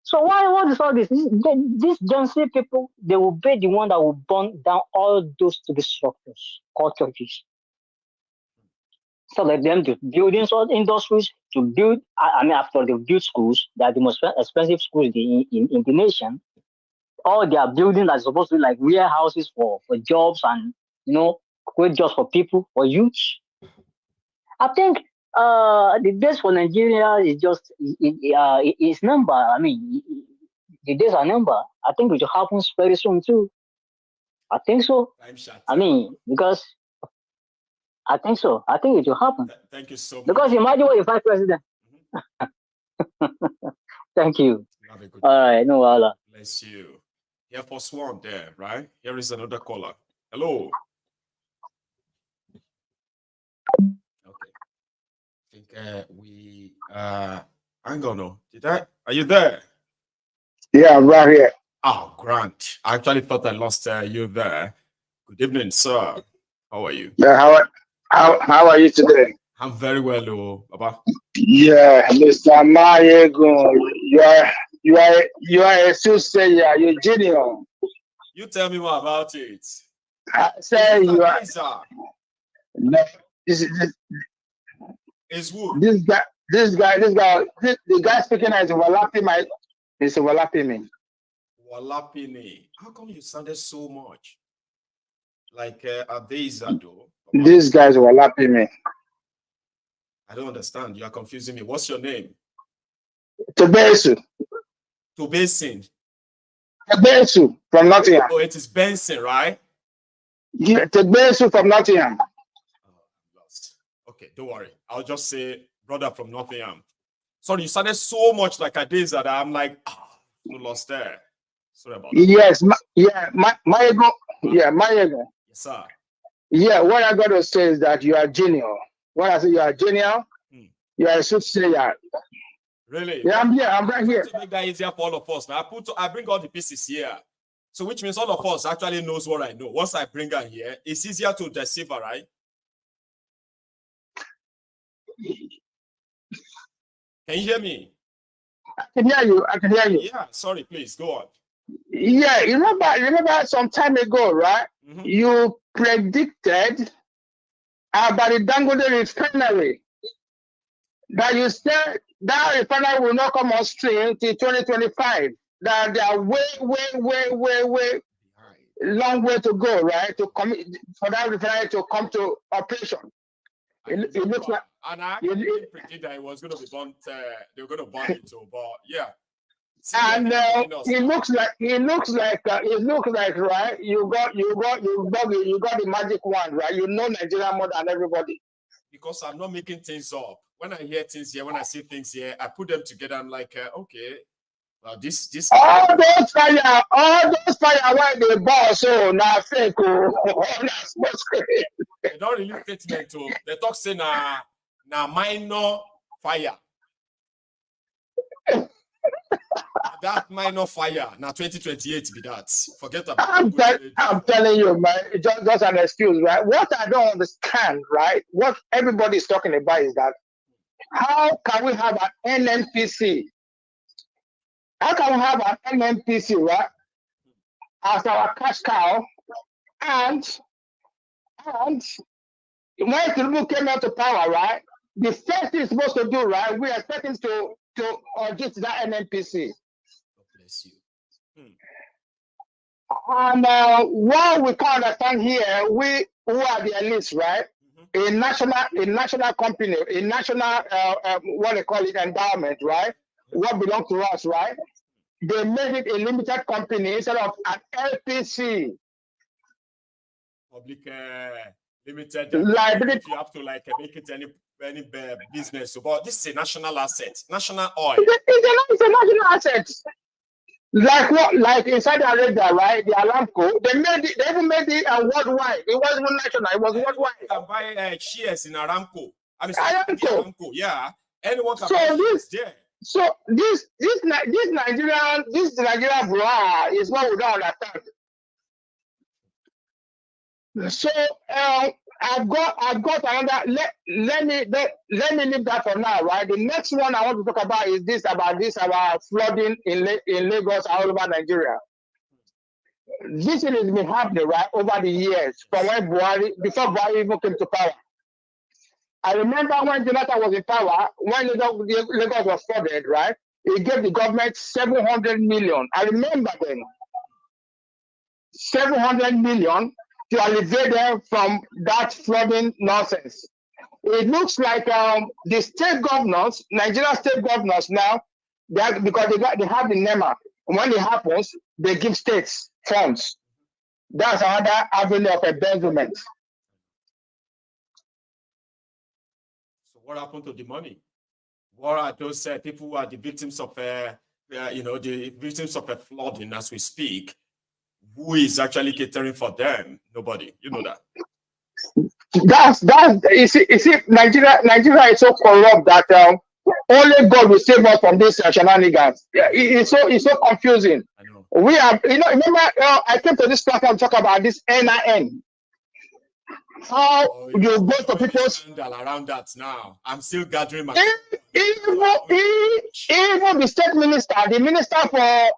So what is all this? These Gen Z people, they will be the one that will burn down all those stupid structures called churches. So let them to build industries, to build, after they build schools, they are the most expensive schools in the nation. All they are building that is supposed to be like warehouses for jobs and, great jobs for people, for youth. I think the days for Nigeria is just, it's number. The days are number. I think it will happen very soon too. I think so. Because I think so. I think it will happen. Thank you so much. Because imagine what if I president. Thank you. Have a good All right, no Allah. Bless you. Air Force One there, right? Here is another caller. Hello. Okay. I think we hang on. No. Are you there? Yeah, I'm right here. Oh, Grant. I actually thought I lost you there. Good evening, sir. How are you? Yeah, how are you today? I'm very well, Baba. Yeah, Mr. Maiyegun, you are a soothsayer, you're a genius. You tell me more about it. I say you are. No, It's who? The guy speaking is overlapping me. Overlapping me. How come you sounded so much? Like Adeizado. These guys were lapping me. I don't understand. You are confusing me. What's your name? Tobesu. Tobesin. Tobesu from Nottingham. Oh, it is Benson, right? Yeah, Tobesu from Nottingham. Okay, don't worry. I'll just say brother from Nottingham. Sorry, you sounded so much like Adeza that I'm like, no lost there. Sorry about that. Yes, Maiyegun. Yeah, Maiyegun. Yes, sir. Yeah, what I got to say is that you are genial. When I say you are genial, you are a soothsayer. Really? Yeah, I'm right here. To make that easier for all of us. Now I bring all the pieces here. So which means all of us actually knows what I know. Once I bring her here, it's easier to deceive her, right? Can you hear me? I can hear you. Yeah, sorry, please go on. Yeah, remember some time ago, right? You predicted about the Dangote Refinery that you said that refinery will not come on stream till 2025. That they are way long way to go, right? To come for that refinery to come to operation. It looks like, and I actually didn't predict that it was going to be burnt. They were going to burn it too, but yeah. And it looks like right. You got the magic wand, right? You know Nigeria more than everybody. Because I'm not making things up. When I hear things here, when I see things here, I put them together. I'm like, okay, well, this. All those fire why they boss so now fake. They don't really statement to. They talk say na minor fire. That minor fire now 2028 be that. Forget about it. I'm telling you, man, it's just an excuse, right? What I don't understand, right? What everybody is talking about is that how can we have an NNPC? How can we have an NNPC, right? As our cash cow, and when Tinubu came out to power, right? The first thing it's supposed to do, right? We are expecting to audit that NNPC. Bless you. And what we can understand here, we who are the elites, right? A national company, a national what they call it, endowment, right? What belongs to us, right? They made it a limited company instead of an LPC. Public limited liability. If you have to like make it any business, but this is a national asset, national oil. It's a national asset. Like what? Like inside Arabia, right? The Aramco, they even made it worldwide. It wasn't even national. It was worldwide. You can buy shares in Aramco. I mean, Aramco. Yeah, anyone can buy shares there. So this Nigerian blah is what we don't understand. So I've got another. Let me leave that for now, right? The next one I want to talk about is about flooding in Lagos all over Nigeria. This has been happening right over the years from when before Buhari even came to power. I remember when Jonathan was in power, when Lagos was flooded, right? He gave the government 700 million. I remember then. 700 million to alleviate them from that flooding nonsense. It looks like the state governors, Nigerian state governors now, because they have the NEMA. When it happens, they give states funds. That's another avenue of embezzlement. So what happened to the money? What are those people who are the victims of, the victims of a flooding as we speak? Who is actually catering for them? Nobody. You know that. That's you see Nigeria is so corrupt that only God will save us from this shenanigans. It's so confusing. I know. We are, remember I came to this platform to talk about this NIN. How you go to people's around that now. I'm still gathering my even the state minister, the minister for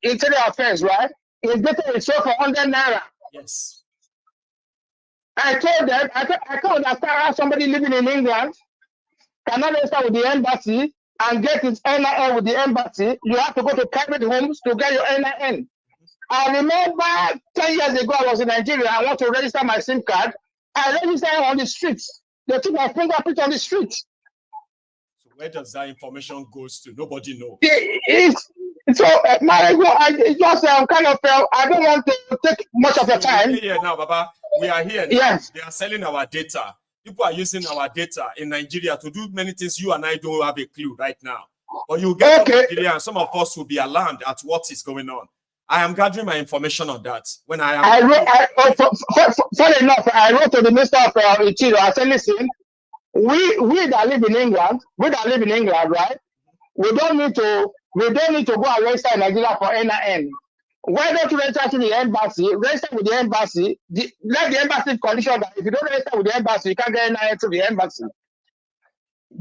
interior affairs, right? Is getting it sold for 100 naira. Yes. I told them I can't understand how somebody living in England cannot register with the embassy and get his NIN with the embassy. You have to go to private homes to get your NIN. I remember 10 years ago, I was in Nigeria. I want to register my SIM card. I registered on the streets. They took my fingerprint on the streets. So where does that information goes to? Nobody knows. So, I just kind of I don't want to take much of your time. We're here now, Baba. We are here now. Yes. They are selling our data. People are using our data in Nigeria to do many things you and I don't have a clue right now. But you get to Nigeria and some of us will be alarmed at what is going on. I am gathering my information on that. When I am... Funny enough, I wrote to the Minister of Interior. I said, listen, we that live in England, right? We don't need to go and register in Nigeria for NIN. Why don't you register to the embassy? Register with the embassy. Let the embassy condition that if you don't register with the embassy, you can't get NIN to the embassy.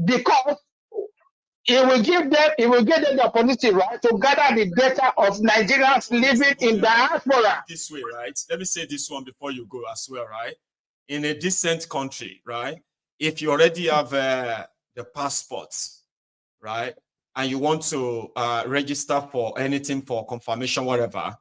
Because it will give them the opportunity, right, to gather the data of Nigerians living in diaspora. This way, right? Let me say this one before you go as well, right? In a decent country, right? If you already have the passports, right? And you want to register for anything, for confirmation, whatever,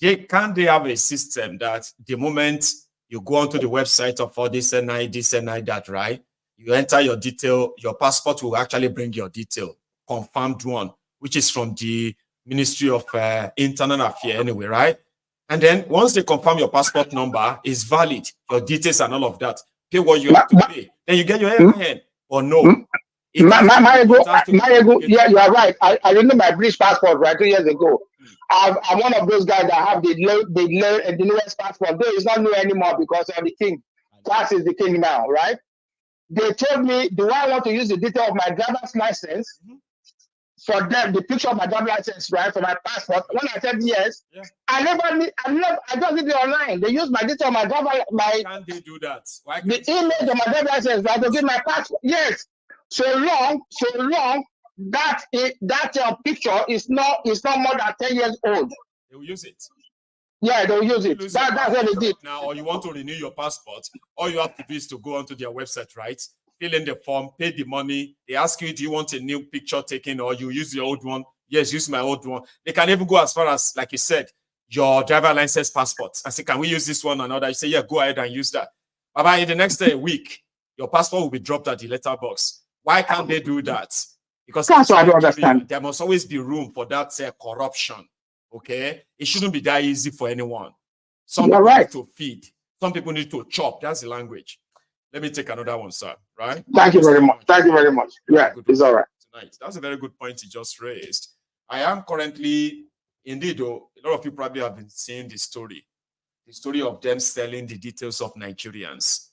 can't they have a system that the moment you go onto the website of all this NI, that, right? You enter your detail, your passport will actually bring your detail, confirmed one, which is from the Ministry of Internal Affairs anyway, right? And then once they confirm your passport number is valid, your details and all of that, pay what you have to pay. Then you get your NIN or no. Maiyegun, yeah, you are right. I remember my British passport right 2 years ago. I'm one of those guys that have the newest passport. Though it's not new anymore because of the king. Class is the king now, right? They told me, do I want to use the detail of my driver's license for them, the picture of my driver's license, right, for my passport? When I said yes, I just did it online. They used my detail of my driver, Why can't they do that? The image of my driver's license, right, to give my passport. Yes. So long that picture is not more than 10 years old. They will use it. Yeah, they'll use it. That's what they did. Now, or you want to renew your passport, all you have to do is to go onto their website, right? Fill in the form, pay the money. They ask you, do you want a new picture taken or you use your old one? Yes, use my old one. They can even go as far as, like you said, your driver license passport. I say, can we use this one or another? You say, yeah, go ahead and use that. But in the next week, your passport will be dropped at the letterbox. Why can't they do that? Because that's what I don't understand. There must always be room for that corruption. Okay, it shouldn't be that easy for anyone. Some people need to feed, some people need to chop. That's the language. Let me take another one, sir. Right? Thank you very much. Thank you very much. Yeah, it's all right. Tonight. That's a very good point you just raised. I am currently, indeed, though, a lot of you probably have been seeing the story of them selling the details of Nigerians,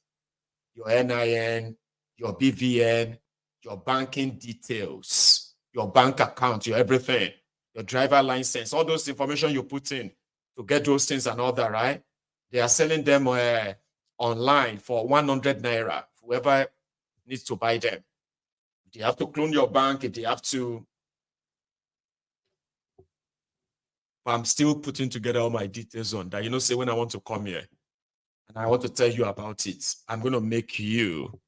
your NIN, your BVN, your banking details, your bank account, your everything. Your driver license, all those information you put in to get those things and all that, right? They are selling them online for 100 naira. Whoever needs to buy them. They have to clone your bank. If they have to. But I'm still putting together all my details on that. You know, say when I want to come here and I want to tell you about it, I'm going to make you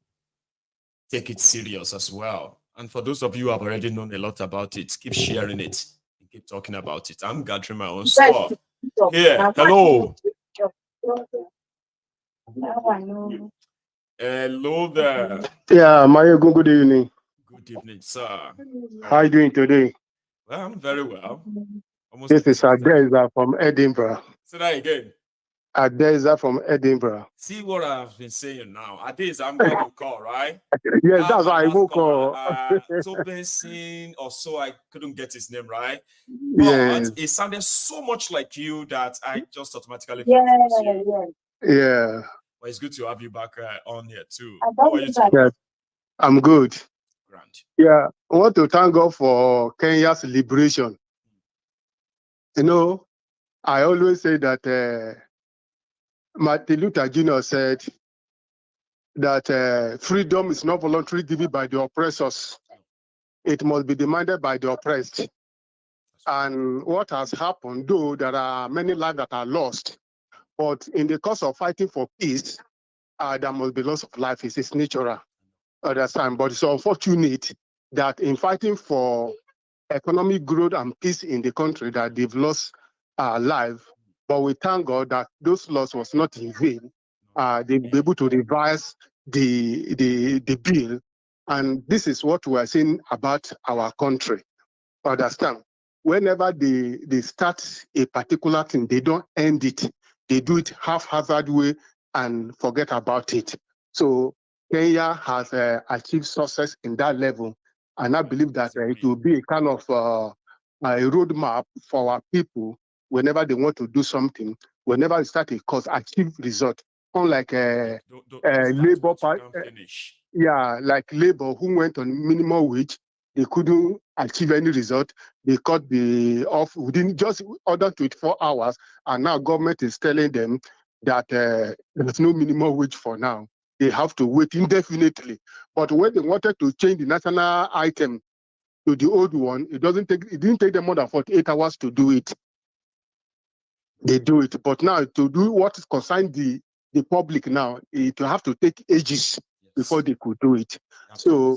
take it serious as well. And for those of you who have already known a lot about it, keep sharing it. Keep talking about it. I'm gathering my own stuff. Here, hello. Hello there. Yeah, Maiyegun, good evening. Good evening, sir. How are you doing today? Well, I'm very well. This is Adeza from Edinburgh. Say that again. Adeza from Edinburgh. See what I've been saying now. Adeza, I'm going to call, right? Yes, that's why I will call. So Benson or so I couldn't get his name right. Yes. But it sounded so much like you that I just automatically Yeah. Well, it's good to have you back on here too. How are you today? Yes, I'm good. Grand. Yeah, I want to thank God for Kenya's liberation. You know, I always say that Martin Luther Jr. said that freedom is not voluntarily given by the oppressors. It must be demanded by the oppressed. And what has happened, though there are many lives that are lost, but in the course of fighting for peace, there must be loss of life. It's natural. Understand? But it's unfortunate that in fighting for economic growth and peace in the country, that they've lost alive. But we thank God that those laws was not in vain. They were able to revise the bill. And this is what we are saying about our country. Understand? Whenever they start a particular thing, they don't end it. They do it haphazard way and forget about it. So Kenya has achieved success in that level. And I believe that it will be a kind of a roadmap for our people whenever they want to do something, whenever they start a course, achieve result. Unlike Labour Party, like Labour, who went on minimum wage, they couldn't achieve any result. They cut the off within just under 24 hours, and now government is telling them that there's no minimum wage for now. They have to wait indefinitely. But when they wanted to change the national item to the old one, it didn't take them more than 48 hours to do it. They do it. But now to do what concerns the public now, it will have to take ages before they could do it. So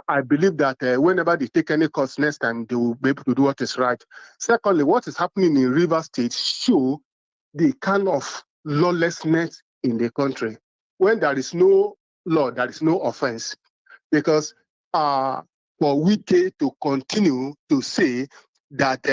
I believe that whenever they take any course next time, they will be able to do what is right. Secondly, what is happening in River State show the kind of lawlessness in the country. When there is no law, there is no offense. Because for Wike to continue to say that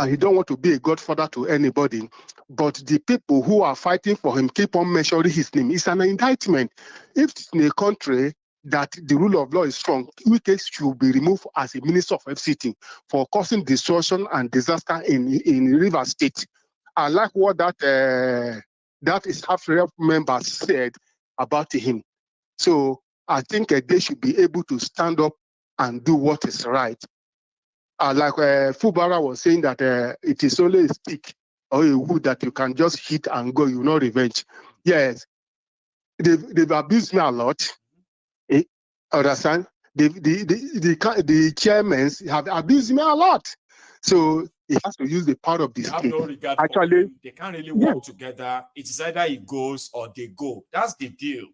he don't want to be a godfather to anybody, but the people who are fighting for him keep on mentioning his name. It's an indictment. If in a country that the rule of law is strong, Wike should be removed as a minister of FCT for causing destruction and disaster in River State. I like what that is half member said about him. So I think they should be able to stand up and do what is right. Like Fubara was saying that it is only a stick or a wood that you can just hit and go, you know, revenge. Yes, they've abused me a lot. Understand? The chairmen have abused me a lot. So he has to use the power of the state. No regard for him. They can't really work together. It's either he goes or they go. That's the deal.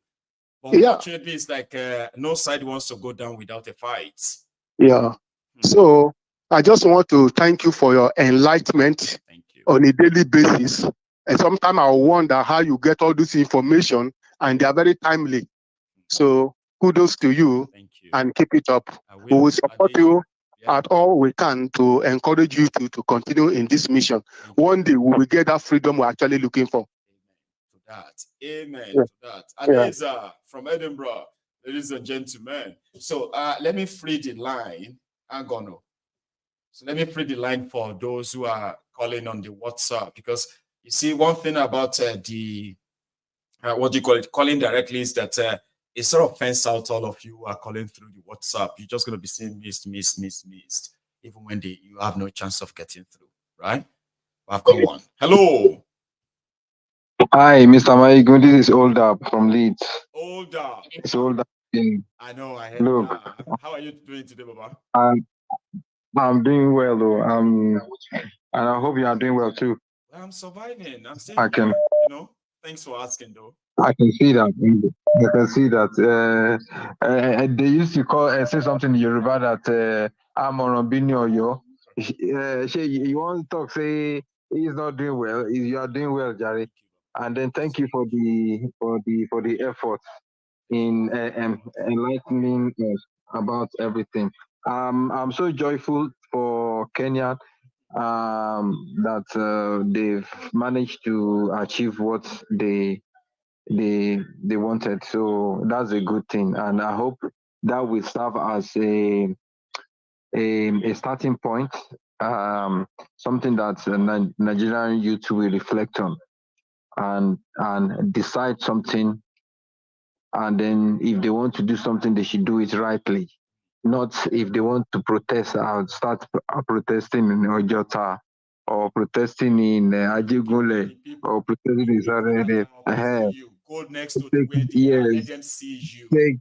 But unfortunately, it's like no side wants to go down without a fight. Yeah. So I just want to thank you for your enlightenment on a daily basis. And sometimes I wonder how you get all this information, and they are very timely. So kudos to you, and keep it up. We will support you at all we can to encourage you to continue in this mission. One day we will get that freedom we're actually looking for. Amen to that. Aliza from Edinburgh, ladies and gentlemen. So let me free the line. So let me free the line for those who are calling on the WhatsApp, because you see, one thing about the what do you call it, calling directly, is that it sort of fence out all of you who are calling through the WhatsApp. You're just going to be seeing missed, even when you have no chance of getting through, right? I've come one. Hello. Hi, Mr. Maiyegun. This is Older from Leeds. Older. It's Older. I know. I heard that. How are you doing today, Baba? I'm doing well, though. And I hope you are doing well too. Well, I'm surviving. I'm still here, you know. Thanks for asking, though. I can see that. I can see that. They used to say something in Yoruba that I'm on Bini Oyo. You want to talk, say he's not doing well. You are doing well, Jerry. And then thank you for the effort in enlightening us about everything. I'm so joyful for Kenya that they've managed to achieve what they wanted. So that's a good thing, and I hope that will serve as a starting point, something that Nigerian youth will reflect on and decide something. And then if they want to do something, they should do it rightly. Not if they want to protest, start protesting in Ojota or protesting in Ajigule or protesting in Sarede. Go next to the way they are. Let them see you.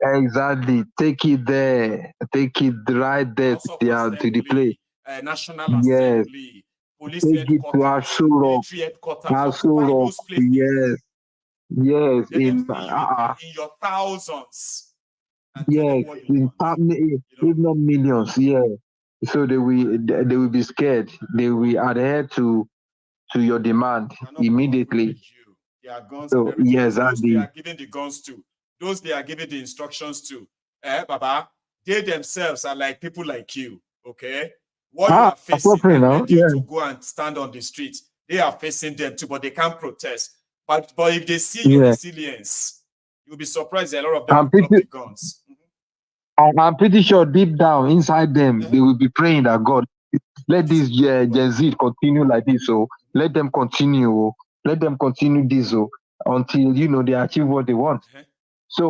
Exactly. Take it there. Take it right there to the place. National Assembly, police headquarters, military headquarters. Those places. Yes. In your thousands. Yes, if not millions, yeah. So they will be scared. They will adhere to your demand immediately. Their guns So and everything. yes, Those they are giving the guns to, those they are giving the instructions to, Baba, they themselves are like people like you, okay? What you are facing and ready to go and stand on the streets, they are facing them too, but they can't protest. But if they see your resilience, you'll be surprised a lot of them will drop the guns. I'm pretty sure deep down inside them, they will be praying that God, let this Gen Z continue like this. So let them continue. Let them continue this until they achieve what they want. So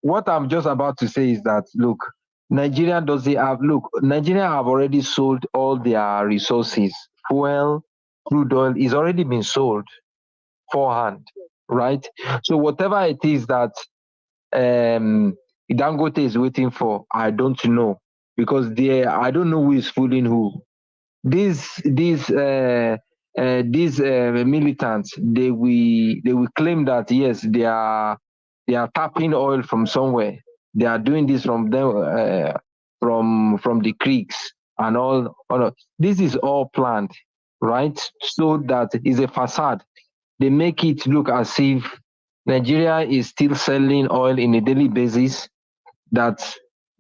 what I'm just about to say is that look, Nigeria have already sold all their resources. Fuel, crude oil is already been sold forehand, right? So whatever it is that Dangote is waiting for, I don't know, because I don't know who is fooling who. These militants, they will claim that yes, they are tapping oil from somewhere. They are doing this from them, from the creeks and all. This is all planned, right? So that is a facade. They make it look as if Nigeria is still selling oil in a daily basis, that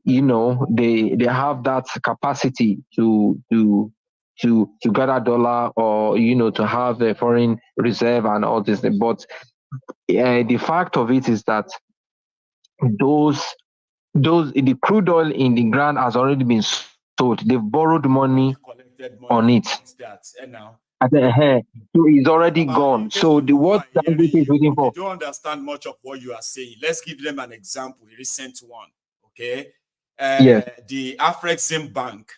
they have that capacity to gather dollar, or to have a foreign reserve and all this. But the fact of it is that the crude oil in the ground has already been sold. They've borrowed money on it. So it's already gone. So what Dangote is waiting for? They don't understand much of what you are saying. Let's give them an example, a recent one. Okay. The Afrexim Bank,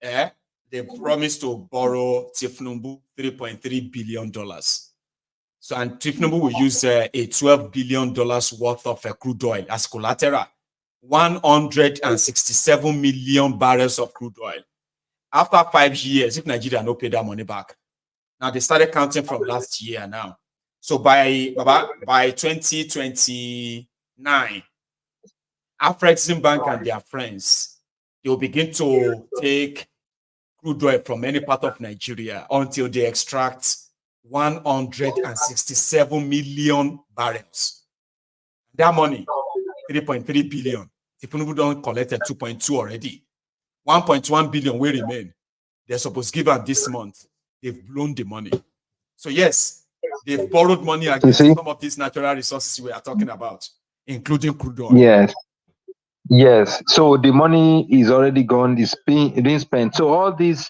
they promised to borrow thiefnubu $3.3 billion. So, and thiefnubu will use a $12 billion worth of crude oil as collateral, 167 million barrels of crude oil. After 5 years, if Nigeria no pay that money back, now they started counting from last year now. So by 2029, Afrexim Bank and their friends, they will begin to take crude oil from any part of Nigeria until they extract 167 million barrels. That money, 3.3 billion. If people don't collect 2.2 already, 1.1 billion will remain. They're supposed to give out this month. They've blown the money. So yes, they've borrowed money against some of these natural resources we are talking about, including crude oil. Yes. So the money is already gone. It's being spent. So all this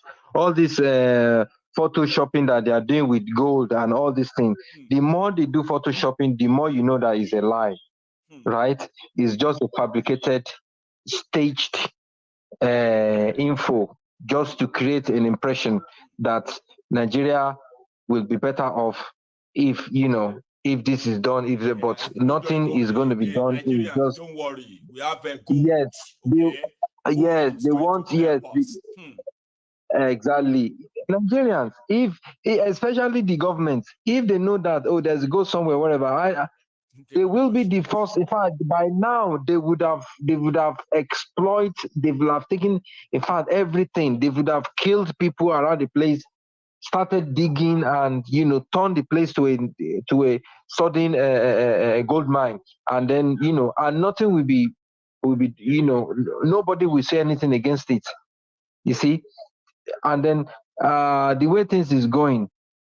photoshopping that they are doing with gold and all these things, the more they do photoshopping, the more you know that is a lie, right? It's just a fabricated, staged info, just to create an impression that Nigeria will be better off if this is done. But nothing is going to be done. Nigeria, just, don't worry, we have a gold. They want exactly. Nigerians, especially the government, if they know that there's gold somewhere, wherever, they will be the first. In fact, by now they would have exploited. They would have taken, in fact, everything. They would have killed people around the place, started digging, and turned the place to a sudden gold mine, and then and nothing will be nobody will say anything against it. You see, and then the way things is going,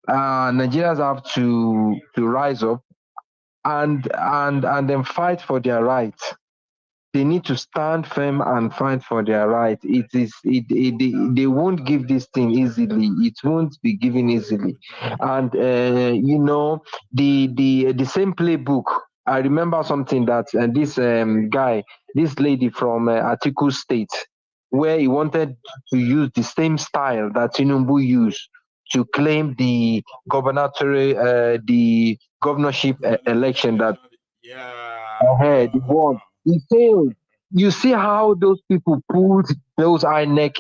Nigerians have to rise up and then fight for their rights. They need to stand firm and fight for their rights. They won't give this thing easily. It won't be given easily. And the same playbook. I remember something that this lady from Atiku State, where he wanted to use the same style that Tinubu used to claim the governorship election that he won. He failed. You see how those people pulled those INEC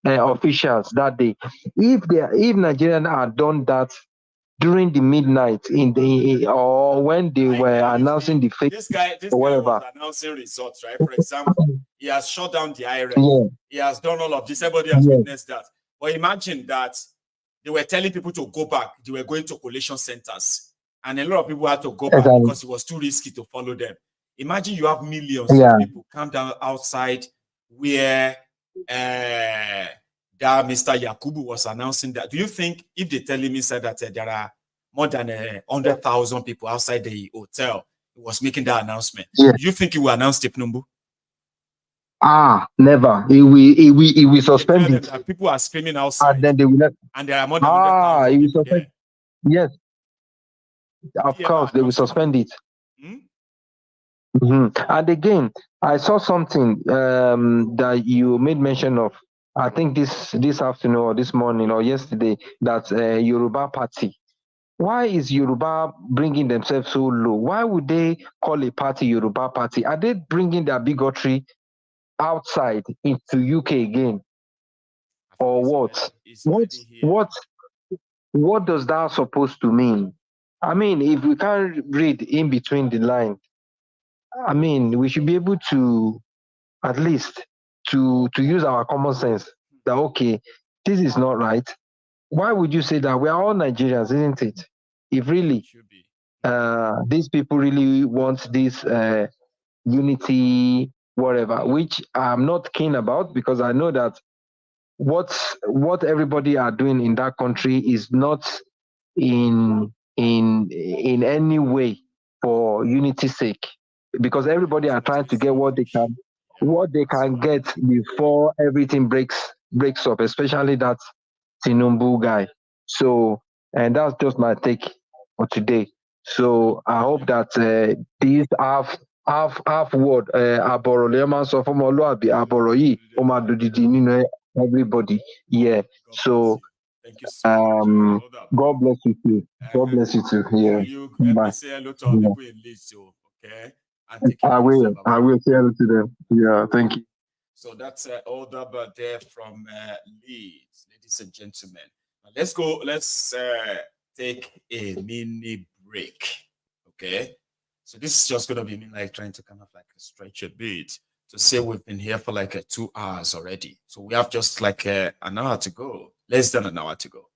officials that day. If Nigerians had done that during the midnight or when they were announcing the fake this guy or was whatever. announcing results, right? For example, he has shut down the IRS. Yeah. He has done all of this. Everybody has witnessed that. But imagine that they were telling people to go back. They were going to collation centers. And a lot of people had to go back because it was too risky to follow them. Imagine you have millions of people come down outside where that Mr. Yakubu was announcing that. Do you think if they tell him inside that there are more than 100,000 people outside the hotel, he was making that announcement? Do you think he will announce thiefnubu? Never. He will suspend it. That people are screaming outside, and then they will. And there are more than 100,000 people there. Yes, of course they will suspend it. And again, I saw something that you made mention of. I think this afternoon or this morning or yesterday, that Yoruba party. Why is Yoruba bringing themselves so low? Why would they call a party Yoruba party? Are they bringing their bigotry outside into UK again, or what? What does that supposed to mean? I mean, if we can't read in between the line, I mean, we should be able to at least to use our common sense that, okay, this is not right. Why would you say that? We are all Nigerians, isn't it? If really these people really want this unity, whatever, which I'm not keen about, because I know that what everybody are doing in that country is not in any way for unity's sake, because everybody are trying to get what they can get before everything breaks up, especially that Tinubu guy. So, and that's just my take for today. So I hope that these half word aboro le ma sọ fún ọmọlúàbí aboro yìí ó máa dòdìdì nínú everybody. Yeah. So God bless you too. God bless you too. Yeah. Let me say hello to our people in Leeds, okay? I will say hello to them. Yeah, thank you. So that's Older there from Leeds, ladies and gentlemen. Now let's go. Let's take a mini break, okay? So this is just going to be me like trying to kind of like stretch a bit to say we've been here for like 2 hours already. So we have just like an hour to go, less than an hour to go.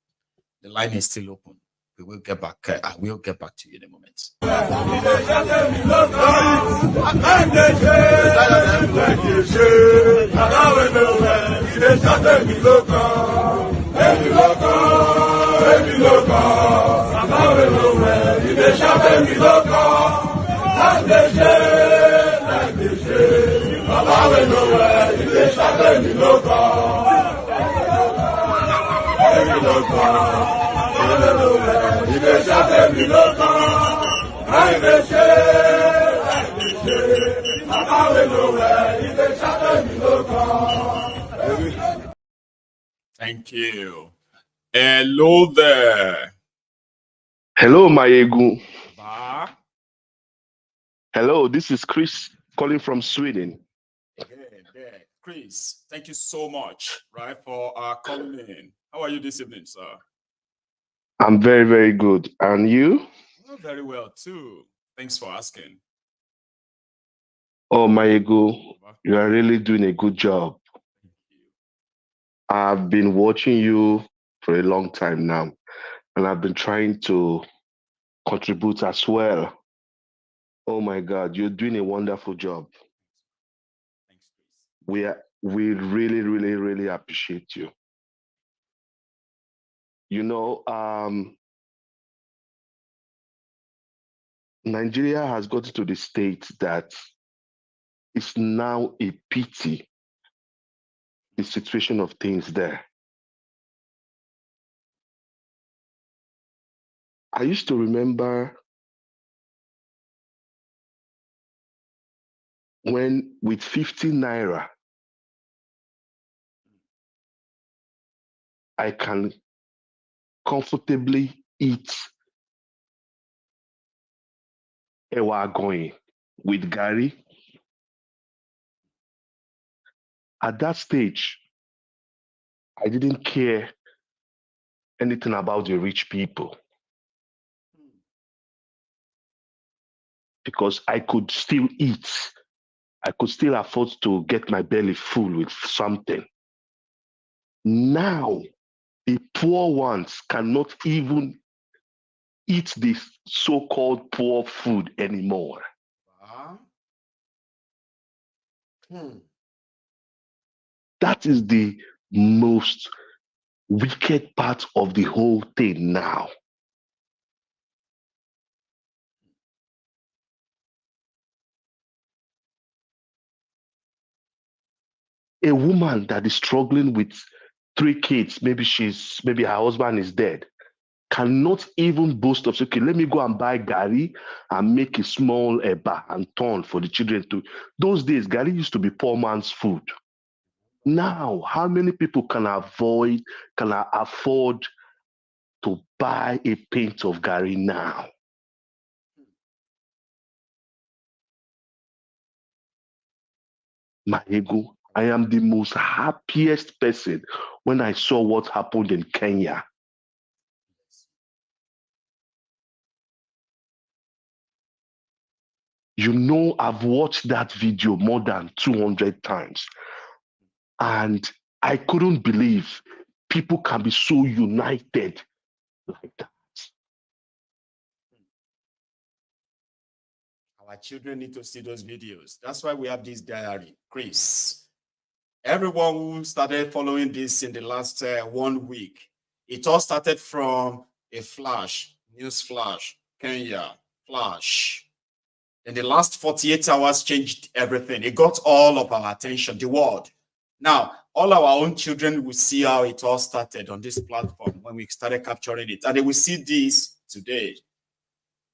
The line is still open. We will get back. I will get back to you in a moment. Thank you. Hello there. Hello, Maiyegun. Hello, this is Chris calling from Sweden. There. Chris, thank you so much, right, for calling in. How are you this evening, sir? I'm very, very good. And you? Well, very well, too. Thanks for asking. Oh, Maiyegun, you are really doing a good job. Thank you. I've been watching you for a long time now, and I've been trying to contribute as well. Oh my God, you're doing a wonderful job. Thanks, Chris. We really, really, really appreciate you. You know, Nigeria has gotten to the state that it's now a pity, the situation of things there. I used to remember when with 50 naira, I can comfortably eat ewa going with Gary. At that stage, I didn't care anything about the rich people. because I could still eat. I could still afford to get my belly full with something. Now, the poor ones cannot even eat this so-called poor food anymore. That is the most wicked part of the whole thing now. A woman that is struggling with 3 kids, maybe her husband is dead, cannot even boast of, okay, let me go and buy gari and make a small eba and turn for the children to. Those days, gari used to be poor man's food. Now, how many people can afford to buy a pint of gari now? Maiyegun, I am the most happiest person when I saw what happened in Kenya. You know, I've watched that video more than 200 times. And I couldn't believe people can be so united like that. Our children need to see those videos. That's why we have this diary, Chris. Everyone who started following this in the last 1 week, it all started from a flash, news flash, Kenya, flash. And the last 48 hours changed everything. It got all of our attention, the world. Now, all our own children will see how it all started on this platform when we started capturing it. And they will see this today,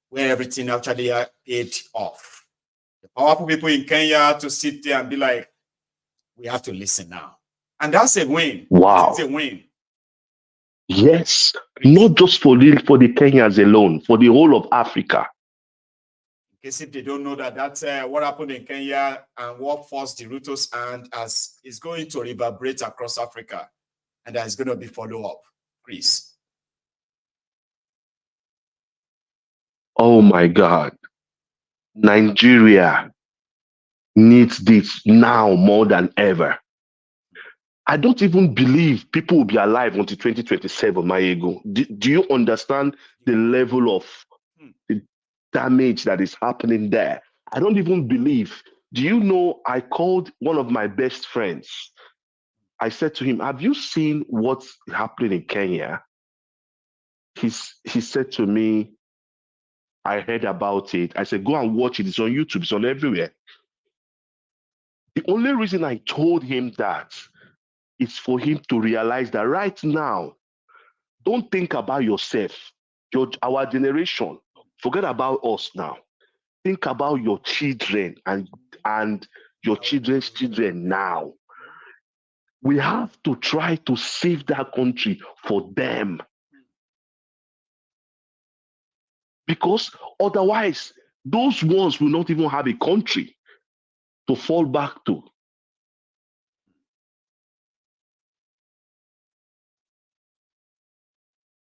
where everything actually paid off. The powerful people in Kenya to sit there and be like, we have to listen now. And that's a win. Wow. It's a win. Yes, not just for the Kenyans alone, for the whole of Africa. In case if they don't know that's what happened in Kenya and what forced the Ruto's hand as is going to reverberate across Africa. And there's going to be follow-up, Chris. Oh my God. Nigeria needs this now more than ever. I don't even believe people will be alive until 2027, Maiyegun. Do you understand the level of the damage that is happening there? I don't even believe. Do you know, I called one of my best friends. I said to him, have you seen what's happening in Kenya? He said to me, I heard about it. I said, go and watch it. It's on YouTube. It's on everywhere. The only reason I told him that is for him to realize that right now, don't think about yourself, our generation. Forget about us now. Think about your children and your children's children now. We have to try to save that country for them. Because otherwise, those ones will not even have a country to fall back to.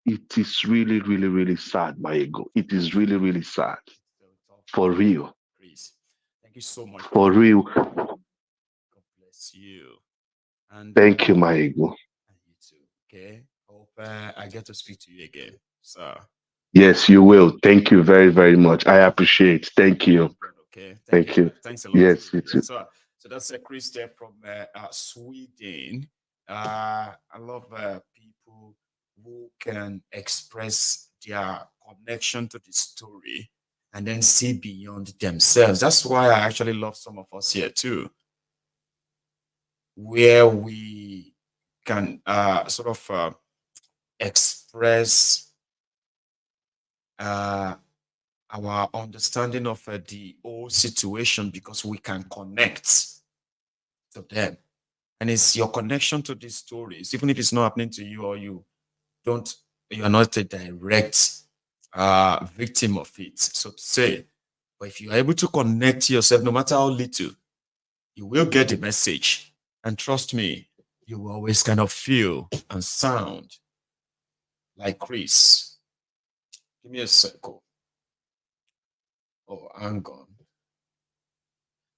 It is really, really, really sad, Maiyegun. It is really, really sad. For real. Please. Thank you so much. For real. God bless you. And, thank you, Maiyegun. You too. Okay. Hope I get to speak to you again. So. Yes, you will. Thank you very, very much. I appreciate. Thank you. Okay. Thank you. Thanks a lot. Yes, you too. So that's a Chris there from Sweden. I love people who can express their connection to the story and then see beyond themselves. That's why I actually love some of us here too, where we can sort of express our understanding of the whole situation because we can connect to them. And it's your connection to these stories, even if it's not happening to you or you are not a direct victim of it, so to say. But if you're able to connect to yourself, no matter how little, you will get the message. And trust me, you will always kind of feel and sound like Chris. Give me a second. Oh, hang on.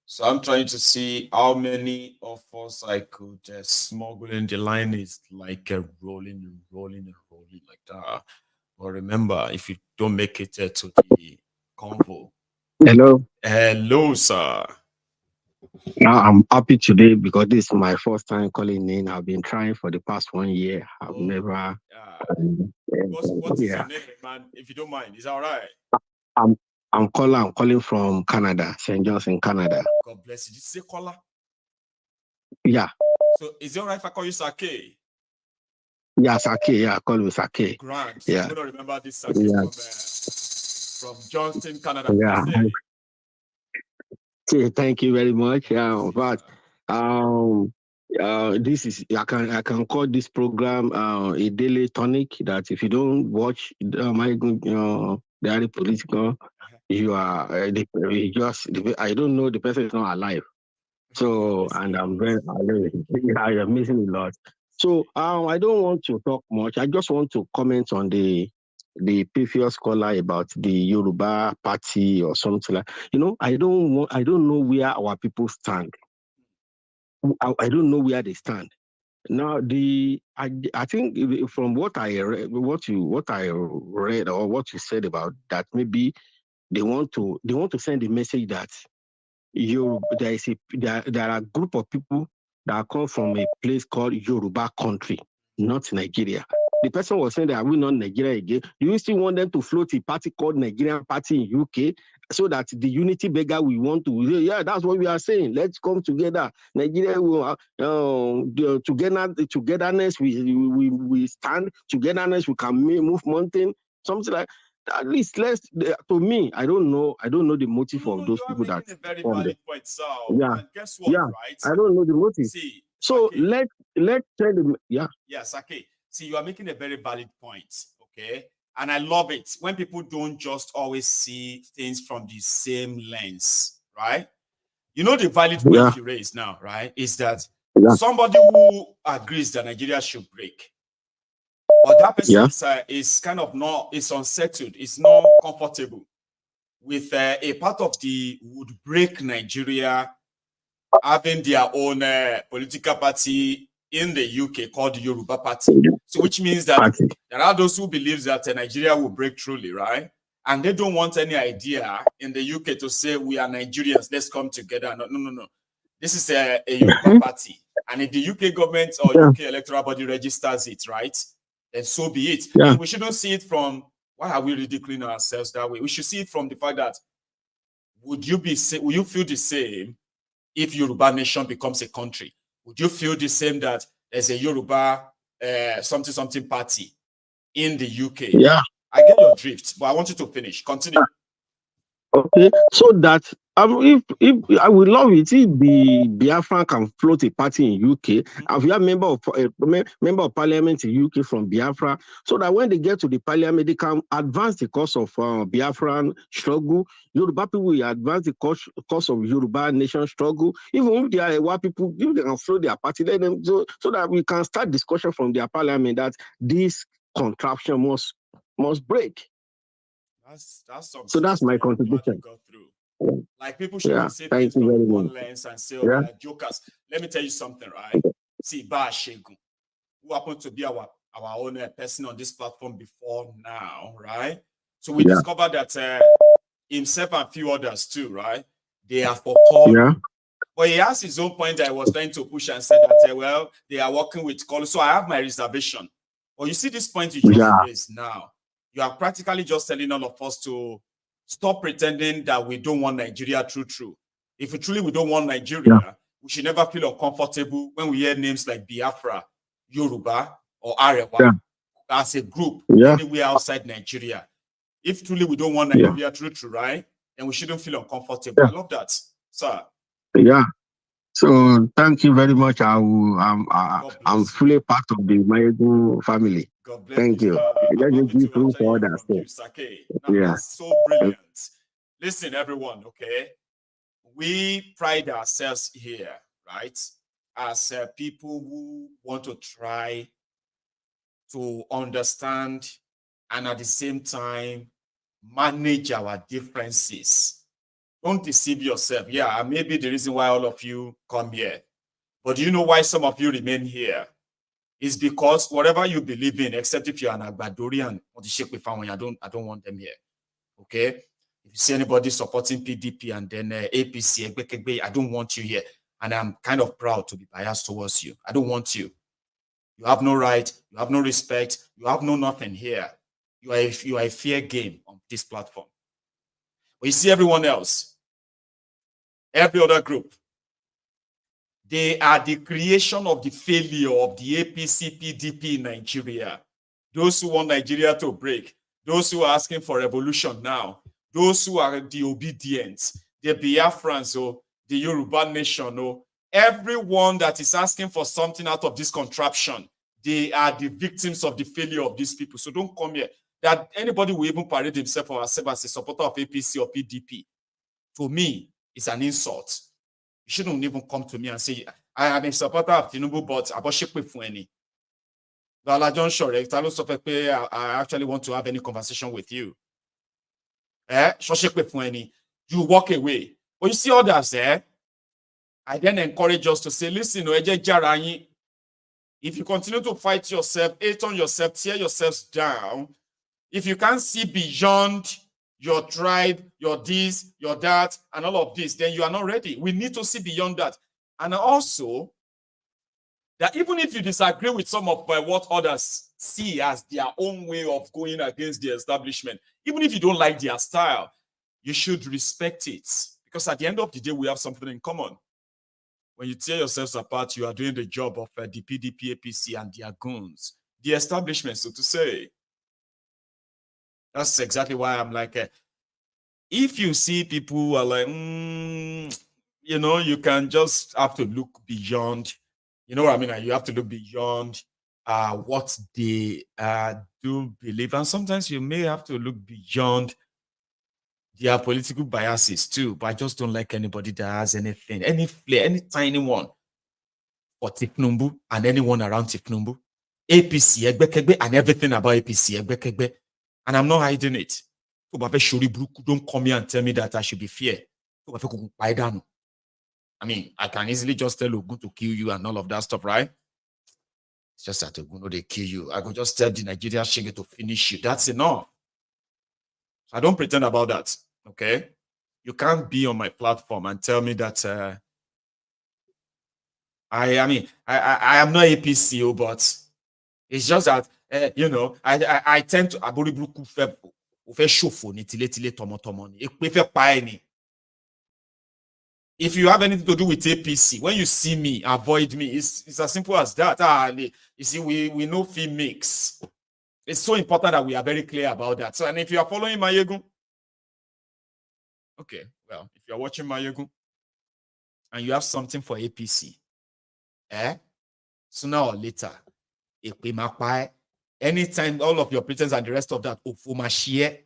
So I'm trying to see how many of us I could smuggle in. The line is like rolling and rolling and rolling like that. But remember, if you don't make it to the convo. Hello. Hello, sir. Now I'm happy today because this is my first time calling in. I've been trying for the past 1 year. I've never. What is your name, man? If you don't mind, is that all right? I'm calling from Canada, St. John's in Canada. God bless you. Did you say caller? Yeah. So is it all right if I call you Sake? Yeah, Sake. Yeah, I call you Sake. Grant. So yeah. I'm gonna remember this Sake from Johnston, Canada. Yeah. Thank you very much. But this is I can call this program a daily tonic. That if you don't watch Maiyegun Daily Political, you are I don't know, the person is not alive. So and I'm very I am missing a lot. So I don't want to talk much. I just want to comment on the previous caller about the Yoruba party or something like. I don't know where our people stand. I don't know where they stand. Now I think from what I read, what I read or what you said about that, maybe they want to send a message that there are a group of people that come from a place called Yoruba country, not Nigeria. The person was saying that are we not Nigeria again? Do you still want them to float a party called Nigerian Party in UK so that the unity beggar we want to? Yeah, that's what we are saying. Let's come together. Nigeria will togetherness. We stand togetherness. We can move mountain. Something like. At least to me, I don't know the motive of those people that a very valid point, sir. Yeah. And guess what, right? I don't know the motive. See, so Sake, let's tell them, yeah. Yeah, Sake. See, you are making a very valid point, okay? And I love it when people don't just always see things from the same lens, right? The valid point you raised now, right, is that somebody who agrees that Nigeria should break, but that person is kind of is unsettled, is not comfortable with a part of the would break Nigeria having their own political party in the UK called the Yoruba Party. So which means that there are those who believe that Nigeria will break truly, right? And they don't want any idea in the UK to say we are Nigerians, let's come together. No. This is a Yoruba party. And if the UK government or UK electoral body registers it, right, then so be it. And we shouldn't see it from, why are we ridiculing ourselves that way? We should see it from the fact that, will you feel the same if Yoruba nation becomes a country? Would you feel the same that there's a Yoruba something party in the UK? Yeah. I get your drift, but I want you to finish. Continue. Okay, so that if I would love it if the Biafran can float a party in UK, and we have member of parliament in UK from Biafra, so that when they get to the parliament, they can advance the cause of Biafran struggle. Yoruba people will advance the cause of Yoruba nation struggle. Even if they are white people, if they can float their party, let them so that we can start discussion from their parliament that this contraption must break. That's my contribution. Like people shouldn't say things from one lens and say, we are jokers. Let me tell you something, right? See, Ba Shegun, who happened to be our own person on this platform before now, right? So we discovered that himself and a few others too, right? They are for call. But he has his own point that I was trying to push and said that, they are working with call. So I have my reservation. But you see this point you just raised now. You are practically just telling all of us to stop pretending that we don't want Nigeria true. If we don't want Nigeria, we should never feel uncomfortable when we hear names like Biafra, Yoruba, or Arewa as a group anywhere outside Nigeria. If truly we don't want Nigeria true, right? Then we shouldn't feel uncomfortable. I love that, sir. Yeah. So thank you very much. I'm fully part of the Maiyegun family. God bless Thank you. That's so brilliant. Listen, everyone, okay? We pride ourselves here, right? As people who want to try to understand and at the same time manage our differences Don't deceive yourself. Yeah, maybe the reason why all of you come here. But do you know why some of you remain here? It's because whatever you believe in, except if you're an Agbadorian or the Sheikh family, I don't want them here. Okay? If you see anybody supporting PDP and then APC, I don't want you here. And I'm kind of proud to be biased towards you. I don't want you. You have no right. You have no respect. You have no nothing here. You are a fair game on this platform. But you see everyone else, every other group, they are the creation of the failure of the APC PDP in Nigeria. Those who want Nigeria to break, those who are asking for revolution now, those who are the obedient, the Biafrans or the Yoruba nation or everyone that is asking for something out of this contraption, they are the victims of the failure of these people. So don't come here. That anybody will even parade himself or herself as a supporter of APC or PDP, to me, it's an insult. You shouldn't even come to me and say, I am a supporter of Tinubu, but I actually want to have any conversation with you. You walk away. But you see others, I then encourage us to say, listen, if you continue to fight yourself, hate on yourself, tear yourselves down, if you can't see beyond your tribe, your this, your that, and all of this, then you are not ready. We need to see beyond that. And also, that even if you disagree with some of what others see as their own way of going against the establishment, even if you don't like their style, you should respect it. Because at the end of the day, we have something in common. When you tear yourselves apart, you are doing the job of the PDP, APC, and their goons, the establishment, so to say. That's exactly why I'm like, if you see people who are like, you know, you can just have to look beyond, you know what I mean? You have to look beyond what they do believe. And sometimes you may have to look beyond their political biases too. But I just don't like anybody that has anything, any flair, any tiny one for thiefnubu and anyone around thiefnubu. APC, and everything about APC, and I'm not hiding it. Don't come here and tell me that I should be fair. I mean, I can easily just tell Ogun to kill you and all of that stuff, right? It's just that Ogun, they kill you. I could just tell the Nigerian Shege to finish you. That's enough. I don't pretend about that, okay? You can't be on my platform and tell me that I am not APCO, but it's just that, you know, I tend to if you have anything to do with APC, when you see me, avoid me. It's as simple as that. You see, we know fee mix. It's so important that we are very clear about that. So, and if you are following Maiyegun, okay, well, if you are watching Maiyegun and you have something for APC, sooner or later, anytime all of your pretense and the rest of that, share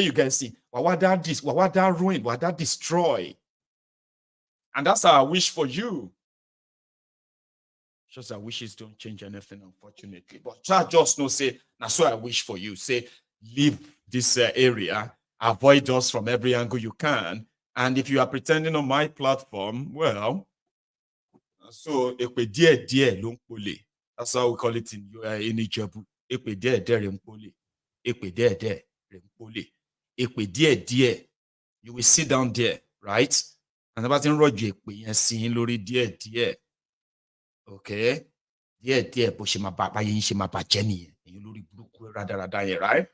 you guys see, what that ruin, what that destroy. And that's our wish for you. Just our wishes don't change anything, unfortunately. But just know, say, that's what I wish for you. Say, leave this area, avoid us from every angle you can. And if you are pretending on my platform, well, so that's how we call it in Ijebu. You will sit down there, right? And about in Roger, seeing Lori dear. Okay? Dear, right?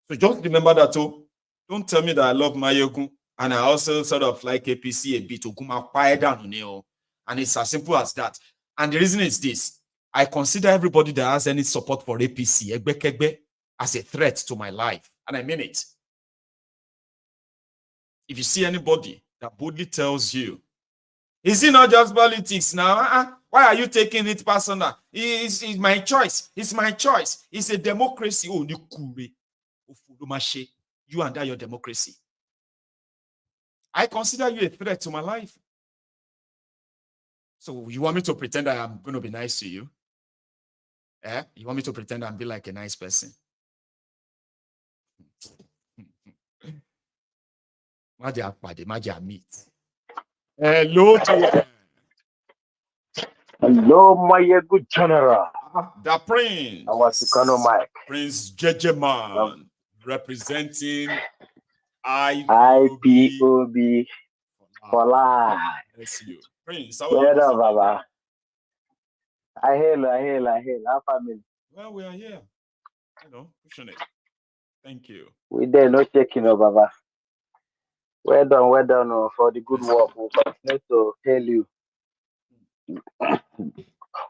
So just remember that too. Don't tell me that I love Maiyegun and I also sort of like APC a bit. And it's as simple as that. And the reason is this. I consider everybody that has any support for APC as a threat to my life. And I mean it. If you see anybody that boldly tells you, is it not just politics now? Why are you taking it personal? It's my choice. It's my choice. It's a democracy. Oh, you and your democracy. I consider you a threat to my life. So you want me to pretend that I'm going to be nice to you? You want me to pretend and be like a nice person? Hello to Hello, Maiyegun General. the Prince. I was Mike. Prince Jejeman, representing IPOB for life. That's you. Prince, how are you? Baba. I hail. Our family. Well, we are here. Pushing it. Thank you. We there, no checking, Baba. Well done for the good work. We'll continue to hail you.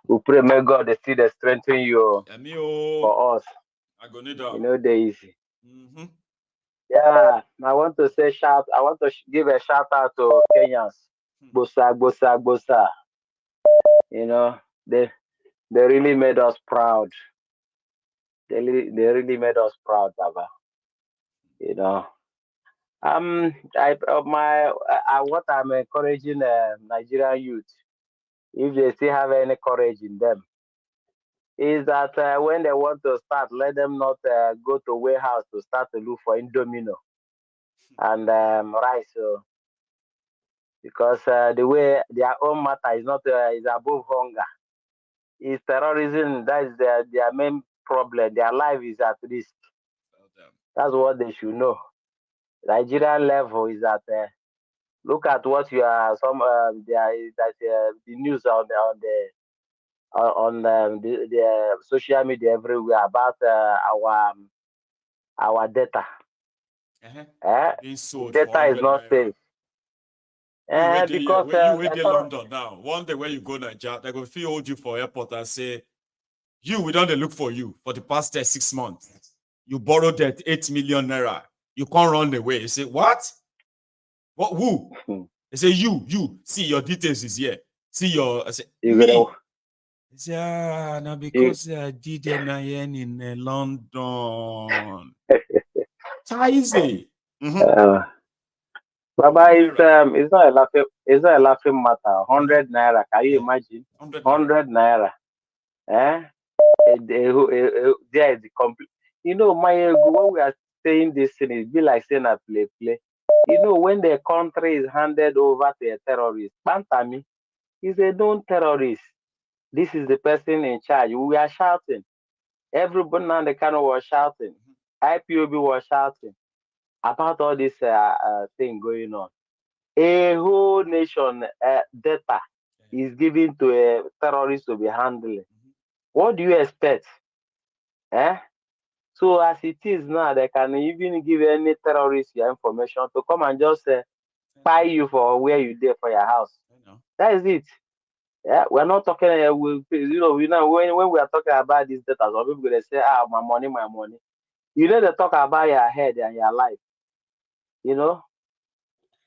We pray, may God still strengthen you for us. I go need that. They're easy. Yeah, I want to give a shout out to Kenyans. Bosa. They really made us proud. They really made us proud, Baba. What I'm encouraging Nigerian youth, if they still have any courage in them, is that when they want to start, let them not go to warehouse to start to look for Indomino and rice. Because the way their own matter is not is above hunger. It's terrorism. That is their main problem. Their life is at risk. That's what they should know. Nigerian level is that look at what you are. The news on the social media everywhere about our data. Data is not safe. Because you wait in London now. One day when you go Nigeria, they go feel hold you for airport and say, we don't look for you for the past 6 months. You borrowed that 8 million naira. You can't run away. You say, what? What? Who? They say, you. See, your details is here. See your. I say, me. They say, now because I did NIN in London. Easy. Baba, it's not a laughing matter. 100 naira. Can you imagine? 100 naira. There is the complete. When we are saying this thing, it be like saying a play. When the country is handed over to a terrorist, Bantami is a known terrorist. This is the person in charge. We are shouting. Everybody now the kind was shouting. IPOB was shouting about all this thing going on. A whole nation data is given to a terrorist to be handling. What do you expect? So as it is now, they can even give any terrorist your information to come and just buy you for where you there for your house. That is it. Yeah, we're not talking. When we are talking about this data, some people they say, my money. They talk about your head and your life.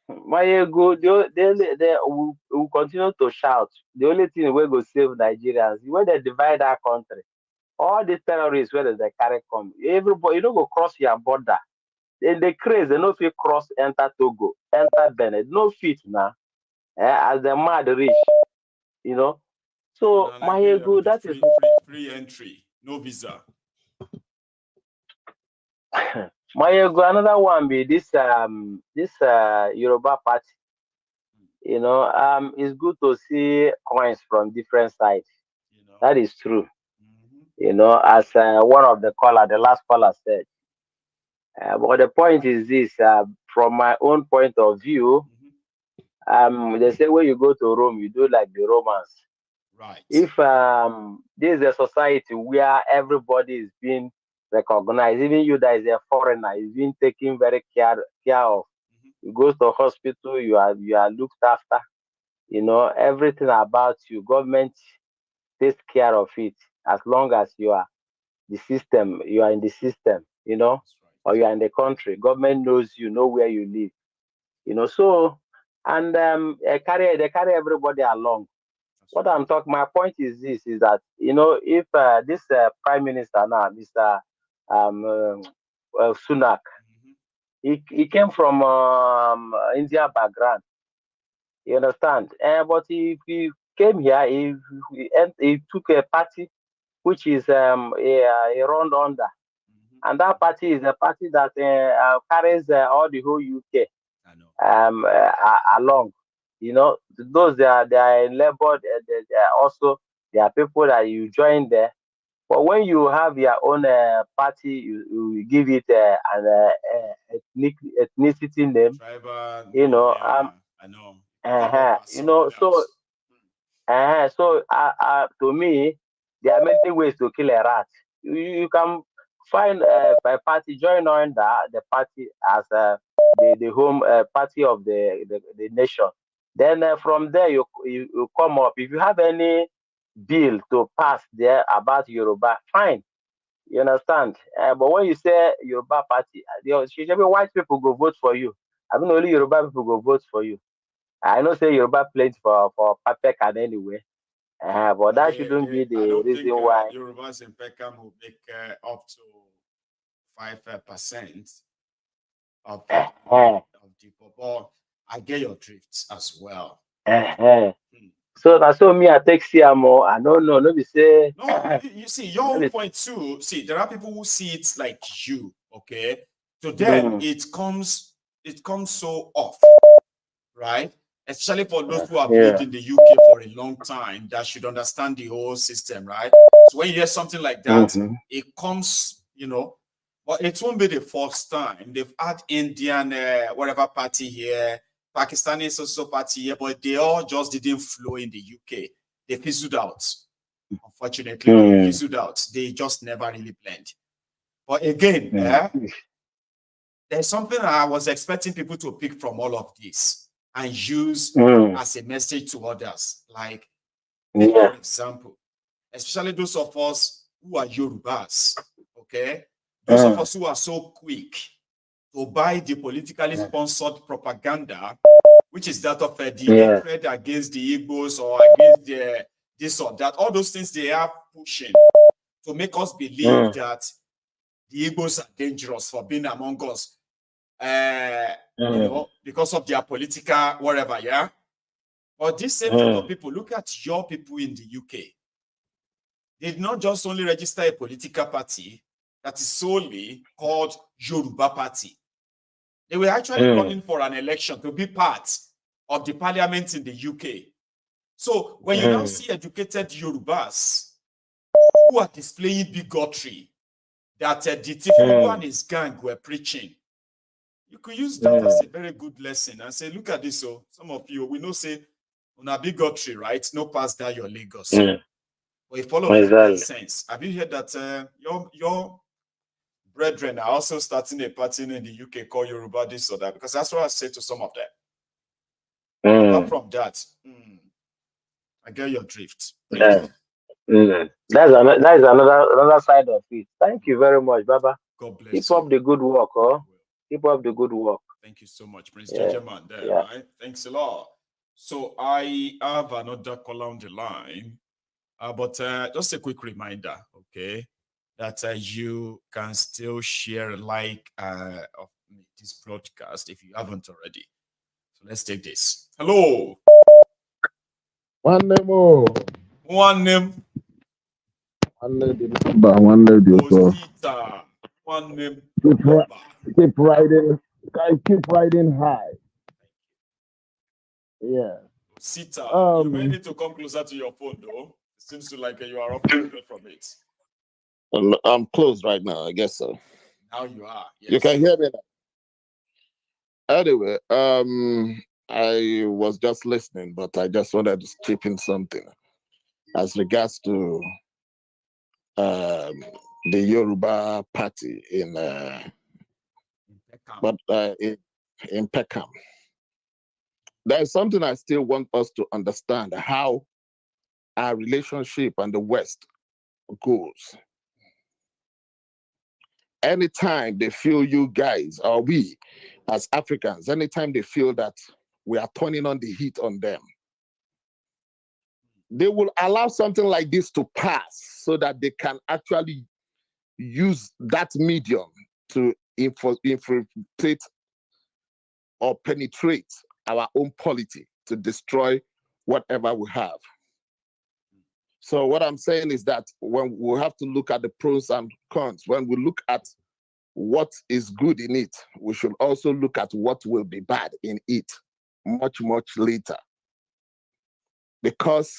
Maiyegun, they will continue to shout. The only thing we go save Nigerians when they divide our country. All the terrorists, whether they carry come, everybody, go cross your border. Then they crazy, they no fit cross, enter Togo, enter Benin, no fit now. As the mad rich, So Maiyegun, that is free entry, no visa. Maiyegun, another one be this Yoruba party. It's good to see coins from different sides. That is true. As one of the last caller said. But the point is this, from my own point of view, they say when you go to Rome, you do like the Romans. Right. If this is a society where everybody is being recognized, even you that is a foreigner is being taken very care of. You go to hospital, you are looked after. Everything about you, government takes care of it as long as you are in the system, or you are in the country. Government knows you, know where you live. So and they carry everybody along. What I'm talking, my point is this: is that if this prime minister now, Mr. Sunak, he came from India background. You understand? But he came here, he took a party which is a round under. And that party is a party that carries all the whole UK. along. You know, those they are in labor. They are also there are people that you join there. But when you have your own party, you give it ethnicity name. Tribal You name, know, yeah, I know. you know, so to me, there are many ways to kill a rat. You can find a party, join on the party as the home party of the nation. Then from there, you come up. If you have any bill to pass there about Yoruba, fine. You understand? But when you say Yoruba party, usually white people go vote for you. I mean, only Yoruba people go vote for you. I know say Yoruba played for Papek and anyway. But that shouldn't be I the don't reason think why. Yorubas in Peckham will make up to 5% of the but I get your drifts as well. So that's so me I take CMO. I don't know. Nobody say. No, you see your own point too. See, there are people who see it like you. Okay, to them it comes so off, right? Especially for those who have lived in the UK for a long time, that should understand the whole system, right? So when you hear something like that, it comes, you know, but it won't be the first time. They've had Indian, whatever party here, Pakistani social party here, but they all just didn't flow in the UK. They fizzled out. Unfortunately, they fizzled out. They just never really blend. But again, there's something I was expecting people to pick from all of this and use as a message to others. Like, for example, especially those of us who are Yorubas, okay? Those of us who are so quick to buy the politically sponsored propaganda, which is that of the hatred against the Igbos or against the this or that, all those things they are pushing to make us believe that the Igbos are dangerous for being among us. You know, because of their political whatever, yeah. But this same set of people, look at your people in the UK. They did not just only register a political party that is solely called Yoruba Party. They were actually running for an election to be part of the parliament in the UK. So when you now see educated Yorubas who are displaying bigotry that the thiefnubu and his gang were preaching, you could use that as a very good lesson and say, look at this. So some of you, we know say, on a bigotry, right? No pass that your Lagos. But if all of you make sense, have you heard that your brethren are also starting a party in the UK called Yoruba this or that? Because that's what I say to some of them. Apart from that, I get your drift. That is another side of it. Thank you very much, Baba. God bless Keep up the good work, Keep up the good work. Thank you so much, Prince Gentleman. There, right? Thanks a lot. So I have another caller on the line, but just a quick reminder, okay, that you can still share a like of this broadcast if you haven't already. So let's take this. Hello. One name. One name. One name. Keep riding. Guys, keep riding high. Yeah. Sita, you may need to come closer to your phone, though. It seems to like you are off from it. I'm close right now, I guess so. Now you are. Yes. You can hear me now. Anyway, I was just listening, but I just wanted to chip in something as regards to the Yoruba party in Peckham. There is something I still want us to understand how our relationship and the West goes. Anytime they feel you guys, or we as Africans, anytime they feel that we are turning on the heat on them, they will allow something like this to pass so that they can actually use that medium to infiltrate or penetrate our own polity to destroy whatever we have. So what I'm saying is that when we have to look at the pros and cons, when we look at what is good in it, we should also look at what will be bad in it much, much later. Because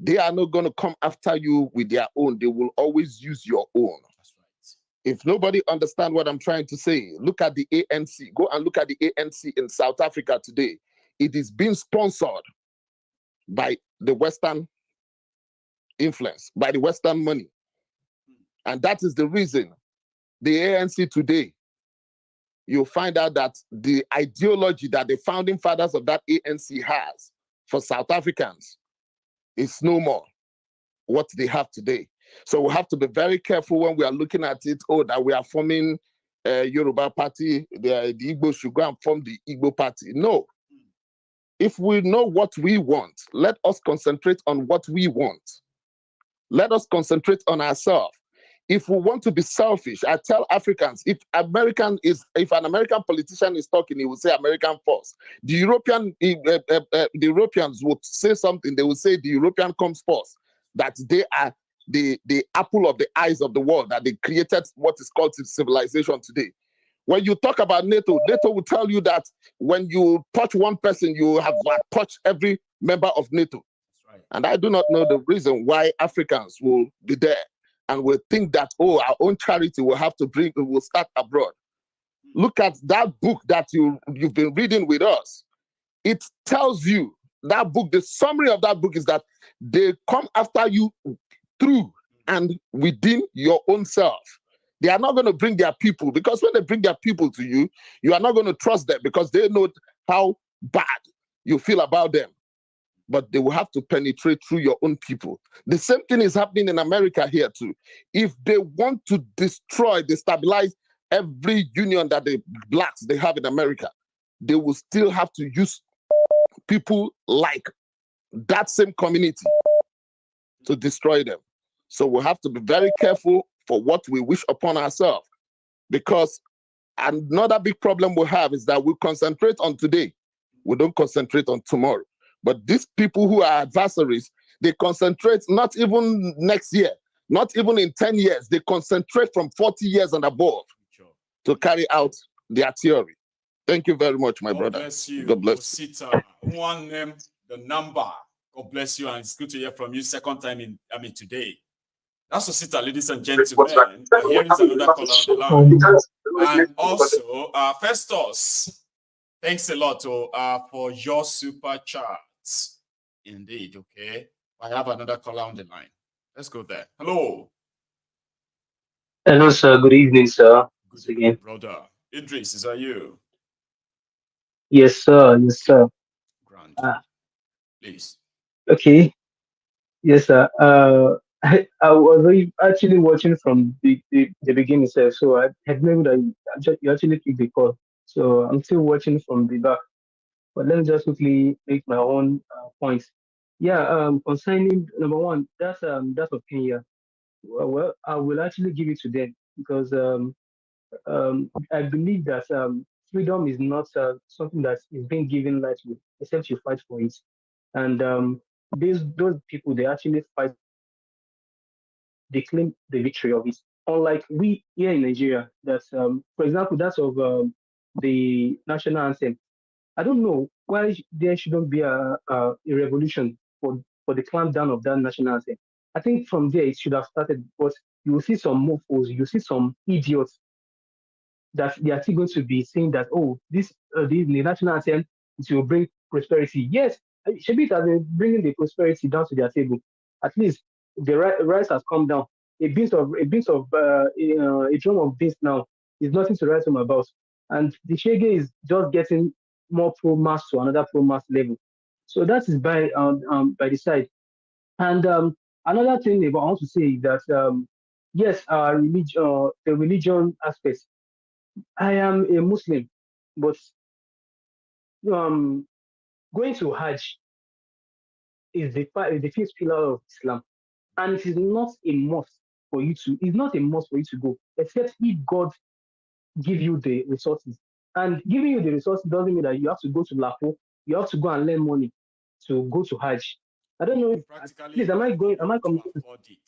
they are not going to come after you with their own. They will always use your own. That's right. If nobody understands what I'm trying to say, look at the ANC. Go and look at the ANC in South Africa today. It is being sponsored by the Western influence, by the Western money. And that is the reason the ANC today, you'll find out that the ideology that the founding fathers of that ANC has for South Africans is no more what they have today. So we have to be very careful when we are looking at it, that we are forming a Yoruba party, the Igbo should go and form the Igbo party. No. If we know what we want, let us concentrate on what we want. Let us concentrate on ourselves. If we want to be selfish, I tell Africans, if an American politician is talking, he will say American first. The Europeans would say something, they will say the European comes first, that they are the apple of the eyes of the world, that they created what is called civilization today. When you talk about NATO, NATO will tell you that when you touch one person, you have touched every member of NATO. Right. And I do not know the reason why Africans will be there and will think that, our own charity will start abroad. Look at that book that you've been reading with us. It tells you, that book, the summary of that book is that they come after you through and within your own self. They are not going to bring their people, because when they bring their people to you, you are not going to trust them because they know how bad you feel about them. But they will have to penetrate through your own people. The same thing is happening in America here too. If they want to destabilize every union that the blacks they have in America, they will still have to use people like that same community to destroy them. So we have to be very careful for what we wish upon ourselves. Because another big problem we have is that we concentrate on today. We don't concentrate on tomorrow. But these people who are adversaries, they concentrate not even next year, not even in 10 years. They concentrate from 40 years and above to carry out their theory. Thank you very much, my brother. God bless you. God bless you. One name, the number. God bless you, and it's good to hear from you. Second time today. That's Osita, ladies and gentlemen. Here is another call on the line. And also, Festus, thanks a lot for your super chats. Indeed, okay. I have another caller on the line. Let's go there. Hello. Hello, sir. Good evening, sir. Good evening, brother. Idris, is that you? Yes, sir. Yes, sir. Grand. Please. Okay. Yes, sir. I was actually watching from the beginning, sir. So I had known that you actually picked the call. So I'm still watching from the back. But let me just quickly make my own points. Yeah. Concerning number one, that's of Kenya. Well, I will actually give it to them because I believe that freedom is not something that is being given lightly, except you fight for it. And those people, they actually fight, they claim the victory of it. Unlike we here in Nigeria, that's for example, that's of the national anthem. I don't know why there shouldn't be a revolution for the clampdown of that national anthem. I think from there it should have started, but you will see some mofos, you see some idiots that they are still going to be saying that, the national anthem, it will bring prosperity. Yes, Shebi has been bringing the prosperity down to their table. At least the rice has come down. A drum of beans now is nothing to write home about. And the Shege is just getting more pro-mass to another pro-mass level. So that is by the side. And another thing I want to say is that yes, the religion aspect. I am a Muslim, but going to Hajj is the fifth pillar of Islam, and it is not a must for you to. It's not a must for you to go, except if God give you the resources. And giving you the resources doesn't mean that you have to go to Lapo. You have to go and lend money to go to Hajj. I don't know. Please, am I coming? Okay.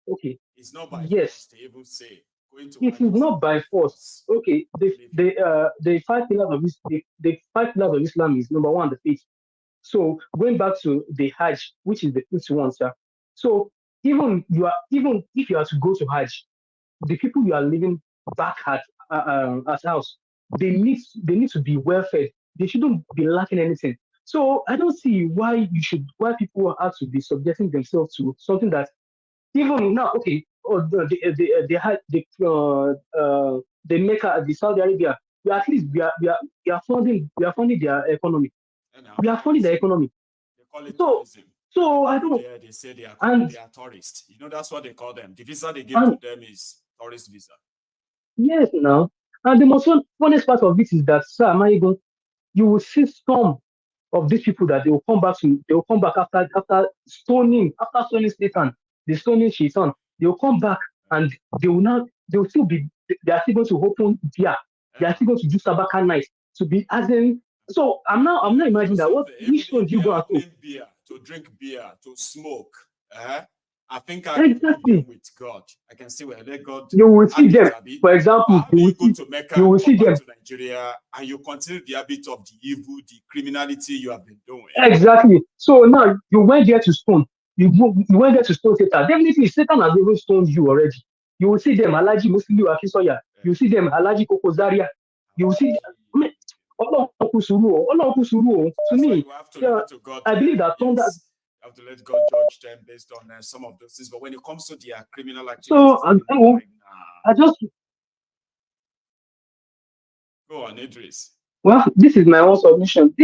Okay. It's not by yes. force to even say It is not by force. Okay, the 5 pillars of the 5 pillars of Islam is number one, the faith. So going back to the Hajj, which is the fifth one, sir. So even if you are to go to Hajj, the people you are living back at house, they need to be well fed. They shouldn't be lacking anything. So I don't see why people have to be subjecting themselves to something that even now, okay, the Mecca, the Saudi Arabia, at least we are funding their economy. We are funding the economy. They call it So tourism. so I don't. They say they are tourists. You know, that's what they call them. The visa they give to them is tourist visa. Yes, now. And the most funniest part of it is that, sir, Maiyegun, you will see some of these people that they will come back after stoning Satan, the stoning Shaitan. They will come back and they will still be, they are still going to open beer. They are still going to do sabaka night to be as in. So I'm not imagining that which one do you go and cook? Beer, to drink beer, to smoke. I think I can leave them with God. I can see where they God. You will see them. For example, you go to Mecca, you will see them to Nigeria, and you continue the habit of the evil, the criminality you have been doing. Exactly. So now you went there to stone. You went there to stone Satan. Definitely, Satan has even stoned you already. You will see them, Alaji Musili Akisoya. You will see them, Alaji Kokozaria. You will see. To me, I believe that thunder. You have to let God judge them based on some of those things. But when it comes to their criminal activities, so I just go on, Idris. Well, this is my own submission.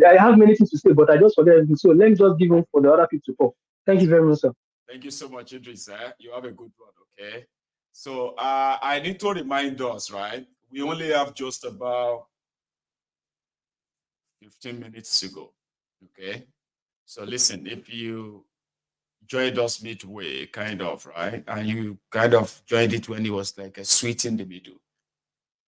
I have many things to say, but I just forget everything. So let me just give room for the other people to talk. Thank you very much, sir. Thank you so much, Idris. You have a good one, okay? So I need to remind us, right? We only have just about 15 minutes to go, okay? So listen, if you joined us midway, kind of, right? And you kind of joined it when it was like a sweet in the middle,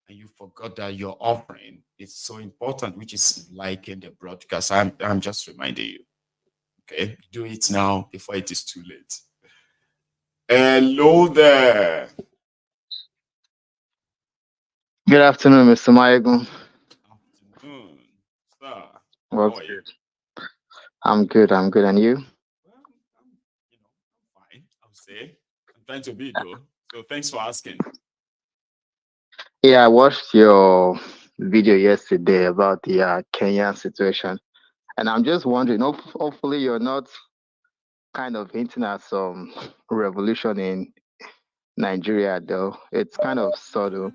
and you forgot that your offering is so important, which is like in the broadcast. I'm just reminding you, okay? Do it now before it is too late. Hello there. Good afternoon, Mr. Maiyegun. Afternoon, sir. What's good? I'm good. And you? Well, I'm fine, I would say. I'm trying to be, though. So thanks for asking. Yeah, I watched your video yesterday about the Kenyan situation. And I'm just wondering, hopefully you're not kind of hinting at some revolution in Nigeria, though. It's kind of subtle.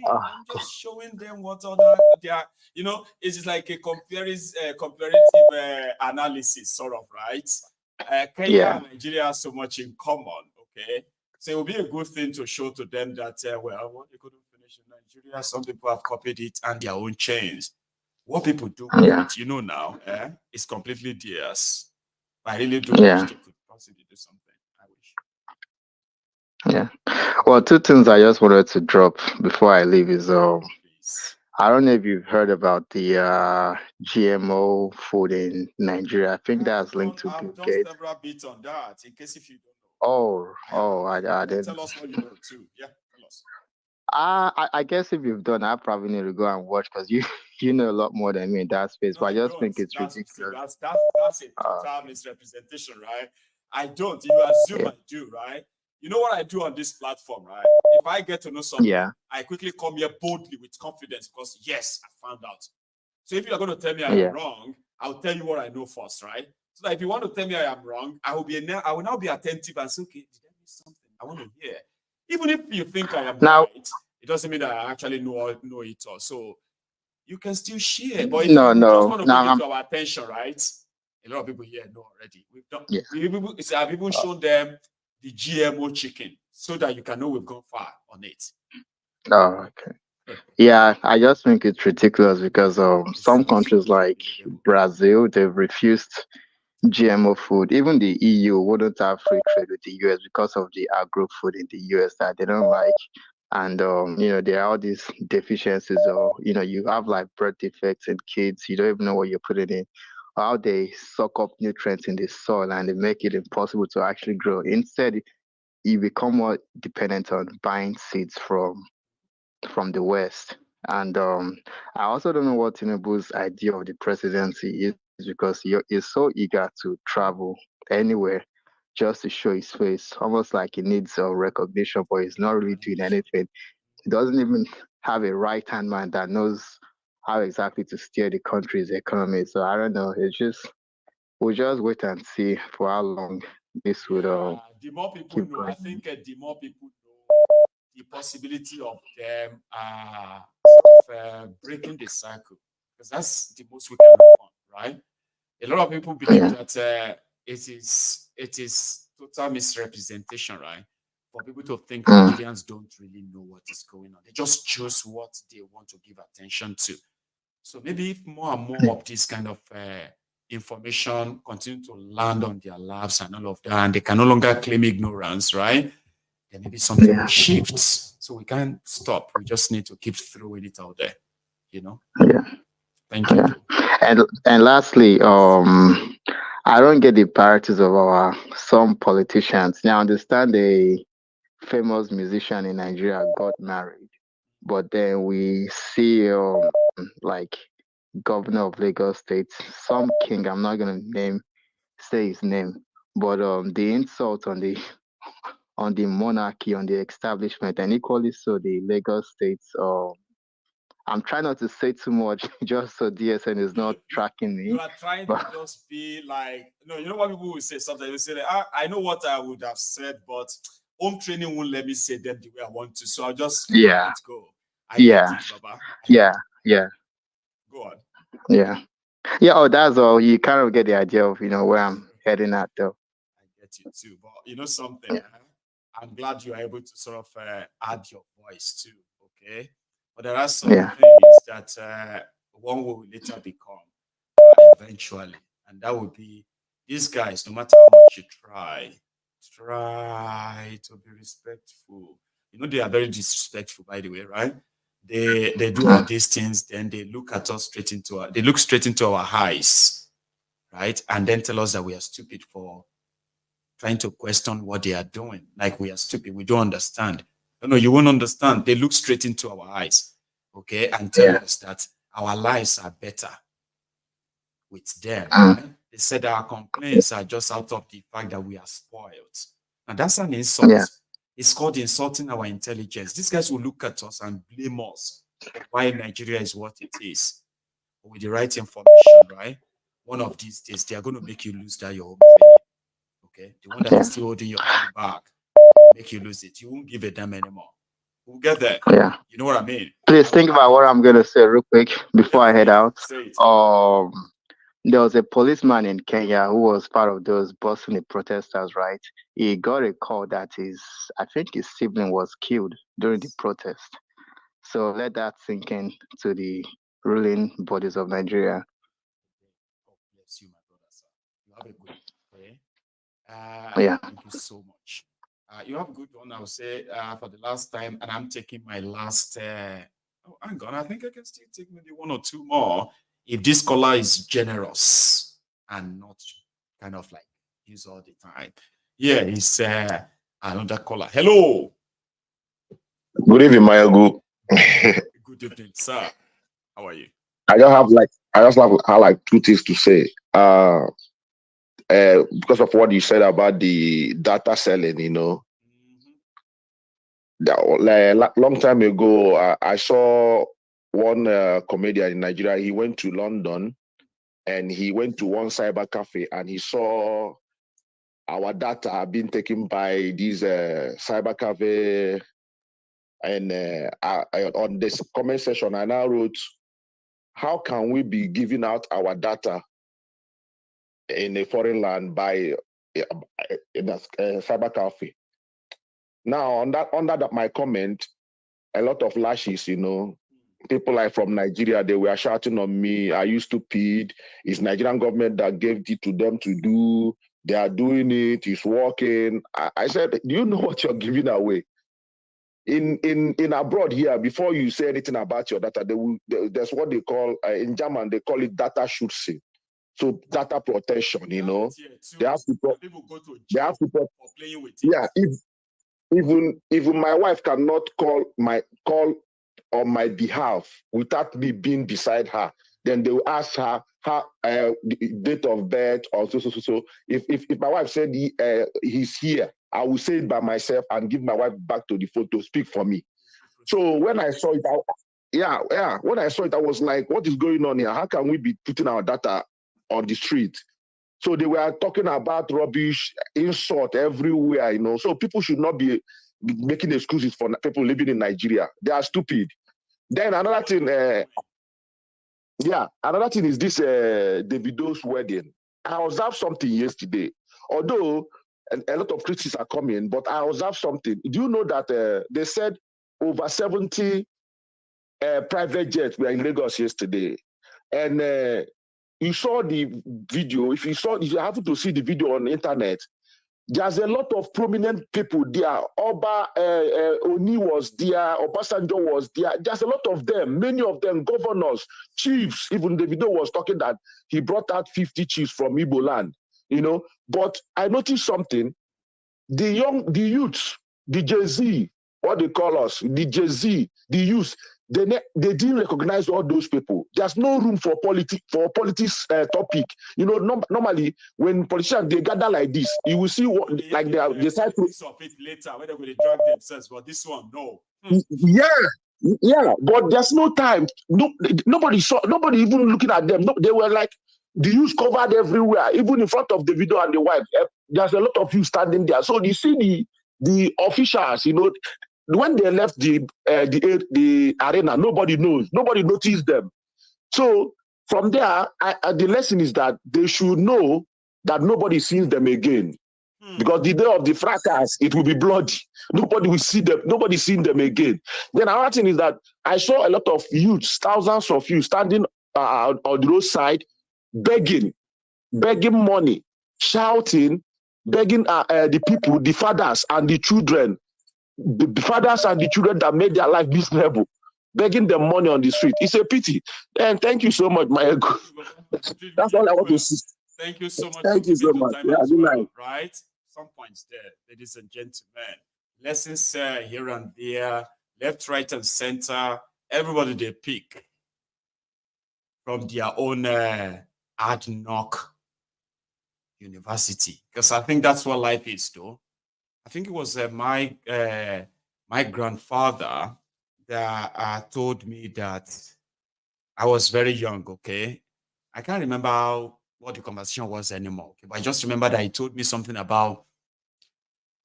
I'm just showing them what other they are. It's just like a comparative analysis, sort of, right? Kenya and Nigeria have so much in common, okay? So it will be a good thing to show to them that, what they couldn't finish in Nigeria, some people have copied it and their own chains. What people do with it, now, is completely theirs. I really do wish they could possibly do something. Yeah. Well, two things I just wanted to drop before I leave is I don't know if you've heard about the GMO food in Nigeria. I think that's linked to Bill Gates. I've done several bits on that, in case if you don't know. I didn't. Tell us what you know too. Yeah, tell us. I guess if you've done, I probably need to go and watch because you know a lot more than me in that space. But I just think it's ridiculous. That's a total misrepresentation, right? I don't. You assume I do, right? You know what I do on this platform, right? If I get to know something, I quickly come here boldly with confidence because, yes, I found out. So if you're going to tell me I am wrong, I'll tell you what I know first, right? So that if you want to tell me I am wrong, I will now be attentive and say, okay, did I miss something? I want to hear. Even if you think I am right, it doesn't mean that I actually know it all. So you can still share. But if you just want to bring it to our attention, right? A lot of people here know already. I've even shown them the GMO chicken so that you can know we've gone far on it. Oh, okay. Yeah, I just think it's ridiculous because some countries like Brazil, they've refused GMO food. Even the EU wouldn't have free trade with the US because of the agro food in the US that they don't like. And, there are all these deficiencies or, you have like birth defects in kids. You don't even know what you're putting in. How they suck up nutrients in the soil and they make it impossible to actually grow. Instead, you become more dependent on buying seeds from the West. And I also don't know what Tinubu's idea of the presidency is, because he's so eager to travel anywhere just to show his face, almost like he needs recognition, but he's not really doing anything. He doesn't even have a right-hand man that knows how exactly to steer the country's economy. So I don't know. We'll just wait and see for how long this would the more people keep know, going. I think the more people know the possibility of them sort of breaking the cycle, because that's the most we can hope on, right? A lot of people believe that it is total misrepresentation, right? For people to think Nigerians don't really know what is going on. They just choose what they want to give attention to. So maybe if more and more of this kind of information continue to land on their laps and all of that, and they can no longer claim ignorance, right? Then maybe something shifts. So we can't stop. We just need to keep throwing it out there, you know? Yeah. Thank you. And lastly, I don't get the priorities of some politicians. Now, I understand a famous musician in Nigeria got married, but then we see like governor of Lagos State, some king, I'm not gonna say his name, but the insult on the monarchy, on the establishment, and equally so the Lagos State. I'm trying not to say too much just so DSN is not tracking me. You are trying to just be like, no, you know what people will say sometimes? They say, like, I know what I would have said, but home training won't let me say them the way I want to. So I'll just let it go. I get it, Baba. Yeah. Go on. Yeah. Oh, that's all. You kind of get the idea of, where I'm heading at, though. I get you too. But you know something? I'm glad you are able to sort of add your voice too, okay? But there are some things that one will later become eventually. And that would be, these guys, no matter how much you try to be respectful. You know, they are very disrespectful, by the way, right? They do all these things, then they look at us straight into our eyes, right? And then tell us that we are stupid for trying to question what they are doing. Like we are stupid, we don't understand. No, you won't understand. They look straight into our eyes, okay, and tell us that our lives are better with them. Right? They said our complaints are just out of the fact that we are spoiled. And that's an insult. It's called insulting our intelligence. These guys will look at us and blame us for why Nigeria is what it is. With the right information, right? One of these days, they are going to make you lose that your home training. Okay? The one that is still holding your phone back will make you lose it. You won't give a damn anymore. We'll get there. Yeah. You know what I mean? Please think about what I'm going to say real quick before I head out. There was a policeman in Kenya who was part of those busting the protesters, right? He got a call that I think his sibling was killed during the protest. So let that sink in to the ruling bodies of Nigeria. God bless you, my brother, sir. You have a good day. Thank you so much. You have a good one, I would say, for the last time. And I'm taking my last... hang on. I think I can still take maybe one or two more. If this caller is generous and not kind of like use all the time. Yeah, it's another caller. Hello. Good evening, Maiyegun. Good evening, sir. How are you? I just have like two things to say. Because of what you said about the data selling, long time ago, I saw one comedian in Nigeria. He went to London and he went to one cyber cafe and he saw our data being taken by these cyber cafe. And on this comment section, I now wrote, how can we be giving out our data in a foreign land by in a cyber cafe? Now, under that my comment, a lot of lashes, people like from Nigeria, they were shouting on me, are you stupid? It's Nigerian government that gave it to them to do. They are doing it, it's working. I said, do you know what you're giving away? In abroad here, before you say anything about your data, there's what they call, in German, they call it data schützen. So data protection, they have to, people go to jail for playing with it. Yeah, even my wife cannot call on my behalf without me being beside her. Then they will ask her the date of birth or so. If my wife said he's here, I will say it by myself and give my wife back to the phone to speak for me. So when I saw it, when I saw it, I was like, what is going on here? How can we be putting our data on the street? So they were talking about rubbish, insult everywhere, you know. So people should not be making excuses for people living in Nigeria. They are stupid. Then another thing, another thing is this Davido's wedding. I observed something yesterday. Although a lot of critics are coming, but I observed something. Do you know that they said over 70 private jets were in Lagos yesterday? And you saw the video. If you happen to see the video on the internet, there's a lot of prominent people there. Oba Oni was there, Obasanjo was there. There's a lot of them, many of them governors, chiefs. Even Davido was talking that he brought out 50 chiefs from Igbo land, you know. But I noticed something. The youths, the Jay-Z, what they call us, the Jay-Z, the youth, they didn't recognize all those people. There's no room for politics topic. You know, normally when politicians they gather like this, you will see what like they decide to of it later when they will drag themselves. But this one, no. Yeah, but there's no time. Nobody even looking at them. No, they were like the youth covered everywhere, even in front of the video and the wife. There's a lot of you standing there. So you see the officials, you know, when they left the arena, nobody noticed them. So from there, the lesson is that they should know that nobody sees them again. Because the day of the fracas, it will be bloody. Nobody will see them. Nobody seeing them again. Then another thing is that I saw a lot of youths, thousands of youths standing on the roadside, begging money, shouting, begging the people, the fathers and the children, the fathers and the children that made their life miserable, begging them money on the street. It's a pity. And thank you so much, Maiyegun. That's all I want to see. Thank you so much. Thank you so much. Yeah, good night. Right? Some points there, ladies and gentlemen. Lessons here and there, left, right, and center. Everybody they pick from their own ad hoc university. Because I think that's what life is, though. I think it was my grandfather that told me that I was very young, okay? I can't remember what the conversation was anymore, okay? But I just remember that he told me something about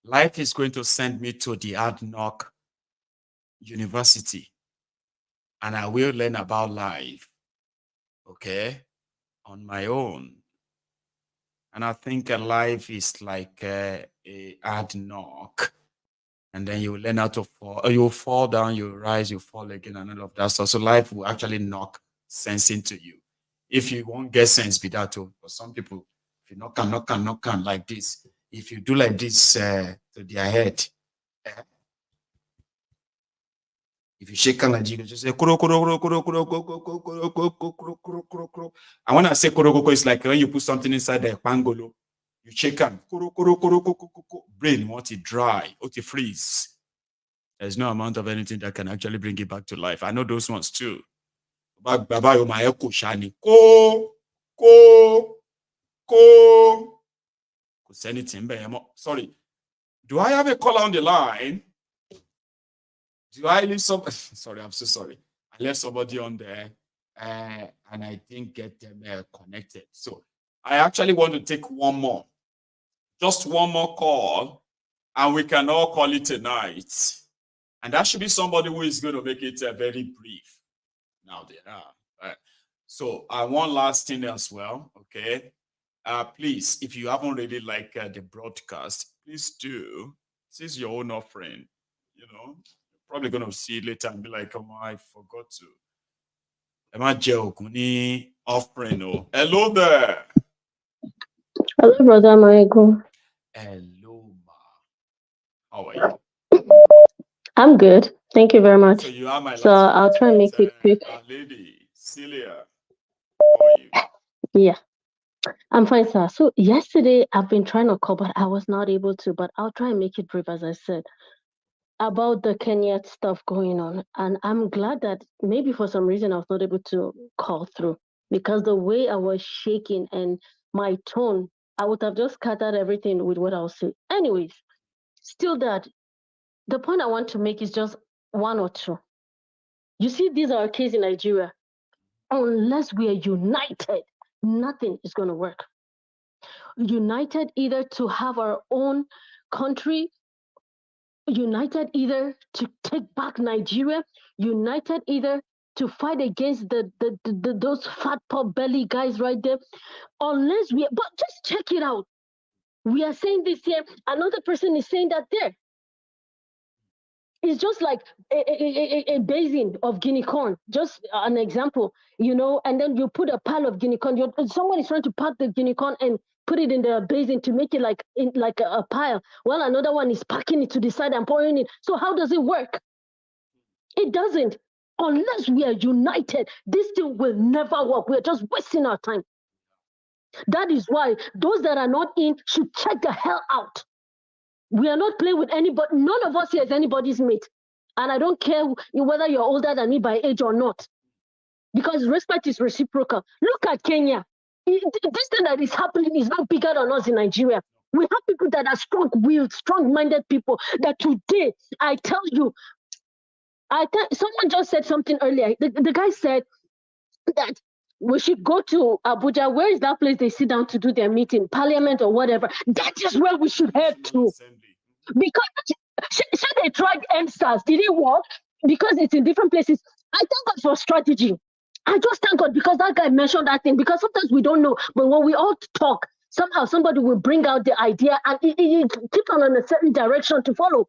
life is going to send me to the ad hoc university and I will learn about life, okay, on my own. And I think life is like a ad hoc. And then you learn how to fall. You fall down, you rise, you fall again, and all of that stuff. So life will actually knock sense into you. If you won't get sense, be that too. For some people, if you knock on like this, if you do like this to their head, if you shake on like you can just say kuro kuro kuro kuro kuro kuro kuro kuro kuro kuro kuro kuro. And when I say kuro kuro, it's like when you put something inside the pangolo. You shake on brain, want it dry, want it freeze. There's no amount of anything that can actually bring it back to life. I know those ones too. Baba yo my echo shani. Sorry. Do I have a caller on the line? Do I leave some? Sorry, I'm so sorry. I left somebody on there and I didn't get them connected. So I actually want to take one more. Just one more call, and we can all call it a night. And that should be somebody who is going to make it very brief. Now there are. So one last thing as well, okay? Please, if you haven't really liked the broadcast, please do. This is your own offering. You know, you're probably going to see it later and be like, oh, I forgot to. Offering. Hello there. Hello, Brother Maiyegun. Hello, ma. How are you? I'm good. Thank you very much. So you are my So I'll try and make it quick. Lady Celia. How are you? Yeah, I'm fine, sir. So yesterday I've been trying to call, but I was not able to. But I'll try and make it brief, as I said. about the Kenya stuff going on, and I'm glad that maybe for some reason I was not able to call through, because the way I was shaking and my tone, I would have just scattered everything with what I was saying. Anyways, still that, the point I want to make is just one or two. You see, these are our case in Nigeria. Unless we are united, nothing is going to work. United either to have our own country, united either to take back Nigeria, united either to fight against those fat pot belly guys right there. Unless we, but just check it out. We are saying this here, another person is saying that there. It's just like a basin of guinea corn, just an example, and then you put a pile of guinea corn. Somebody's trying to pack the guinea corn and put it in the basin to make it like a pile, while another one is packing it to the side and pouring it. So how does it work? It doesn't. Unless we are united, this thing will never work. We're just wasting our time. That is why those that are not in should check the hell out. We are not playing with anybody. None of us here is anybody's mate. And I don't care whether you're older than me by age or not, because respect is reciprocal. Look at Kenya. This thing that is happening is not bigger than us in Nigeria. We have people that are strong-willed, strong-minded people that today, I tell you, someone just said something earlier. The guy said that we should go to Abuja. Where is that place they sit down to do their meeting? Parliament or whatever. That is where we should head to. Because they tried MSAS, did it work? Because it's in different places. I thank God for strategy. I just thank God because that guy mentioned that thing. Because sometimes we don't know, but when we all talk, somehow somebody will bring out the idea and it keeps on in a certain direction to follow.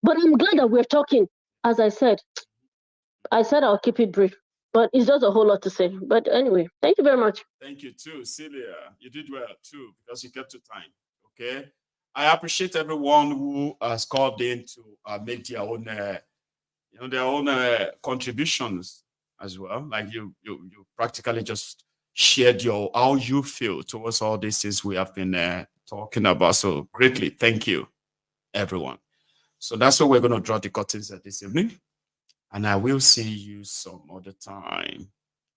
But I'm glad that we're talking. As I said I'll keep it brief. But it's just a whole lot to say. But anyway, thank you very much. Thank you too, Celia. You did well too, because you kept your time. Okay. I appreciate everyone who has called in to make their own, contributions as well. Like you practically just shared how you feel towards all these things we have been talking about. So greatly, thank you, everyone. So that's what we're going to draw the curtains at this evening. And I will see you some other time.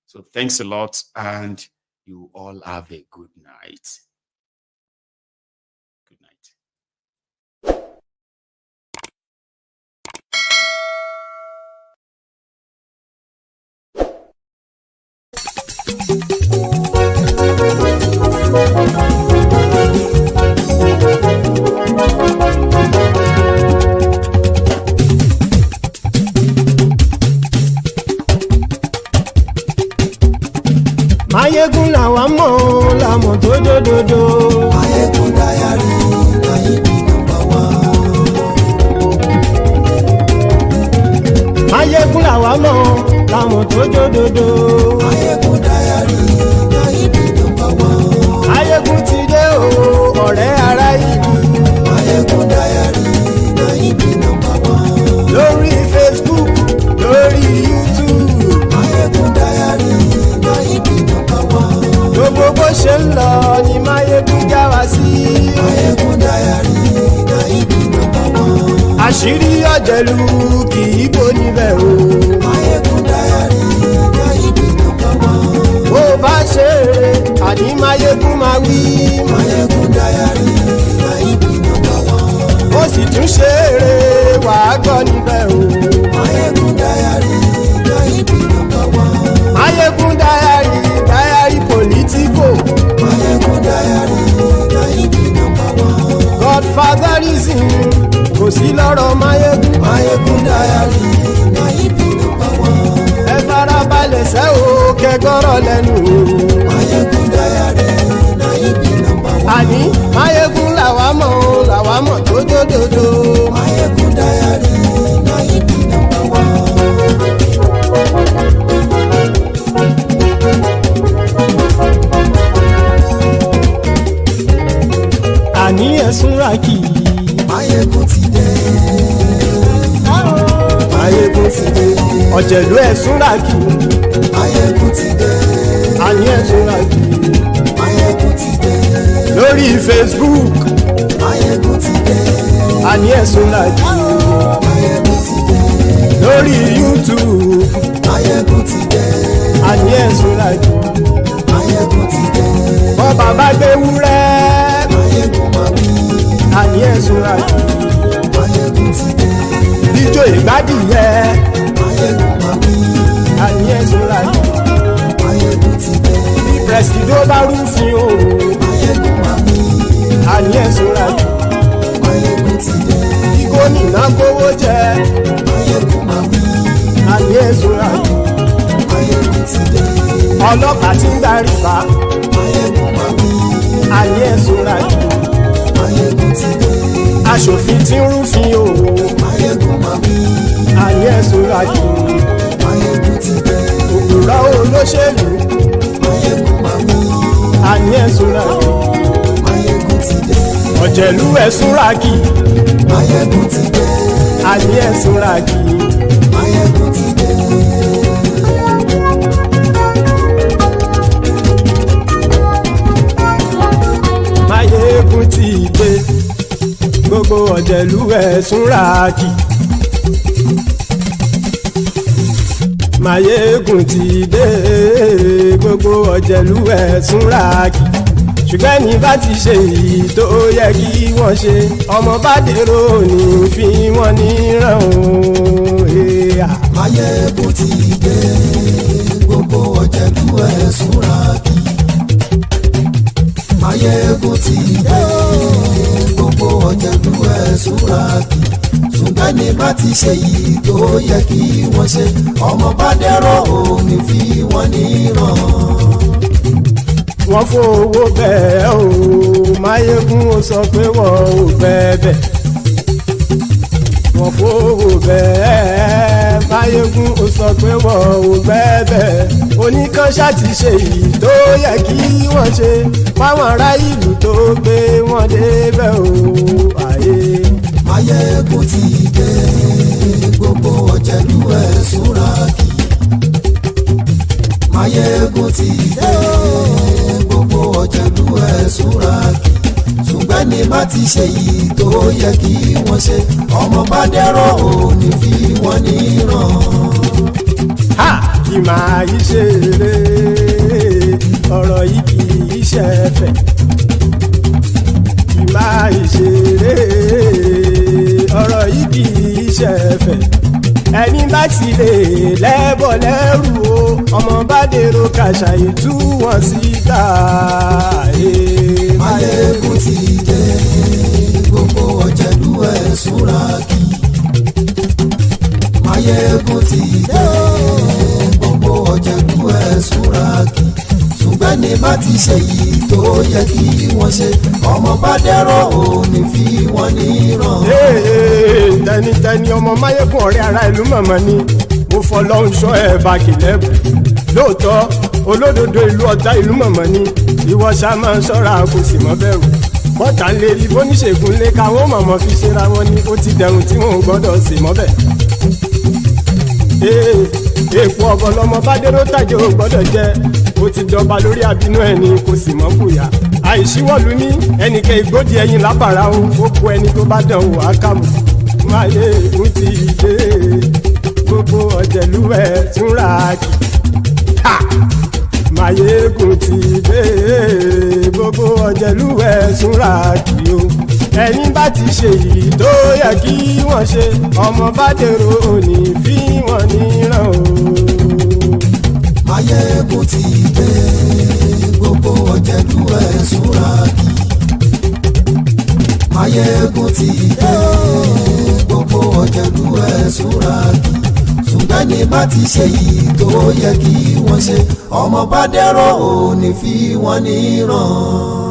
So thanks a lot, and you all have a good night. Good night. Maiyegun làwa mọ̀ làmọ̀ tó dòdòdò. Maiyegun Diary Haiti #1. Maiyegun làwa mọ̀ làmọ̀ tó dòdòdò. Maiyegun Diary Haiti #1. Maiyegun ti dé o ọ̀rẹ́ ará ìlú. Maiyegun Diary Haiti #1. Lórí Facebook, lórí YouTube. Maiyegun Diary Haiti #1. Gbogbo bó ṣe ń lọ ni Maiyegun já wa sí. Maiyegun Diary Haiti #1. Àṣírí ọ̀jẹ̀lú kì í bò níbẹ̀ o. Maiyegun Diary Haiti #1. Bó bá ṣe eré àní Maiyegun máa wí. Maiyegun Diary Haiti #1. Ó sì tún ṣe eré wàá gbọ́ níbẹ̀ o. Maiyegun Diary Haiti #1. Maiyegun Diary political. Maiyegun Diary Haiti #1. Godfatherism kò sí lọ́rọ̀ Maiyegun. Maiyegun Diary Haiti #1. Ẹ farabalẹ̀ sẹ́ o kẹgọ́rọ̀ lẹ́nu o. Maiyegun Diary Haiti #1. Àní Maiyegun làwa mọ̀ tó dòdòdò. Maiyegun Diary Haiti #1. Àní ẹ̀sùn ràkì. Maiyegun ti dé. Maiyegun ti dé. Ọ̀jẹ̀lú ẹ̀sùn ràkì. Maiyegun ti dé. Àní ẹ̀sùn ràkì. Maiyegun ti dé. Lórí Facebook. Maiyegun ti dé. Àní ẹ̀sùn ràkì. lórí YouTube Maiyegun ti dé. àní ẹ̀sùn làjù Maiyegun ti dé. wọ́n bàbá gbé wúrẹ́ Maiyegun máa wí. àní ẹ̀sùn làjù Maiyegun ti dé. ijó ìgbádìyẹ Maiyegun máa wí. àní ẹ̀sùn làjù Maiyegun ti dé. bí pẹ̀sìdó bá rúfin o Maiyegun máa wí. àní ẹ̀sùn làjù Maiyegun ti dé. bí gómìnà kówó jẹ Maiyegun máa wí. àní ẹ̀sùn làjù Maiyegun ti dé. ọlọ́pàá tí ń darí bá Maiyegun máa wí. àní ẹ̀sùn làjù Maiyegun ti dé. aṣòfin tí ń rúfin o Maiyegun máa wí. àní ẹ̀sùn làjù Maiyegun ti dé. òpùrọ́ olóṣèlú Maiyegun máa wí. àní ẹ̀sùn làjù Maiyegun ti dé. ọ̀jẹ̀lú ẹ̀sùn ràkì Maiyegun ti dé. àní ẹ̀sùn ràkì Maiyegun ti dé. Maiyegun ti dé gbogbo ọ̀jẹ̀lú ẹ̀sùn ràkì Maiyegun ti dé gbogbo ọ̀jẹ̀lú ẹ̀sùn ràkì ṣùgbọ́n ní bá ti ṣe èyí tó yẹ kí wọ́n ṣe ọmọ bá dèrò ní fi wọ́n níran o. Maiyegun ti dé gbogbo ọ̀jẹ̀lú ẹ̀sùn ràkì. Maiyegun ti dé gbogbo ọ̀jẹ̀lú ẹ̀sùn ràkì. ṣùgbọ́n ní bá ti ṣe yìí tó yẹ kí wọ́n ṣe ọmọ bá dẹ́rọ̀ òní fi wọ́n níran. wọ́n fowó bẹ́ẹ̀ o Maiyegun ó sọ pé wọ́n ò fẹ́ bẹ́ẹ̀. wọ́n fowó bẹ́ẹ̀ Maiyegun ó sọ pé wọ́n ò fẹ́ bẹ́ẹ̀. oníkanṣá ti ṣe yìí tó yẹ kí wọ́n ṣe fáwọn ará ìlú tó gbé wọn débẹ̀ o. Maiyegun ti dé gbogbo ọ̀jẹ̀lú ẹ̀sùn ràkì. Maiyegun ti dé gbogbo ọ̀jẹ̀lú ẹ̀sùn ràkì. ṣùgbọ́n ní bá ti ṣe yìí tó yẹ kí wọ́n ṣe ọmọ bá dẹ́rọ̀ òní fi wọ́n níran. kì máa yí ṣe eré ọ̀rọ̀ yìí kì í ṣe ẹ̀fẹ̀. kì máa yí ṣe eré ọ̀rọ̀ yìí kì í ṣe ẹ̀fẹ̀. ẹni bá ti lè lẹ́bọ̀ lẹ́rù o ọmọ bá dèrò kàṣàyè tú wọn síta. Maiyegun ti dé gbogbo ọ̀jẹ̀lú ẹ̀sùn ràkì. Maiyegun ti dé gbogbo ọ̀jẹ̀lú ẹ̀sùn ràkì. ṣùgbọ́n ní bá ti ṣe yìí tó yẹ kí wọ́n ṣe ọmọ bá dẹ́rọ̀ òní fi wọ́n níran. tẹnitẹni ọmọ Maiyegun ọ̀rẹ́ ara ìlú mọ̀mọ́ ni mo fọlọ́run ṣọ́ ẹ̀ bá kìlẹ́bù. lóòótọ́ olódodo ìlú ọ̀tá ìlú mọ̀mọ́ ni ìwọ ṣá máa ń ṣọ́ra kò sì mọ́ bẹ̀rù. bọ́tà ń lè rí bóníṣègùn lé káwọn mọ̀mọ́ fi ṣera wọn ni ó ti dẹrùn tí wọn ò gbọ́dọ̀ sì mọ́ bẹ̀. èèpo ọ̀bọ lọmọ bá dérò tàjẹ́ ò gbọ́dọ̀ jẹ́ ó ti jọba lórí àbínú ẹni kò sì mọ́ bùyà. àìsíwọ́lu ní ẹnìkẹ́ ìgbódì ẹyin lábàrá o ó kó ẹni tó bá dán wò á kà mọ́. Maiyegun ti dé gbogbo ọ̀jẹ̀lú ẹ̀sùn ràkì. Maiyegun ti dé gbogbo ọ̀jẹ̀lú ẹ̀sùn ràkì o. ẹni bá ti ṣe yìí tó yẹ kí wọ́n ṣe ọmọ bá dèrò òní fi wọ́n níran o. Maiyegun ti dé gbogbo ọ̀jẹ̀lú ẹ̀sùn ràkì. Maiyegun ti dé gbogbo ọ̀jẹ̀lú ẹ̀sùn ràkì. ṣùgbọ́n ní bá ti ṣe yìí tó yẹ kí wọ́n ṣe ọmọ bá dẹ́rọ̀ òní fi wọ́n níran.